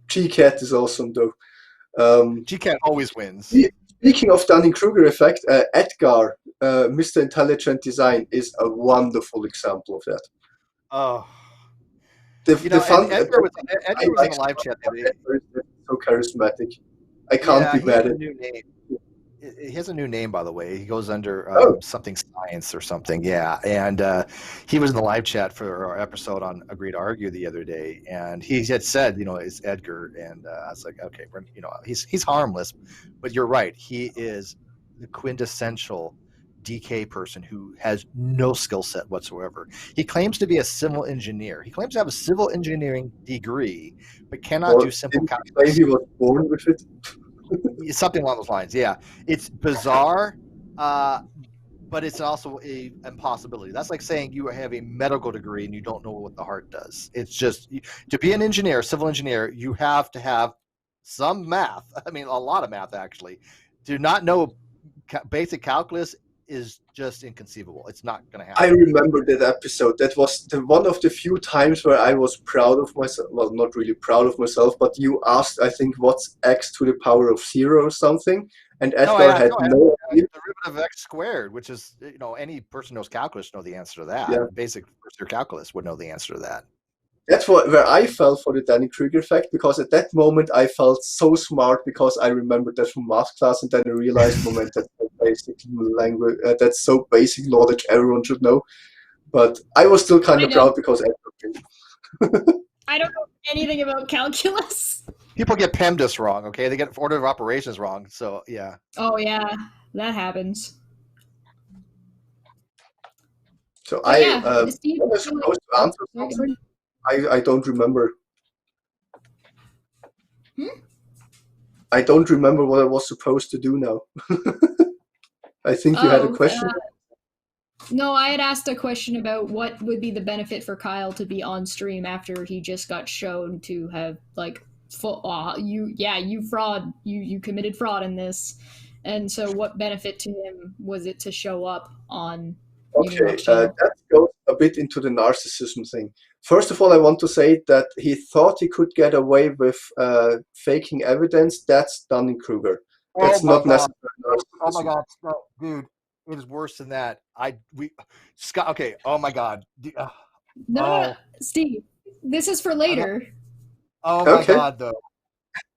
G-Cat is awesome, though. G-Cat always wins. Speaking of Dunning-Kruger effect, Edgar, Mr. Intelligent Design, is a wonderful example of that. Oh. Edgar was in a live chat today. So charismatic. I can't be mad at it. He has a new name, by the way. He goes under something science or something. Yeah, and he was in the live chat for our episode on Agree to Argue the other day, and he had said, it's Edgar, and I was like, okay, he's harmless, but you're right. He is the quintessential DK person who has no skill set whatsoever. He claims to be a civil engineer. He claims to have a civil engineering degree, but cannot do simple calculus. He was born with it. Something along those lines, yeah. It's bizarre, but it's also a impossibility. That's like saying you have a medical degree and you don't know what the heart does. It's just, to be an engineer, civil engineer, you have to have some math. I mean, a lot of math, actually. To not know basic calculus is just inconceivable. It's not going to happen. I remember that episode. That was one of the few times where I was proud of myself. Well, not really proud of myself, but you asked, I think, what's x to the power of 0 or something, and Edgar had no idea. Derivative of x squared, which is, any person who knows calculus know the answer to that. Yeah. Basic first-year calculus would know the answer to that. that's where I fell for the Dunning-Kruger effect, because at that moment I felt so smart because I remembered that from math class, and then I realized, moment, that's so basic language, that's so basic knowledge everyone should know. But I was still kind of proud because I don't know anything about calculus. People get PEMDAS wrong, okay? They get order of operations wrong, so yeah. Oh yeah, that happens. So I was supposed to answer something. I don't remember. I don't remember what I was supposed to do now. I think you had a question. No, I had asked a question about what would be the benefit for Kyle to be on stream after he just got shown to have like you committed fraud in this, and so what benefit to him was it to show up on? Okay, that goes a bit into the narcissism thing. First of all, I want to say that he thought he could get away with faking evidence. That's Dunning-Kruger. That's not necessarily narcissism. Oh my God, no, dude, it is worse than that. Scott. Okay. Oh my God. No, Steve. This is for later. Oh my God, though.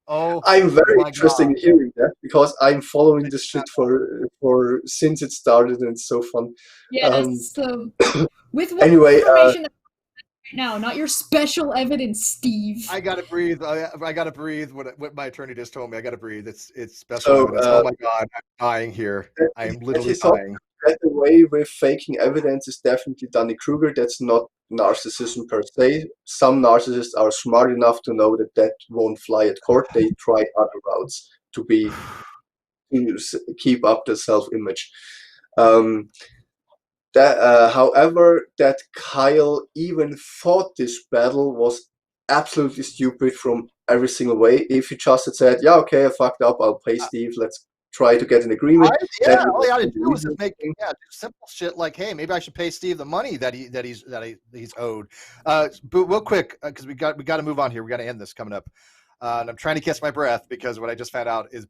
Oh, I'm very interested in hearing that because I'm following this shit for since it started, and it's so fun. Yes. So with what anyway, information right now, not your special evidence, Steve. I gotta breathe. I gotta breathe. What my attorney just told me. I gotta breathe. It's special evidence. Oh my God, I'm dying here. I am literally dying. That the way with faking evidence is definitely Dunning-Kruger. That's not narcissism per se. Some narcissists are smart enough to know that that won't fly at court. They try other routes to keep up the self-image. However, that Kyle even fought this battle was absolutely stupid from every single way. If he just had said, "Yeah, okay, I fucked up. I'll pay Steve. Let's try to get an agreement." All he had to do was just make simple shit like, "Hey, maybe I should pay Steve the money that he's owed." But real quick, because we got to move on here. We got to end this coming up, and I'm trying to catch my breath because what I just found out is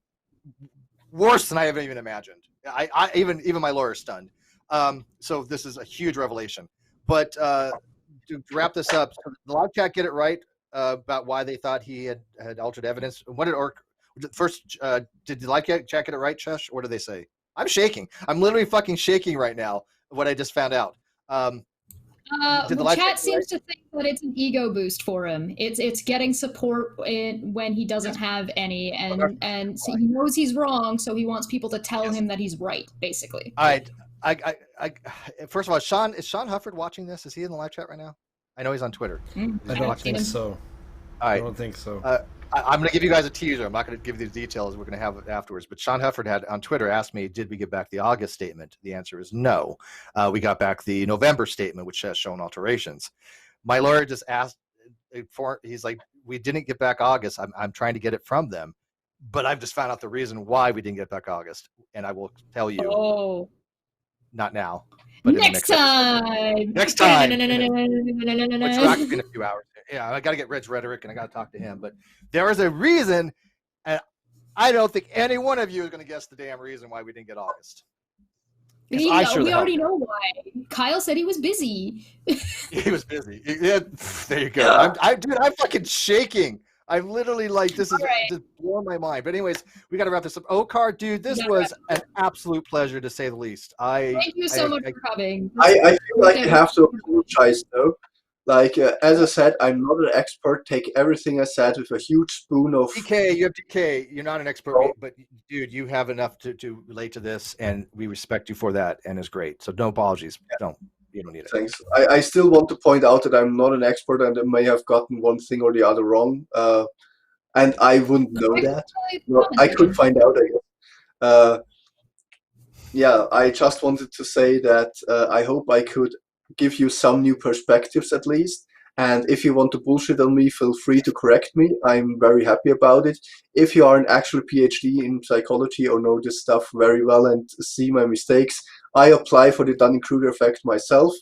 worse than I haven't even imagined. I even my lawyer's stunned. So this is a huge revelation. But to wrap this up, so the live chat get it right about why they thought he had altered evidence. What did first did the live chat get it right, Chesh? What did they say? I'm shaking. I'm literally fucking shaking right now. What I just found out. The chat seems to think that it's an ego boost for him. It's getting support when he doesn't have any, and so he knows he's wrong, so he wants people to tell him that he's right, basically. I first of all, is Sean Hufford watching this? Is he in the live chat right now? I know he's on Twitter. I don't think so. I don't think so. I'm going to give you guys a teaser. I'm not going to give you the details. We're going to have it afterwards. But Sean Hufford had on Twitter asked me, did we get back the August statement? The answer is no. We got back the November statement, which has shown alterations. My lawyer just asked he's like, we didn't get back August. I'm trying to get it from them. But I've just found out the reason why we didn't get back August. And I will tell you. Oh. Not now. But next time. Next time. Which will actually be in a few hours. Yeah, I got to get Red's rhetoric and I got to talk to him. But there is a reason, and I don't think any one of you is going to guess the damn reason why we didn't get August. We already know why. Kyle said he was busy. He was busy. Yeah, there you go. I'm fucking shaking. I'm literally like, this is just blowing my mind. But anyways, we got to wrap this up. Okar, dude, this was an absolute pleasure to say the least. Thank you so much for coming. I feel like I have to apologize though. Like, as I said, I'm not an expert. Take everything I said with a huge spoon of... DK, you have DK. You're not an expert, but dude, you have enough to relate to this, and we respect you for that, and it's great. So no apologies. Yeah. You don't need it. Thanks. I still want to point out that I'm not an expert and I may have gotten one thing or the other wrong. And I wouldn't know that. No, I could find out, I guess. I just wanted to say that I hope I could give you some new perspectives at least. And if you want to bullshit on me, feel free to correct me. I'm very happy about it. If you are an actual PhD in psychology or know this stuff very well and see my mistakes, I apply for the Dunning-Kruger effect myself.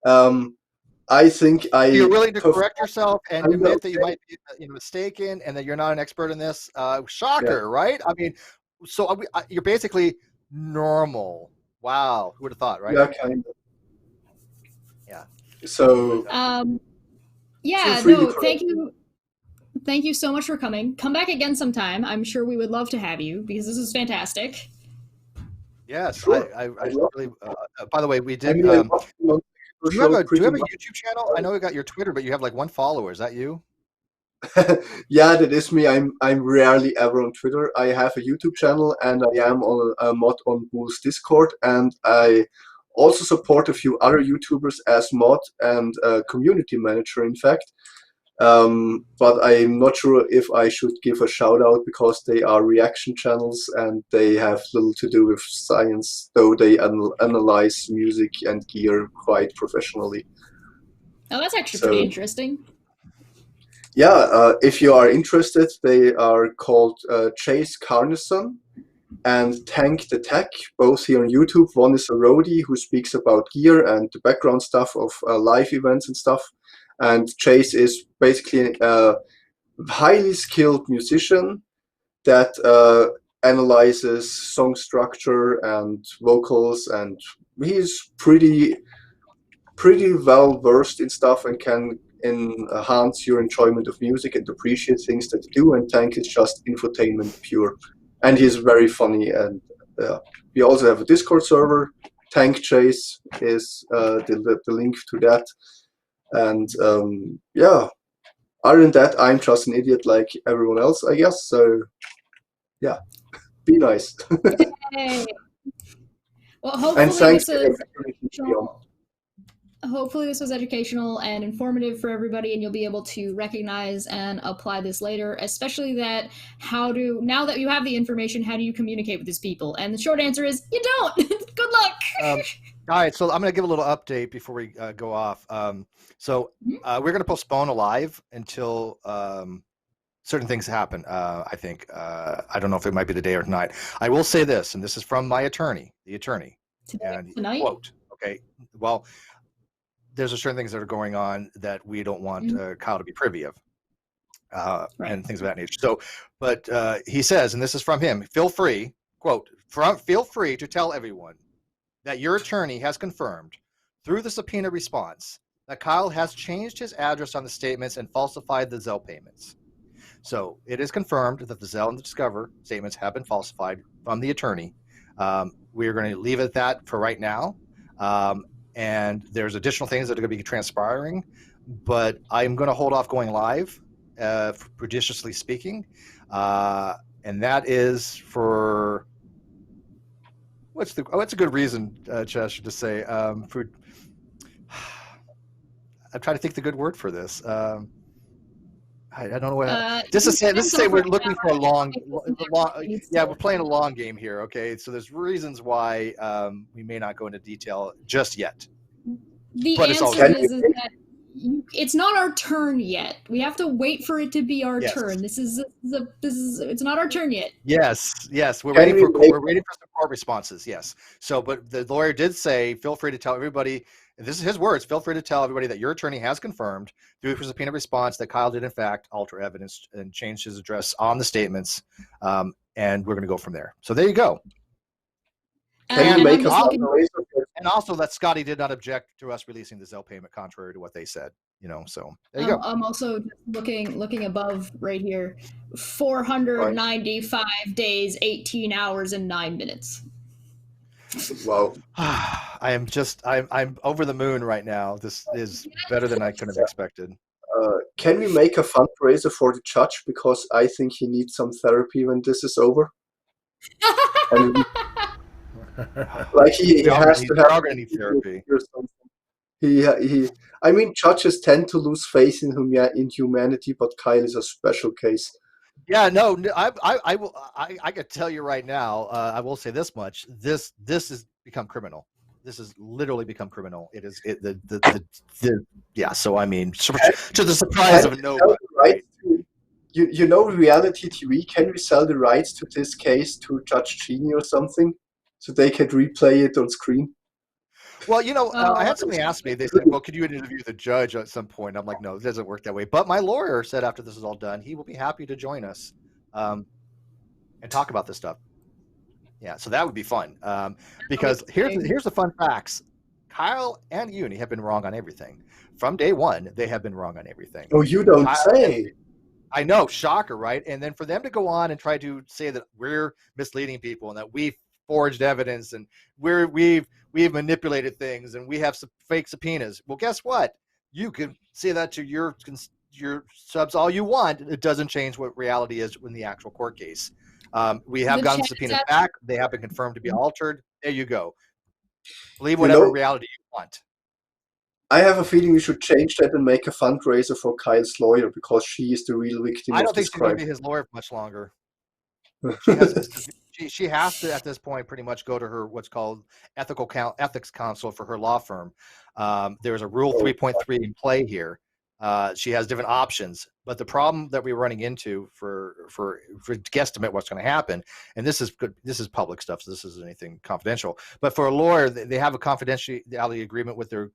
I think you're willing to correct yourself and admit that you might be mistaken and that you're not an expert in this. Shocker, right? I mean, so you're basically normal. Wow, who would have thought, right? Yeah, kind of. Yeah. So. Yeah, no, thank you so much for coming. Come back again sometime. I'm sure we would love to have you because this is fantastic. Yes, sure. I really. By the way, we did. I mean, do you have a YouTube channel? I know you got your Twitter, but you have like 1 follower. Is that you? Yeah, that is me. I'm rarely ever on Twitter. I have a YouTube channel and I am on a mod on Bull's Discord, and I also support a few other YouTubers as mod and community manager, in fact. But I'm not sure if I should give a shout out because they are reaction channels and they have little to do with science, though they analyze music and gear quite professionally. Oh, that's actually pretty interesting. Yeah, if you are interested, they are called Chase Carneson and Tank the Tech, both here on YouTube. One is a roadie who speaks about gear and the background stuff of live events and stuff. And Chase is basically a highly skilled musician that analyzes song structure and vocals, and he's pretty well versed in stuff and can enhance your enjoyment of music and appreciate things that you do. And Tank is just infotainment pure, and he's very funny. And we also have a Discord server. Tank Chase is the link to that. And yeah, other than that, I'm just an idiot like everyone else, I guess. So yeah, be nice. Yay. Well, hopefully this was educational and informative for everybody, and you'll be able to recognize and apply this later, especially that now that you have the information, how do you communicate with these people? And the short answer is you don't. Good luck. All right, so I'm going to give a little update before we go off. We're going to postpone a live until certain things happen, I think. I don't know if it might be the day or tonight. I will say this, and this is from my attorney, the attorney. Tonight? Quote, okay, well, there's certain things that are going on that we don't want Kyle to be privy of, and things of that nature. So, but he says, and this is from him, feel free, quote, feel free to tell everyone that your attorney has confirmed through the subpoena response that Kyle has changed his address on the statements and falsified the Zelle payments. So it is confirmed that the Zelle and the Discover statements have been falsified from the attorney. We are going to leave it at that for right now. And there's additional things that are going to be transpiring, but I'm going to hold off going live, judiciously speaking. And that is for what's a good reason, Chester, to say for. I'm trying to think the good word for this. I don't know what. Just to say we're looking for we're playing a long game here. Okay, so there's reasons why we may not go into detail just yet. The answer is that it's not our turn yet. We have to wait for it to be our turn. This is it's not our turn yet. Yes, we're waiting for some court responses. Yes. So, but the lawyer did say, feel free to tell everybody. This is his words. Feel free to tell everybody that your attorney has confirmed through the subpoena response that Kyle did in fact alter evidence and change his address on the statements, and we're going to go from there. So there you go. And also that Scotty did not object to us releasing the Zelle payment contrary to what they said. So there you go. I'm also looking above right here. 495 days, 18 hours, and 9 minutes. Wow. I'm over the moon right now. This is better than I could have expected. Can we make a fundraiser for the judge, because I think he needs some therapy when this is over? Like he has to have therapy or something. I mean, judges tend to lose faith in humanity, but Kyle is a special case. Yeah, no, I could tell you right now. I will say this much: this has become criminal. This has literally become criminal. It is yeah. So I mean, to the surprise of nobody. Right? You know, reality TV. Can we sell the rights to this case to Judge Genie or something, so they could replay it on screen? Well, I had somebody ask me. They said, "Well, could you interview the judge at some point?" I'm like, "No, it doesn't work that way." But my lawyer said after this is all done, he will be happy to join us and talk about this stuff. Yeah, so that would be fun. Because here's the fun facts. Kyle and Uni have been wrong on everything. From day one, they have been wrong on everything. Oh, you don't say. I know, shocker, right? And then for them to go on and try to say that we're misleading people and that we've forged evidence and we've manipulated things and we have some fake subpoenas. Well, guess what? You can say that to your subs all you want. It doesn't change what reality is in the actual court case. We have gotten subpoenas back. They have been confirmed to be altered. There you go. Believe whatever reality you want. I have a feeling we should change that and make a fundraiser for Kyle's lawyer because she is the real victim. I don't think she's going to be his lawyer for much longer. She has to, at this point, pretty much go to her what's called ethics counsel for her law firm. There's a Rule 3.3 in play here. She has different options, but the problem that we're running into for guesstimate what's going to happen, and this is good. This is public stuff, so this isn't anything confidential. But for a lawyer, they have a confidentiality agreement with their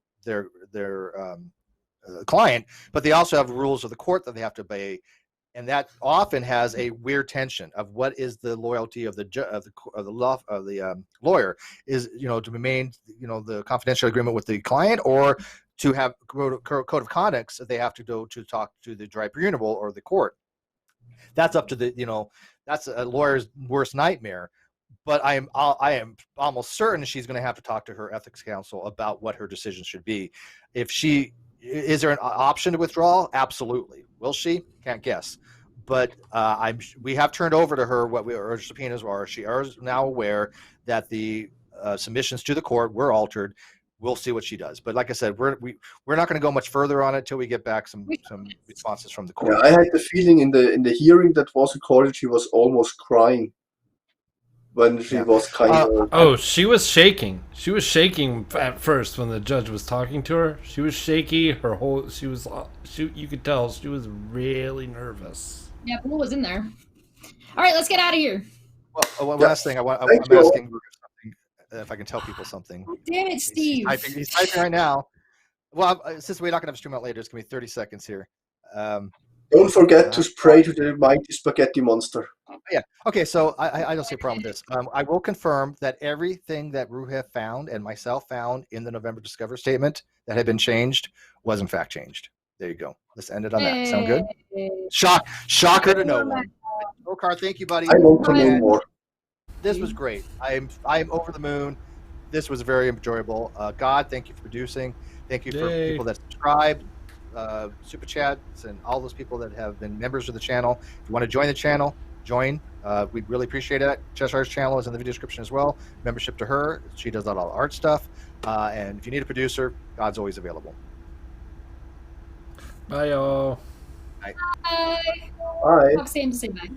client, but they also have rules of the court that they have to obey. And that often has a weird tension of what is the loyalty of the lawyer is, to remain, the confidential agreement with the client, or to have code of conduct that they have to go to talk to the tribunal or the court. That's up to that's a lawyer's worst nightmare. But I am almost certain she's going to have to talk to her ethics counsel about what her decision should be. Is there an option to withdraw? Absolutely. Will she? Can't guess. But we have turned over to her what our subpoenas are. She is now aware that the submissions to the court were altered. We'll see what she does. But like I said, we're not going to go much further on it till we get back some responses from the court. Yeah, I had the feeling in the hearing that was recorded, she was almost crying when she was kind of. Oh, she was shaking. She was shaking at first when the judge was talking to her. She was shaky. You could tell she was really nervous. Yeah, Blue was in there. All right, let's get out of here. Well, one last thing. I'm asking something, if I can tell people something. Oh, damn it, Steve. He's typing right now. Well, since we're not going to have stream out later, it's going to be 30 seconds here. Don't forget to spray to the mighty spaghetti monster. Yeah. Okay. So I don't see a problem with this. I will confirm that everything that Ruha found and myself found in the November Discover statement that had been changed was in fact changed. There you go. Let's end it on that. Sound good? Shocker to no one. Rokar, thank you, buddy. I won't come in more. This was great. I'm over the moon. This was very enjoyable. God, thank you for producing. Thank you for people that subscribed. Super chats and all those people that have been members of the channel. If you want to join the channel, join. We'd really appreciate it. Cheshire's channel is in the video description as well. Membership to her. She does all the art stuff. And if you need a producer, God's always available. Bye, y'all. Bye. Bye. Bye. Talk Sam to say bye.